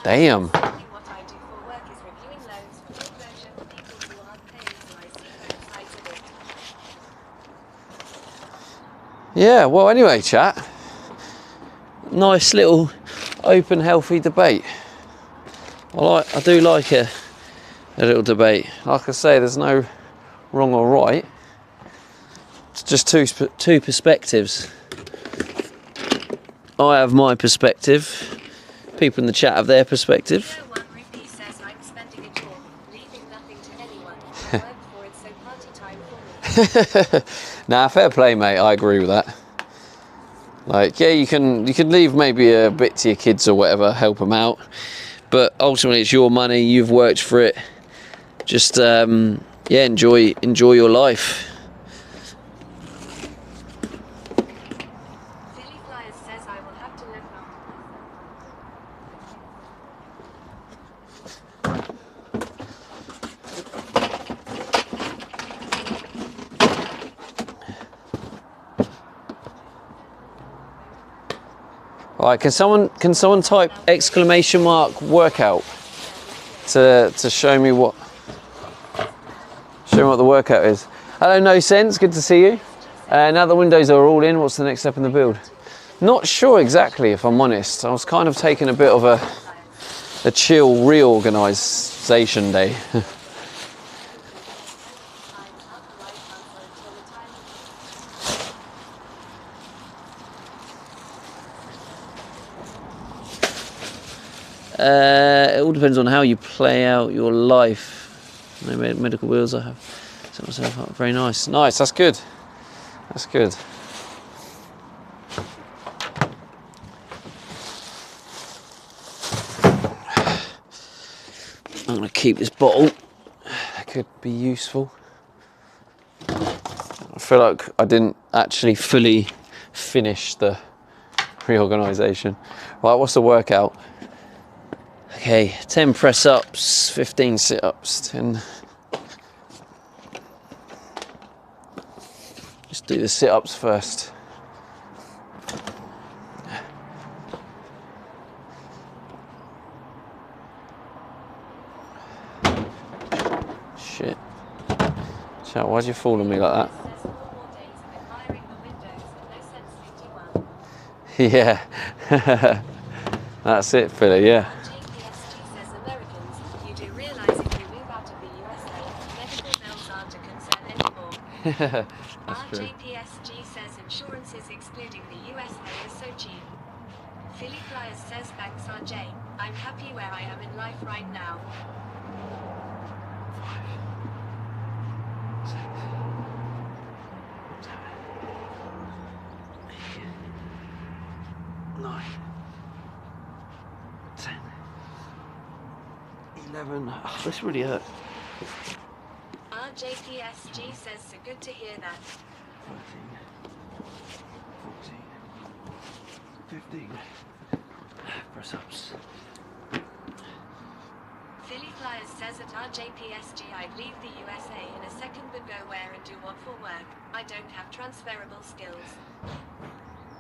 Damn. What I do for work is reviewing loans for foreclosure for people who aren't paying, so I see both sides of it. Yeah, well anyway, chat. Nice little open, healthy debate. I do like a little debate. Like I say, there's no wrong or right. It's just two perspectives. I have my perspective. People in the chat have their perspective. One Ruby says I'm spending it all, leaving nothing to anyone. I work for it, so party time for me. Nah, fair play, mate. I agree with that. Like, yeah, you can leave maybe a bit to your kids or whatever, help them out. But ultimately, it's your money. You've worked for it. Just yeah, enjoy your life. Philly Flyers says I will have to look after Right, can someone type ! workout to show me what the workout is? Hello, No Sense, good to see you. Now the windows are all in, what's the next step in the build? Not sure exactly, if I'm honest. I was kind of taking a bit of a chill reorganisation day. It all depends on how you play out your life. No medical bills I have. Set myself up. Very nice. Nice, that's good. That's good. I'm going to keep this bottle. It could be useful. I feel like I didn't actually fully finish the reorganisation. Right, what's the workout? Okay, 10 press-ups, 15 sit-ups, 10. Just do the sit-ups first. Shit. Chat, why'd you fall on me like that? Says 4 more days of admiring the windows and no sense 51. Yeah. That's it, Philly, yeah. JPSG says Americans, you do realize if you move out of the USA, medical bills aren't a concern anymore. That's true. RJPSG says insurances excluding the USA is so cheap. Philly Flyers says thanks RJ, I'm happy where I am in life right now. 5, 6, 7, 8, 9, 10, 11. Oh, this really hurt. RJPSG says so good to hear that. 13, 14, 15. Press ups. Philly Flyers says at RJPSG I'd leave the USA in a second but go where and do what for work, I don't have transferable skills.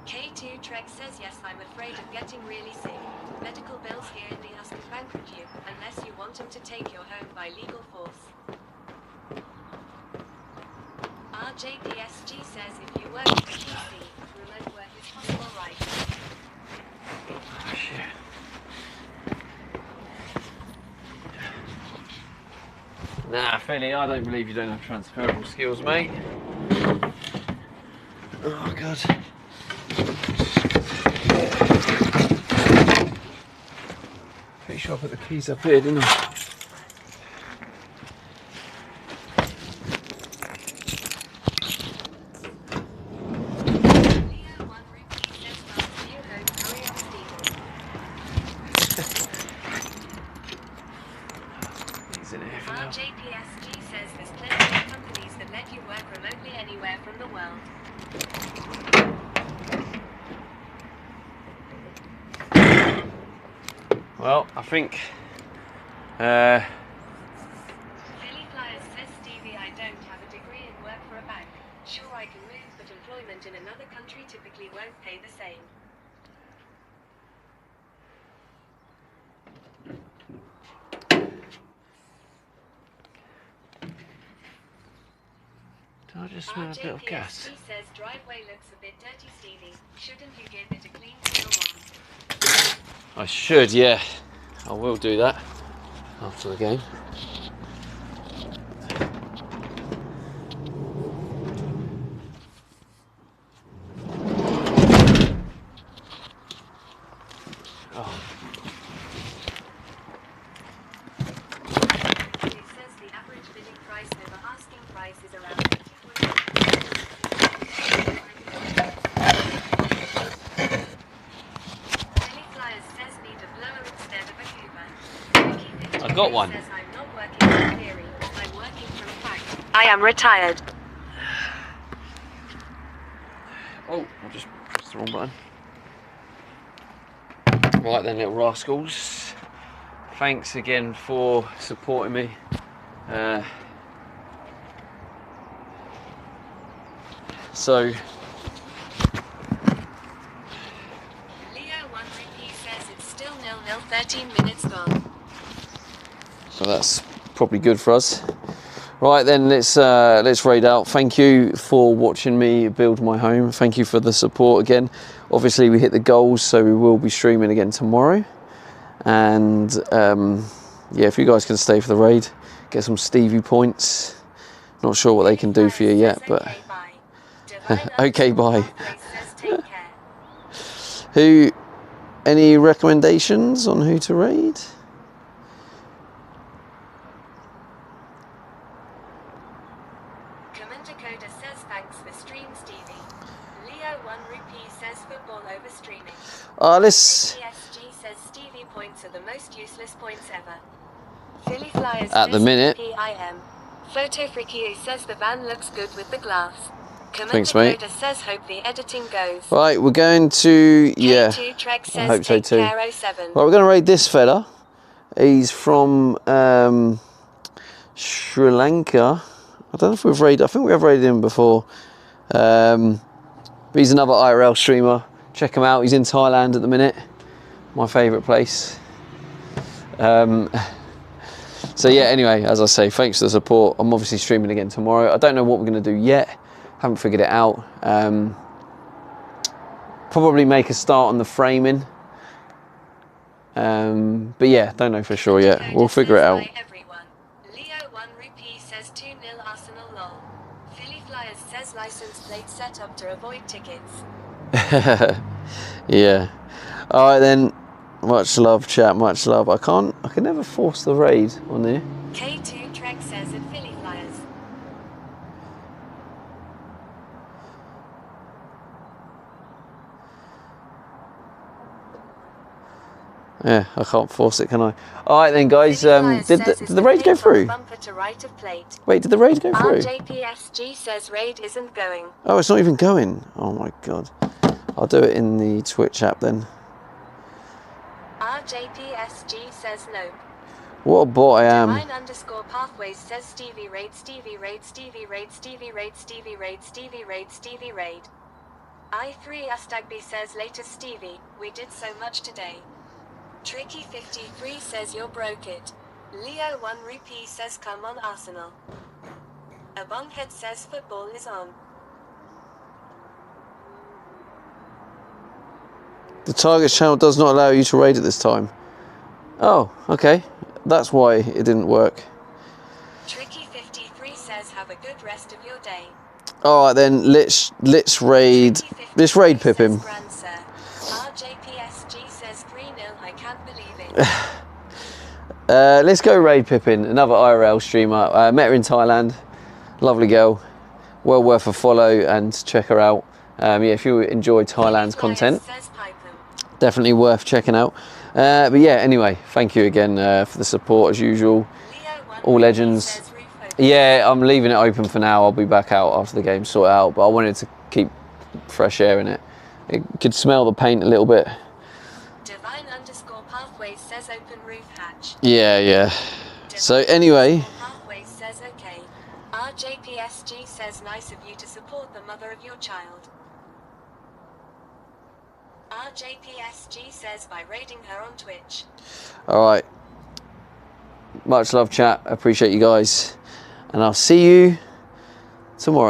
K2 Trek says yes I'm afraid of getting really sick. Medical bills here in the US could bankrupt you, unless you want them to take your home by legal force. RJPSG says if you work with PC, remote work is possible right? Oh, shit. Nah, Philly, I don't believe you don't have transferable skills, mate. Oh, God. Pretty sure I put the keys up here, didn't I? Leo 1 Rupee says well to you home, hurry up Stephen. He's in here for now. RJPSG says there's plenty of companies that let you work remotely anywhere from the world. Well, I think Philly Flyers says Stevie I don't have a degree in work for a bank. Sure I can move but employment in another country typically won't pay the same. did I just smell a bit of gas? RJPSG says driveway looks a bit dirty Stevie. Shouldn't you give it a clean seal one? I should, yeah. I will do that after the game. Oh, It says the average bidding price over asking price is around 50. Philly Flyers says need a blower instead of a Hoover. I got one. Says I'm not working from theory, I'm working from fact. I am retired. Oh, I just pressed the wrong button. Right then, little rascals. Thanks again for supporting me. So, Leo 1 Rupee says it's still 0-0, 13 minutes gone. so that's probably good for us. Right then, let's raid out. Thank you for watching me build my home. Thank you for the support again. Obviously, we hit the goals, so we will be streaming again tomorrow. And yeah, if you guys can stay for the raid, get some Stevie points. Not sure what they can do for you yet, but okay, bye. Who? Any recommendations on who to raid? Commander Coda says thanks for stream Stevie. Leo 1 Rupee says football over streaming. Let's. PSG says Stevie points are the most useless points ever. Philly Flyers At the says minute. PIM. Photo Freaky says the van looks good with the glass. Commander Thanks, mate. Coda says hope the editing goes. Right, we're going to K2 Trek says I hope so take too. care 07. Right, we're going to raid this fella. He's from Sri Lanka. I don't know if we've raided. I think we have raided him before. But he's another IRL streamer. Check him out. He's in Thailand at the minute. My favourite place. So yeah, anyway, as I say, thanks for the support. I'm obviously streaming again tomorrow. I don't know what we're going to do yet. Haven't figured it out. Probably make a start on the framing. But yeah, don't know for sure yet. We'll figure it out. Leo 1 rupee says 2-0 Arsenal lol. Philly Flyers says license plate set up to avoid tickets. Yeah. All right then. Much love, chat. Much love. I can never force the raid on there. K2 Trek says at Philly Flyers. Yeah, I can't force it, can I? All right then, guys. Did the raid go through? Wait, did the raid go through? RJPSG says raid isn't going. Oh, it's not even going. Oh my god. I'll do it in the Twitch app then. RJPSG says no. What a bot I am. Divine_pathways says Stevie raid, Stevie raid, Stevie raid, Stevie raid, Stevie raid, Stevie raid, Stevie raid. I3 Astagby says latest Stevie, we did so much today. Tricky53 says you're broke it. Leo 1 rupee says come on Arsenal. A bonghead says football is on. The target channel does not allow you to raid at this time. Oh, okay. That's why it didn't work. Tricky53 says have a good rest of your day. Alright then, let's raid. Let's raid pip him. RJPSG says 3-0, I can't believe it. Let's go raid Pippin, another IRL streamer. Met her in Thailand. Lovely girl. Well worth a follow and check her out. Yeah, if you enjoy Thailand's content, definitely worth checking out. But yeah, anyway, thank you again for the support as usual. All legends. Yeah, I'm leaving it open for now. I'll be back out after the game's sorted out, but I wanted to keep fresh air in it. It could smell the paint a little bit. Divine_pathways says open roof hatch. Yeah. So anyway. Pathways says okay. RJPSG says nice of you to support the mother of your child. RJPSG says by raiding her on Twitch. Alright. Much love, chat. I appreciate you guys. And I'll see you tomorrow.